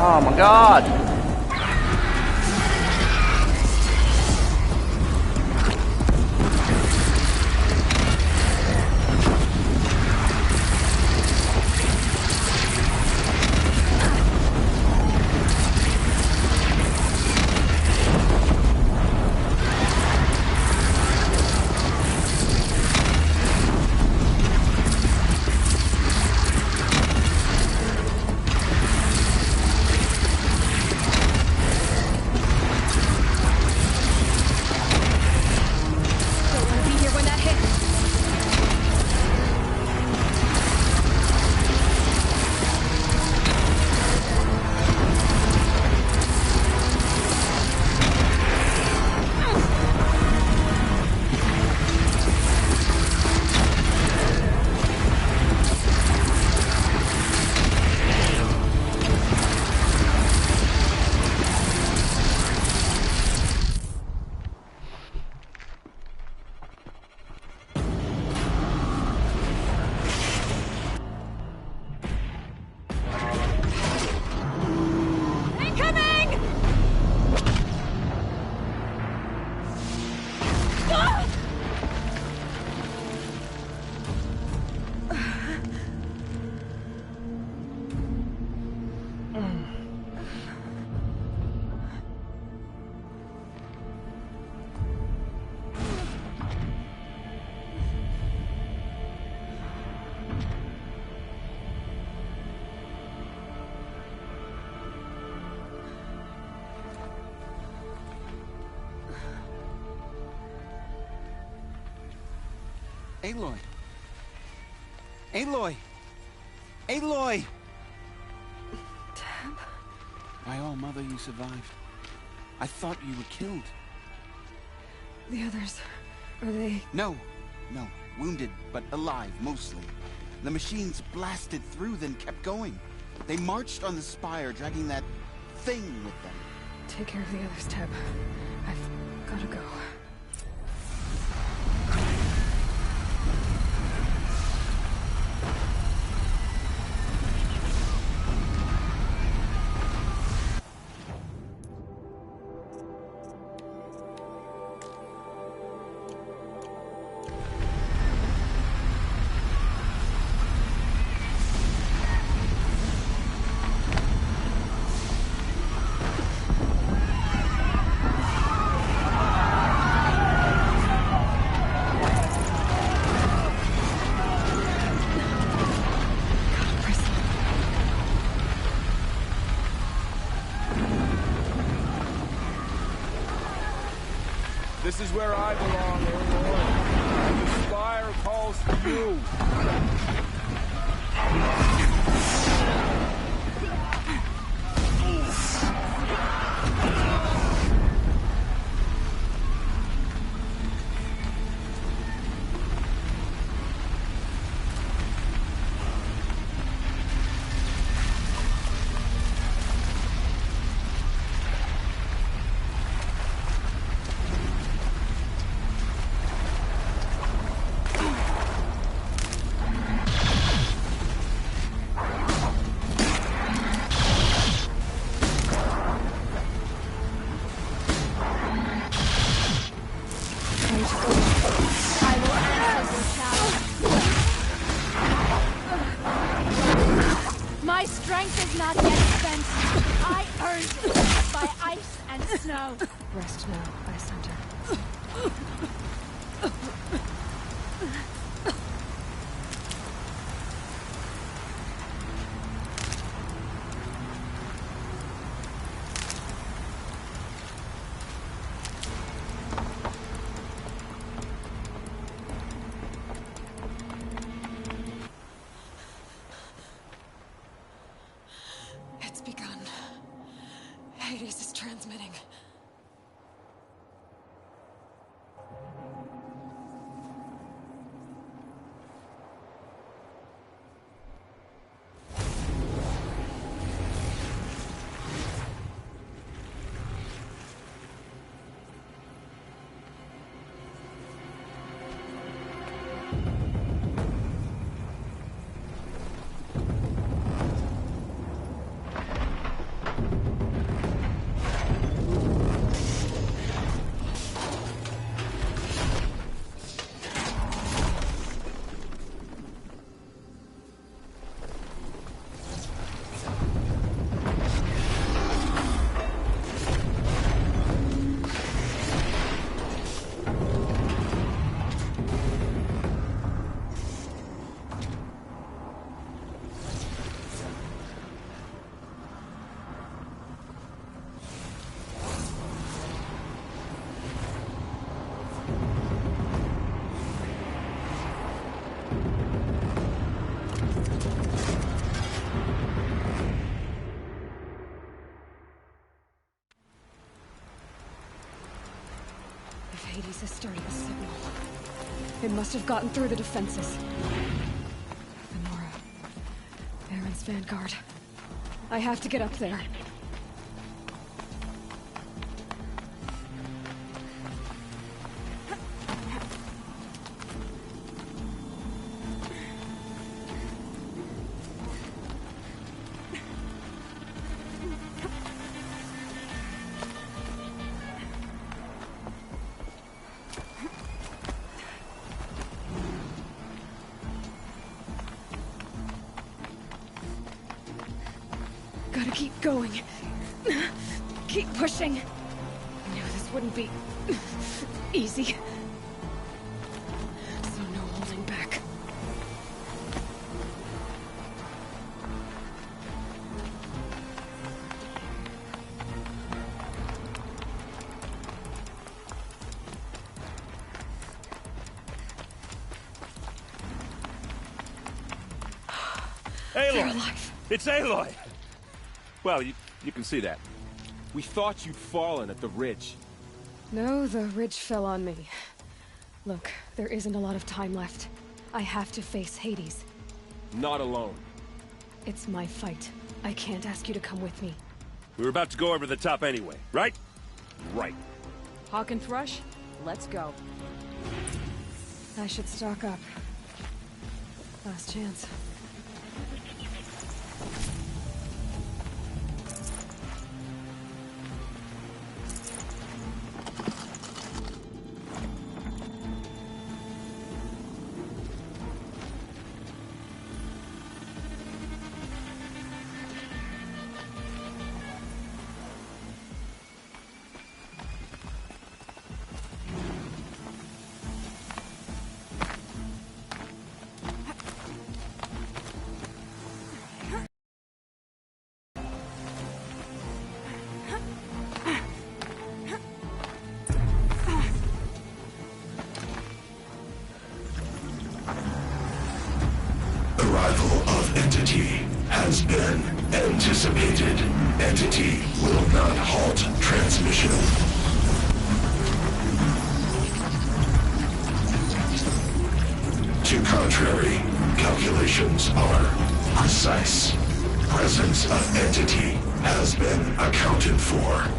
Oh my god! Aloy! Aloy! Aloy! Tab? My all mother, you survived. I thought you were killed. The others, are they... No. Wounded, but alive, mostly. The machines blasted through, then kept going. They marched on the spire, dragging that thing with them. Take care of the others, Tab. I've gotta go. This is where I belong, Aloy. And the Spire calls to you. My strength is not yet spent. I earned it by ice and snow. Rest now, Ice Hunter. It's begun. Hades is transmitting. Hades has started the signal. It must have gotten through the defenses. The Nora. Aaron's vanguard. I have to get up there. Gotta keep going. Keep pushing. I knew this wouldn't be easy. So no holding back. Aloy! alive. It's Aloy! Well, you can see that. We thought you'd fallen at the ridge. No, the ridge fell on me. Look, there isn't a lot of time left. I have to face Hades. Not alone. It's my fight. I can't ask you to come with me. We were about to go over the top anyway, right? Right. Hawk and Thrush, let's go. I should stock up. Last chance. Arrival of Entity has been anticipated. Entity will not halt transmission. To contrary, calculations are precise. Presence of Entity has been accounted for.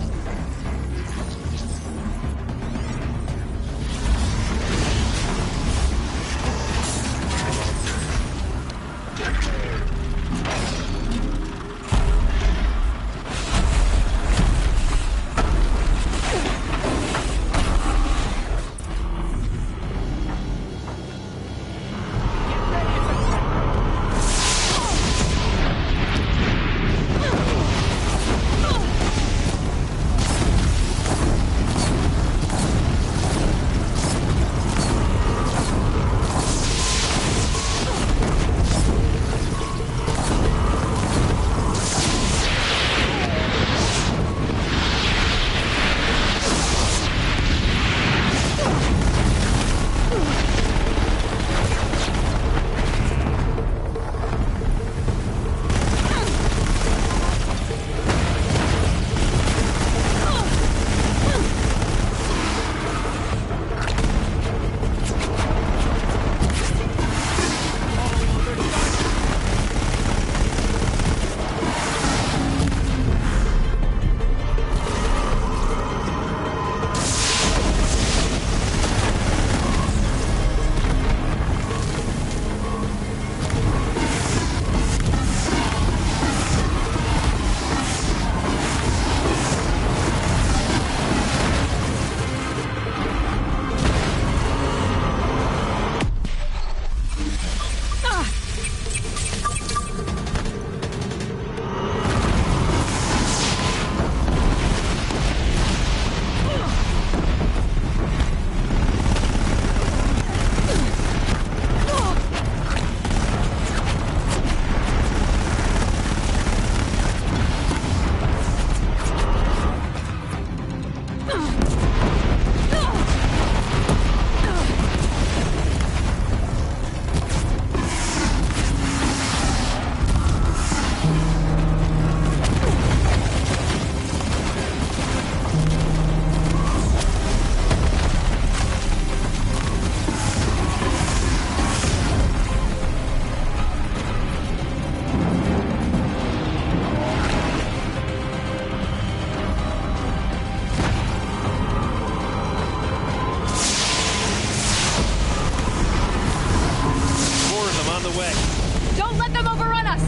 Don't let them overrun us!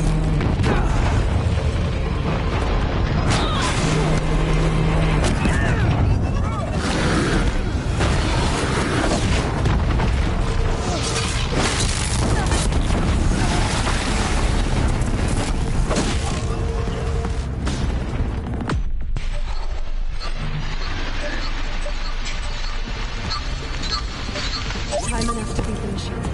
Time enough to beat the machine.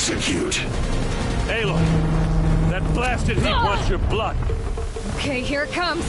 Execute. Aloy, that blasted heat wants your blood. Okay, here it comes.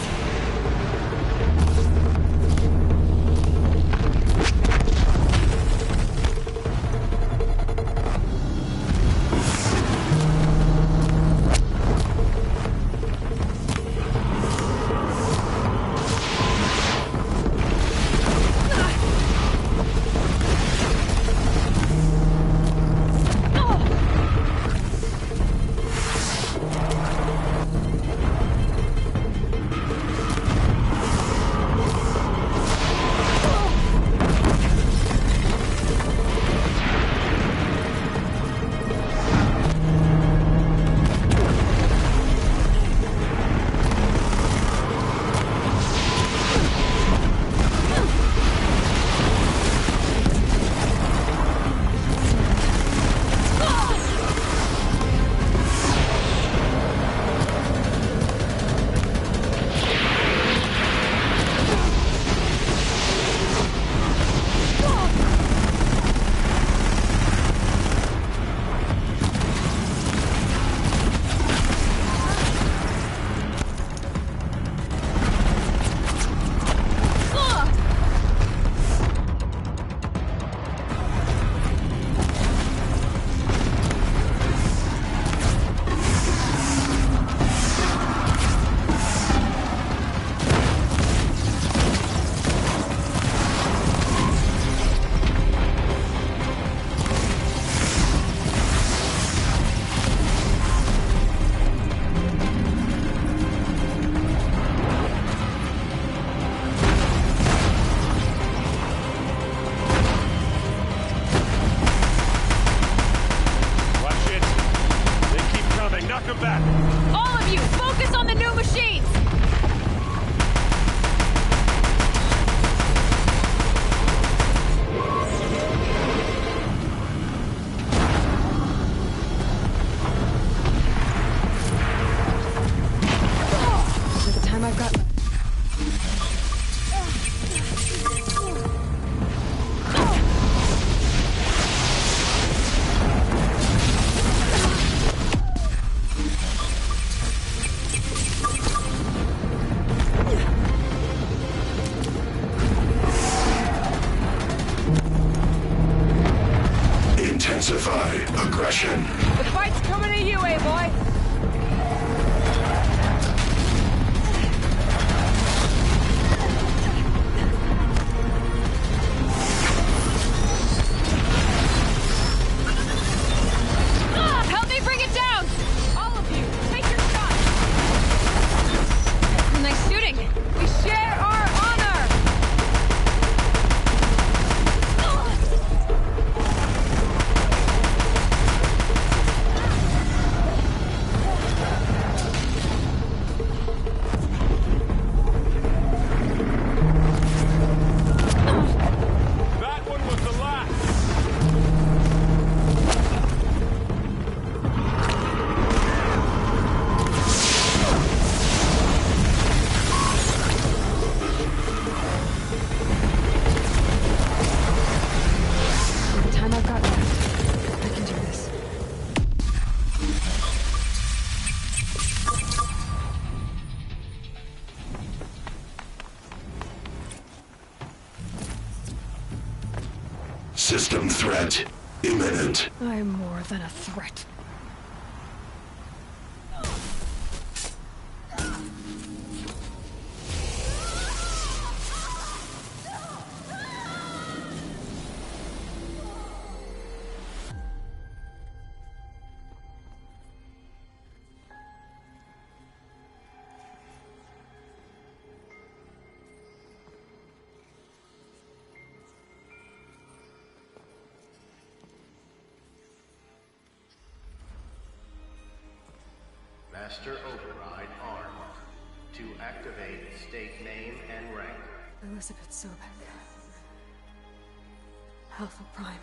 aggression. The fight's coming to you, A-boy. Help me bring it down! All of you, take your shot! Nice shooting. We share our honor! That one was the last! The time I've got left, I can do this. System threat imminent. I'm more than a threat. Master Override armed. To activate, state name and rank. Elizabeth Sobek. Alpha Prime.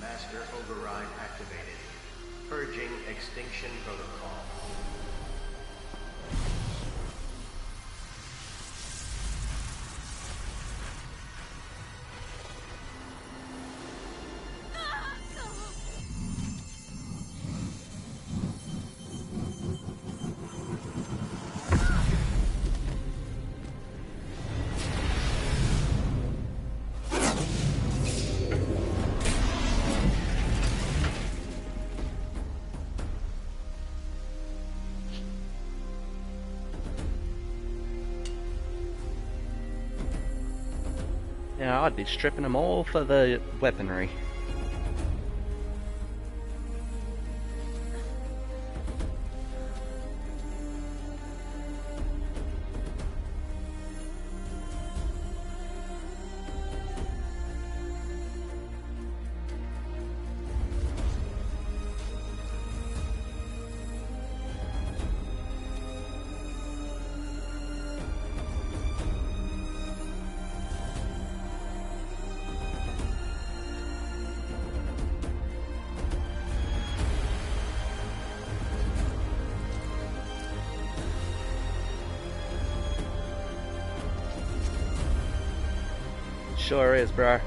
Master Override activated. Purging Extinction Protocol. know, I'd be stripping them all for the weaponry. Sure is, bro.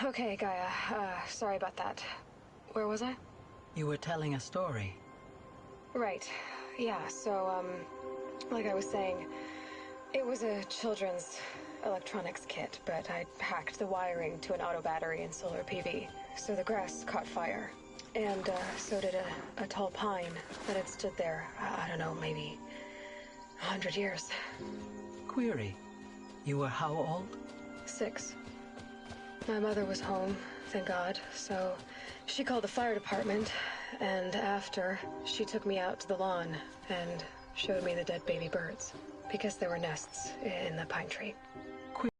Okay, Gaia. Sorry about that. Where was I? You were telling a story. Right. Yeah, so, like I was saying, it was a children's electronics kit, but I hacked the wiring to an auto battery and solar PV. So the grass caught fire. And, so did a tall pine that had stood there, I don't know, maybe 100 years. Query. You were how old? 6. My mother was home, thank God, so she called the fire department, and after, she took me out to the lawn and showed me the dead baby birds, because there were nests in the pine tree. What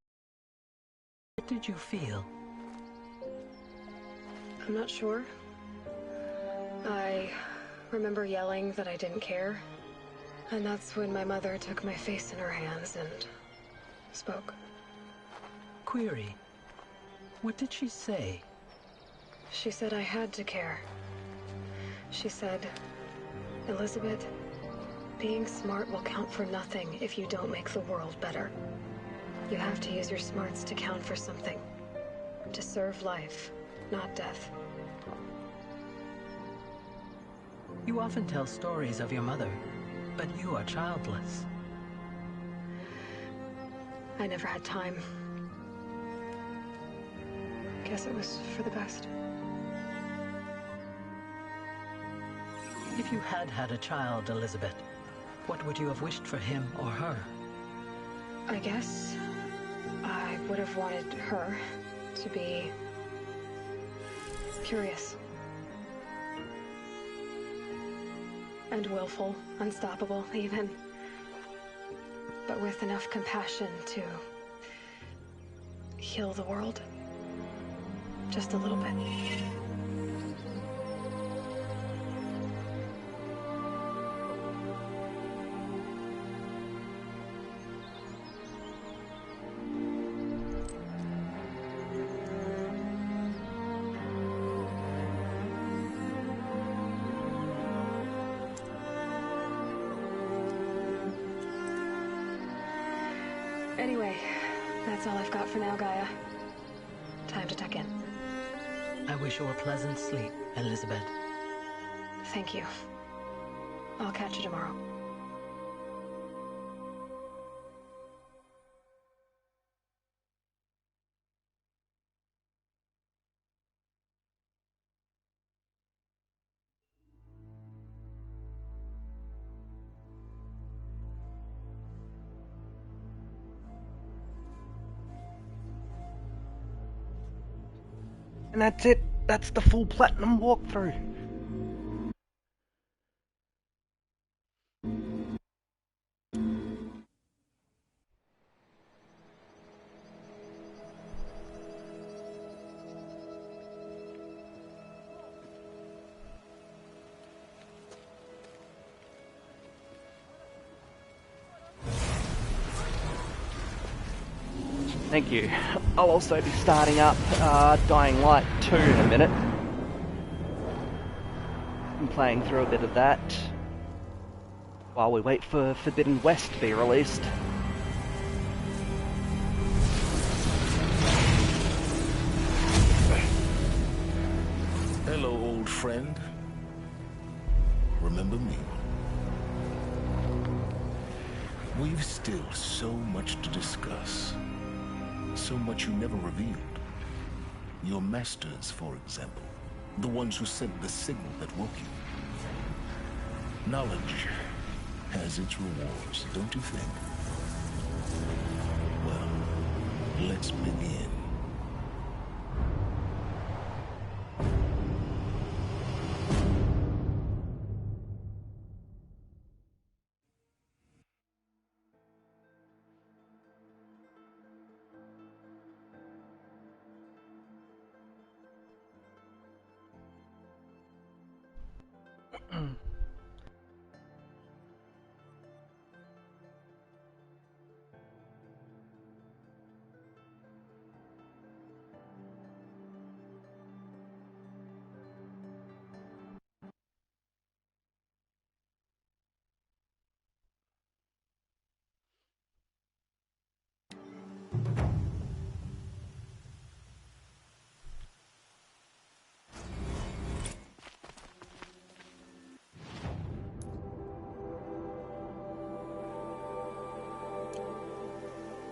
did you feel? I'm not sure. I remember yelling that I didn't care, and that's when my mother took my face in her hands and spoke. Query. What did she say? She said I had to care. She said, Elizabeth, being smart will count for nothing if you don't make the world better. You have to use your smarts to count for something. To serve life, not death. You often tell stories of your mother, but you are childless. I never had time. Guess it was for the best. If you had had a child, Elizabeth, what would you have wished for him or her? I guess I would have wanted her to be curious. And willful, unstoppable, even. But with enough compassion to heal the world. Just a little bit. Anyway, that's all I've got for now, Gaia. Time to tuck in. I wish you a pleasant sleep, Elizabeth. Thank you. I'll catch you tomorrow. And that's it. That's the full platinum walkthrough. Thank you. I'll also be starting up Dying Light 2 in a minute. I'm playing through a bit of that while we wait for Forbidden West to be released. Hello, old friend. Remember me? We've still so much to discuss. So much you never revealed. Your masters, for example. The ones who sent the signal that woke you. Knowledge has its rewards, don't you think? Well, let's begin.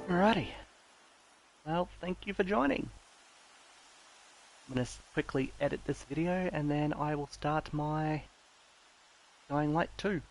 Alrighty. Well, thank you for joining. I'm going to quickly edit this video and then I will start my Dying Light 2.